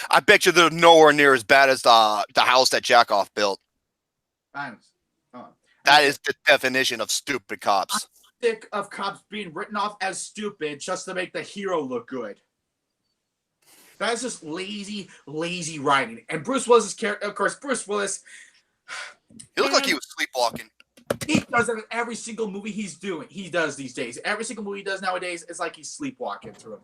S3: I bet you they're nowhere near as bad as the house that Jackoff built. That is the definition of stupid cops.
S4: I'm sick of cops being written off as stupid just to make the hero look good. That is just lazy, lazy writing. And Bruce Willis's character, of course, Bruce Willis...
S3: He looked like he was sleepwalking.
S4: He does it in every single movie he does these days. Every single movie he does nowadays is like he's sleepwalking through him.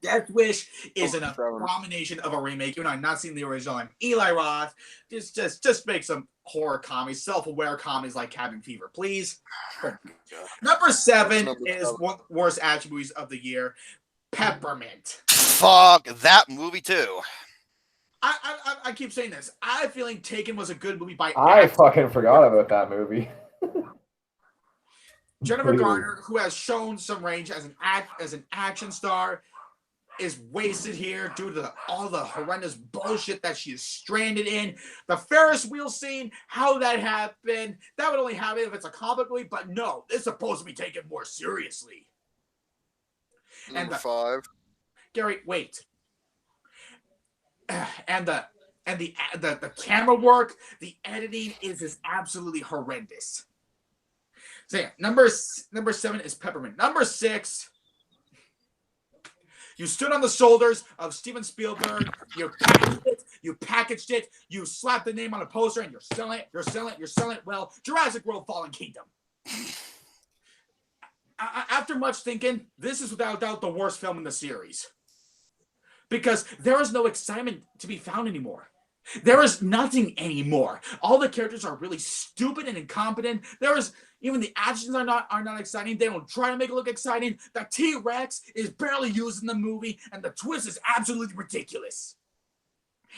S4: Death Wish is an abomination of a remake. Even though I've not seen the original. And Eli Roth just make some horror comedies, self-aware comedies like Cabin Fever, please. Number 7 is one of the worst action movies of the year, Peppermint.
S3: Fuck that movie too.
S4: I keep saying this. I have a feeling Taken was a good movie by
S2: fucking forgot about that movie.
S4: Jennifer Garner, who has shown some range as an action star, is wasted here due to all the horrendous bullshit that she is stranded in. The Ferris wheel scene, how that happened, that would only happen if it's a comic movie, but no, it's supposed to be taken more seriously.
S3: Number 5.
S4: Gary, wait. And the camera work, the editing is absolutely horrendous. So yeah, number 7 is Peppermint. Number 6, you stood on the shoulders of Steven Spielberg. You packaged it. You slapped the name on a poster, and you're selling it. Well, Jurassic World: Fallen Kingdom. After much thinking, this is without doubt the worst film in the series. Because there is no excitement to be found anymore. There is nothing anymore. All the characters are really stupid and incompetent. Even the actions are not exciting. They don't try to make it look exciting. The T-Rex is barely used in the movie, and the twist is absolutely ridiculous.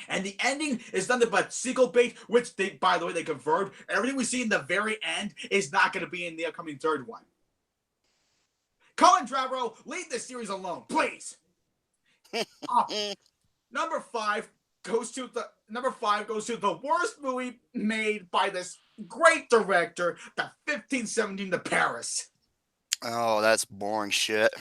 S4: And the ending is nothing but sequel bait, which by the way, they confirmed. Everything we see in the very end is not going to be in the upcoming third one. Colin Trevorrow, leave this series alone, please. Number 5 goes to the worst movie made by this great director, the 1517 to Paris.
S3: Oh, that's boring shit.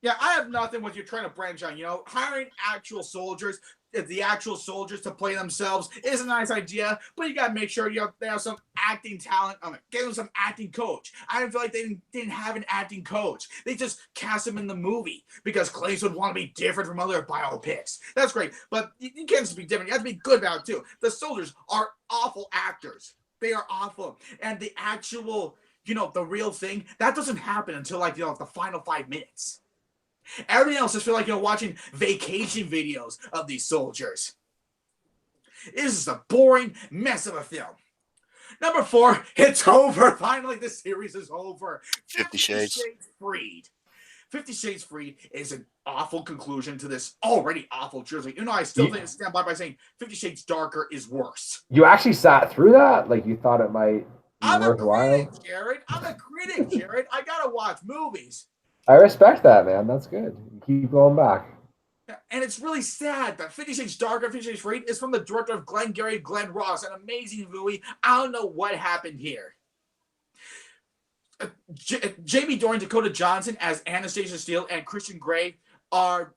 S4: Yeah, I have nothing with you trying to branch out. You know, hiring the actual soldiers to play themselves is a nice idea, but you gotta make sure they have some acting talent. Give them some acting coach. I feel like they didn't have an acting coach. They just cast him in the movie because Clay would want to be different from other biopics. That's great, but you can't just be different. You have to be good about it too. The soldiers are awful actors. They are awful, and the actual, the real thing that doesn't happen until the final 5 minutes. Everything else just feel like watching vacation videos of these soldiers. This is a boring mess of a film. Number 4, it's over. Finally, this series is over.
S3: 50 Shades
S4: Freed. 50 Shades Freed is an awful conclusion to this already awful trilogy. I still stand by saying 50 Shades Darker is worse.
S2: You actually sat through that? Like you thought it might be worthwhile?
S4: I'm a critic, Jared. I gotta watch movies.
S2: I respect that, man. That's good. Keep going back.
S4: And it's really sad that 50 Shades Darker, 50 Shades Freed is from the director of Glengarry Glen Ross, an amazing movie. I don't know what happened here. Jamie Dornan, Dakota Johnson as Anastasia Steele, and Christian Grey are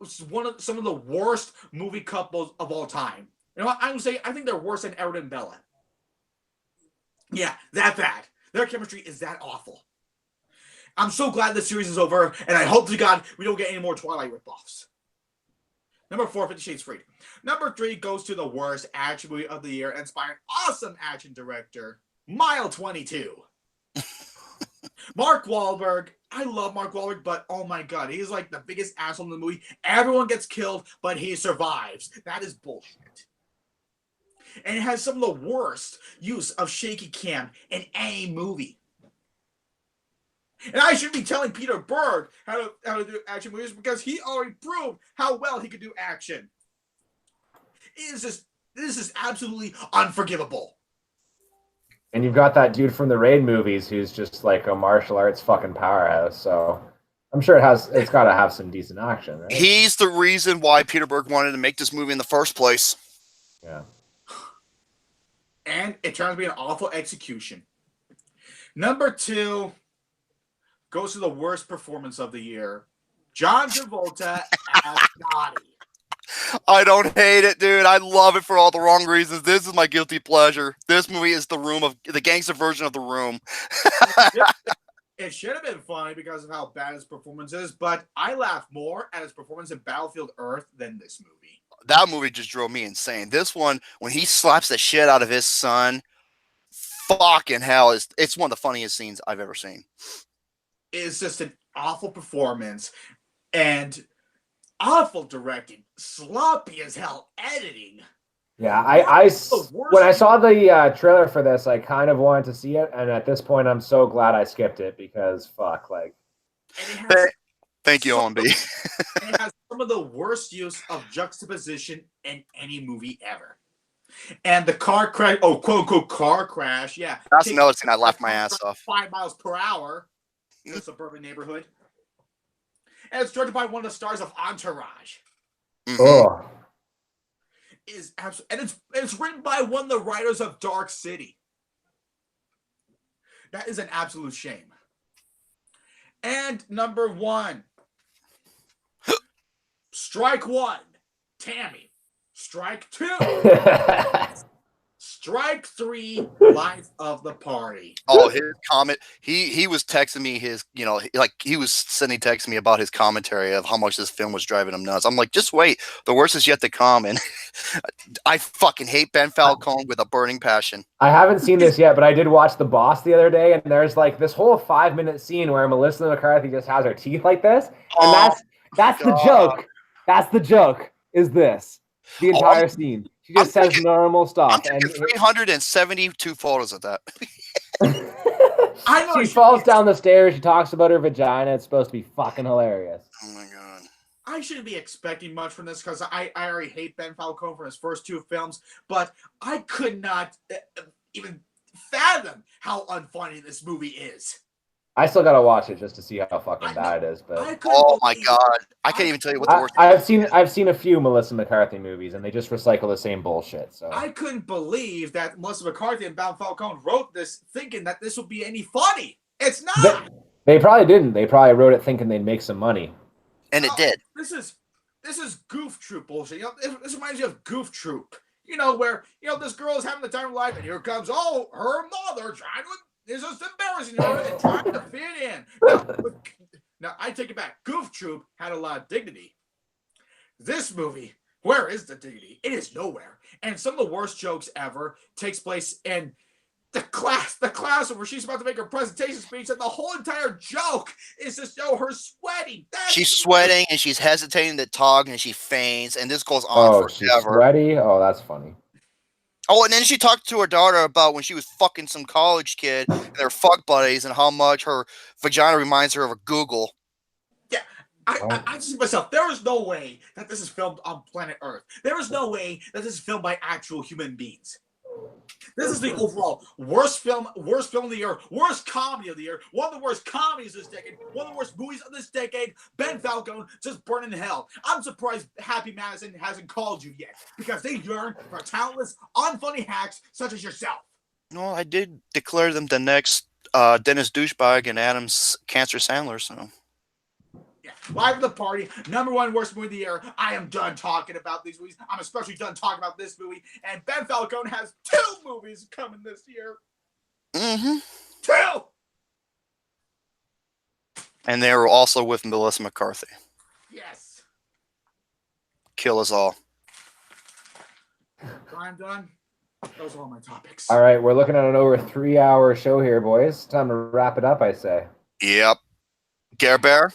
S4: some of the worst movie couples of all time. You know what? I'm saying I think they're worse than Edward and Bella. Yeah, that bad. Their chemistry is that awful. I'm so glad this series is over, and I hope to God we don't get any more Twilight ripoffs. Number 4, 50 Shades Freed. Number 3 goes to the worst action movie of the year and by an awesome action director, Mile 22. Mark Wahlberg. I love Mark Wahlberg, but oh my God, he's like the biggest asshole in the movie. Everyone gets killed, but he survives. That is bullshit. And it has some of the worst use of shaky cam in any movie. And I should be telling Peter Berg how to do action movies because he already proved how well he could do action. This is absolutely unforgivable.
S2: And you've got that dude from the Raid movies who's just like a martial arts fucking powerhouse. So I'm sure it's got to have some decent action, right?
S3: He's the reason why Peter Berg wanted to make this movie in the first place.
S2: Yeah.
S4: And it turns out to be an awful execution. Number 2 goes to the worst performance of the year. John Travolta as Dottie.
S3: I don't hate it, dude. I love it for all the wrong reasons. This is my guilty pleasure. This movie is the gangster version of The Room.
S4: It should have been funny because of how bad his performance is, but I laughed more at his performance in Battlefield Earth than this movie.
S3: That movie just drove me insane. This one, when he slaps the shit out of his son, fucking hell, it's one of the funniest scenes I've ever seen.
S4: It's just an awful performance and awful directing, sloppy as hell editing.
S2: Yeah, when I saw the trailer for this, I kind of wanted to see it, and at this point, I'm so glad I skipped it because fuck, like.
S3: Thank you, OMB.
S4: It has some of the worst use of juxtaposition in any movie ever. And the car crash, quote unquote car crash, yeah.
S3: That's another thing I laughed my ass off.
S4: 5 miles per hour in a suburban neighborhood. And it's directed by one of the stars of Entourage.
S3: Mm-hmm.
S2: Oh.
S4: It's written by one of the writers of Dark City. That is an absolute shame. And number 1. Strike 1, Tammy. Strike 2. Strike 3, Life of the Party.
S3: Oh, his comment. He was texting me his, he was sending texts me about his commentary of how much this film was driving him nuts. I'm like, just wait. The worst is yet to come. And I fucking hate Ben Falcone with a burning passion.
S2: I haven't seen this yet, but I did watch The Boss the other day, and there's like this whole 5-minute scene where Melissa McCarthy just has her teeth like this. And that's the joke. That's the joke, is this. The entire scene. She just says normal stuff.
S3: I'm taking 372 photos of that.
S2: I know she falls down the stairs. She talks about her vagina. It's supposed to be fucking hilarious.
S3: Oh my God.
S4: I shouldn't be expecting much from this because I already hate Ben Falcone for his first 2 films, but I could not even fathom how unfunny this movie is.
S2: I still gotta watch it just to see how fucking bad it is. But
S3: oh my God, I can't even tell you what the worst.
S2: I've seen a few Melissa McCarthy movies, and they just recycle the same bullshit. So
S4: I couldn't believe that Melissa McCarthy and Ben Falcone wrote this thinking that this would be any funny. It's not.
S2: They probably didn't. They probably wrote it thinking they'd make some money,
S3: and it did.
S4: This is Goof Troop bullshit. This reminds me of Goof Troop. Where this girl is having the time of life, and here comes her mother trying to. It's just embarrassing, and trying to fit in. Now, I take it back. Goof Troop had a lot of dignity. This movie, where is the dignity? It is nowhere. And some of the worst jokes ever takes place in the classroom where she's about to make her presentation speech, and the whole entire joke is to show her sweating.
S3: She's sweating, and she's hesitating to talk, and she faints, and this goes on forever.
S2: She's sweaty? Oh, that's funny.
S3: Oh, and then she talked to her daughter about when she was fucking some college kid and their fuck buddies and how much her vagina reminds her of a Google.
S4: Yeah, I just think myself, there is no way that this is filmed on planet Earth. There is no way that this is filmed by actual human beings. This is the overall worst film of the year, worst comedy of the year, one of the worst comedies this decade, one of the worst movies of this decade. Ben Falcone just burning in hell. I'm surprised Happy Madison hasn't called you yet because they yearn for talentless, unfunny hacks such as yourself.
S3: No, I did declare them the next Dennis Douchebag and Adam's Cancer Sandler. So
S4: Yeah, Live at the Party, #1 worst movie of the year. I am done talking about these movies. I'm especially done talking about this movie. And Ben Falcone has 2 movies coming this year.
S3: Mm-hmm.
S4: 2!
S3: And they were also with Melissa McCarthy.
S4: Yes.
S3: Kill us all.
S4: I'm done. Those are all my topics.
S2: All right, we're looking at an over 3-hour show here, boys. Time to wrap it up, I say.
S3: Yep. Gare Bear.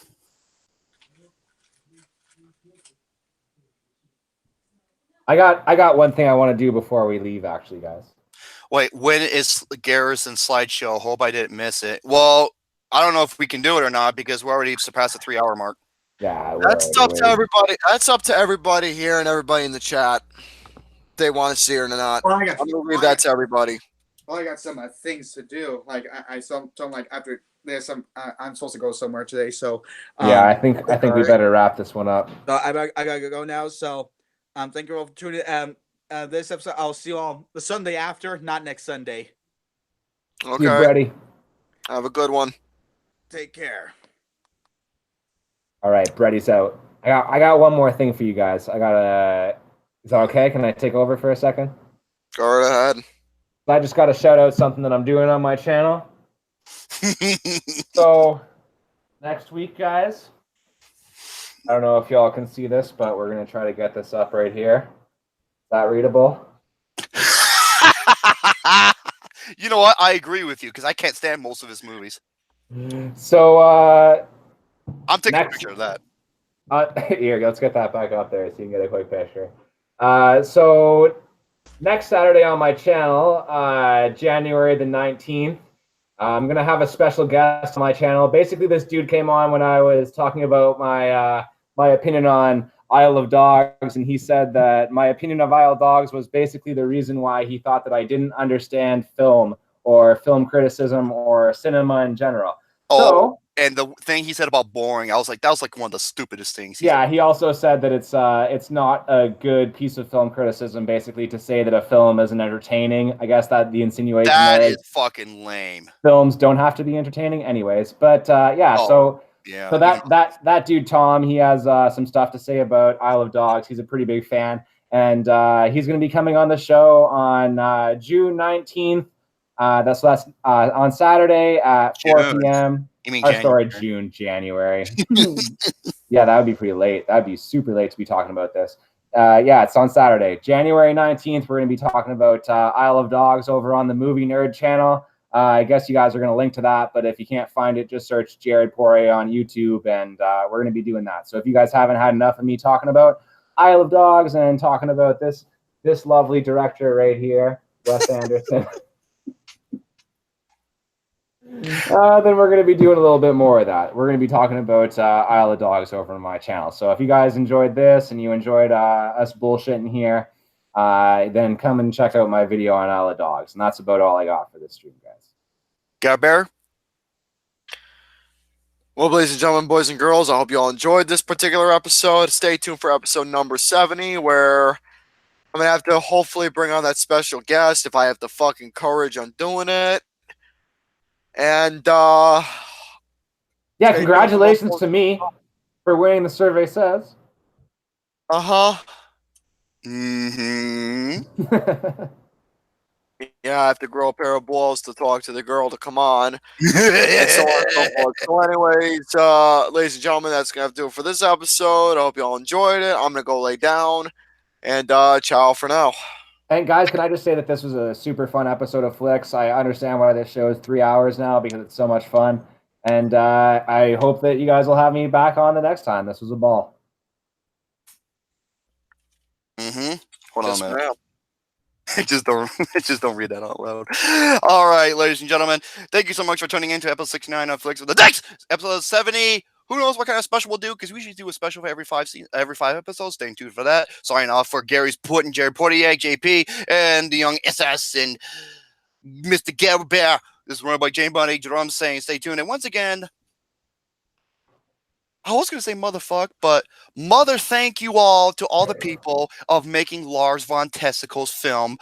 S2: I got one thing I want to do before we leave, actually, guys.
S3: Wait, when is Garrison's slideshow? Hope I didn't miss it. Well, I don't know if we can do it or not because we already surpassed the 3-hour mark.
S2: Yeah,
S1: that's up to everybody. That's up to everybody here and everybody in the chat. They want to see it or not.
S4: Well,
S1: I'm gonna leave that to everybody.
S4: Well, I got some things to do. Like I some like after there's some I'm supposed to go somewhere today. So
S2: yeah, I think we better wrap this one up.
S4: I gotta go now. So thank you all for tuning in. This episode I'll see you all the Sunday after, not next Sunday.
S1: Okay.
S2: You ready?
S1: Have a good one.
S4: Take care.
S2: All right, Brady's out. I got one more thing for you guys. Is that okay? Can I take over for a second?
S1: Go right ahead.
S2: I just got to shout out something that I'm doing on my channel. So, next week, guys, I don't know if y'all can see this, but we're going to try to get this up right here. Is that readable?
S3: You know what? I agree with you because I can't stand most of his movies.
S2: So,
S3: I'm taking a picture of that.
S2: Here, let's get that back up there so you can get a quick picture. So next Saturday on my channel, January the 19th, I'm going to have a special guest on my channel. Basically, this dude came on when I was talking about my opinion on Isle of Dogs, and he said that my opinion of Isle of Dogs was basically the reason why he thought that I didn't understand film or film criticism or cinema in general.
S3: Oh, and the thing he said about boring, I was like, that was like one of the stupidest things.
S2: Yeah, he also said that it's not a good piece of film criticism, basically, to say that a film isn't entertaining. I guess that the insinuation
S3: that
S2: there
S3: is fucking lame.
S2: Films don't have to be entertaining, anyways. But yeah, so that dude Tom, he has some stuff to say about Isle of Dogs. He's a pretty big fan, and he's going to be coming on the show on June 19th. That's on Saturday at 4 p.m.
S3: You mean
S2: January. Yeah, that would be pretty late. That'd be super late to be talking about this. Yeah, it's on Saturday, January 19th. We're going to be talking about Isle of Dogs over on the Movie Nerd channel. I guess you guys are going to link to that, but if you can't find it, just search Jared Poirier on YouTube, and we're going to be doing that. So if you guys haven't had enough of me talking about Isle of Dogs and talking about this lovely director right here, Wes Anderson, then we're going to be doing a little bit more of that. We're going to be talking about Isle of Dogs over on my channel. So if you guys enjoyed this and you enjoyed us bullshitting here, then come and check out my video on Isle of Dogs. And that's about all I got for this stream, guys.
S3: Bear?
S1: Well, ladies and gentlemen, boys and girls, I hope you all enjoyed this particular episode. Stay tuned for episode number 70, where I'm going to have to hopefully bring on that special guest if I have the fucking courage on doing it. And
S2: yeah, congratulations to me for winning the Survey Says.
S1: Mm-hmm. Yeah, I have to grow a pair of balls to talk to the girl to come on. And so on and so forth. So anyways, ladies and gentlemen, that's gonna have to do it for this episode. I hope you all enjoyed it. I'm gonna go lay down, and ciao for now.
S2: And guys, can I just say that this was a super fun episode of Flicks. I understand why this show is 3 hours now because it's so much fun. And I hope that you guys will have me back on the next time. This was a ball.
S3: Mm-hmm. Hold on a minute. Just don't read that out loud. All right, ladies and gentlemen, thank you so much for tuning in to episode 69 of Flicks with the Dicks. Episode 70. Who knows what kind of special we'll do? Because we should do a special for every five episodes. Stay tuned for that. Signing off for Gary's Put and Jared Poirier, JP, and the young SS and Mr. Gary Bear. This is run by Jane Bunny. Jerome saying stay tuned. And once again, I was going to say motherfuck, but thank you all to all the people of making Lars von Testicle's film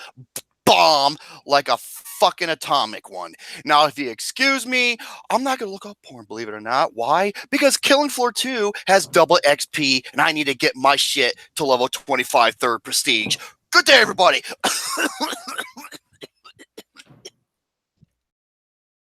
S3: bomb like a fucking atomic one. Now, if you excuse me, I'm not gonna look up porn, believe it or not. Why? Because Killing Floor 2 has double XP, and I need to get my shit to level 25 third prestige. Good day, everybody.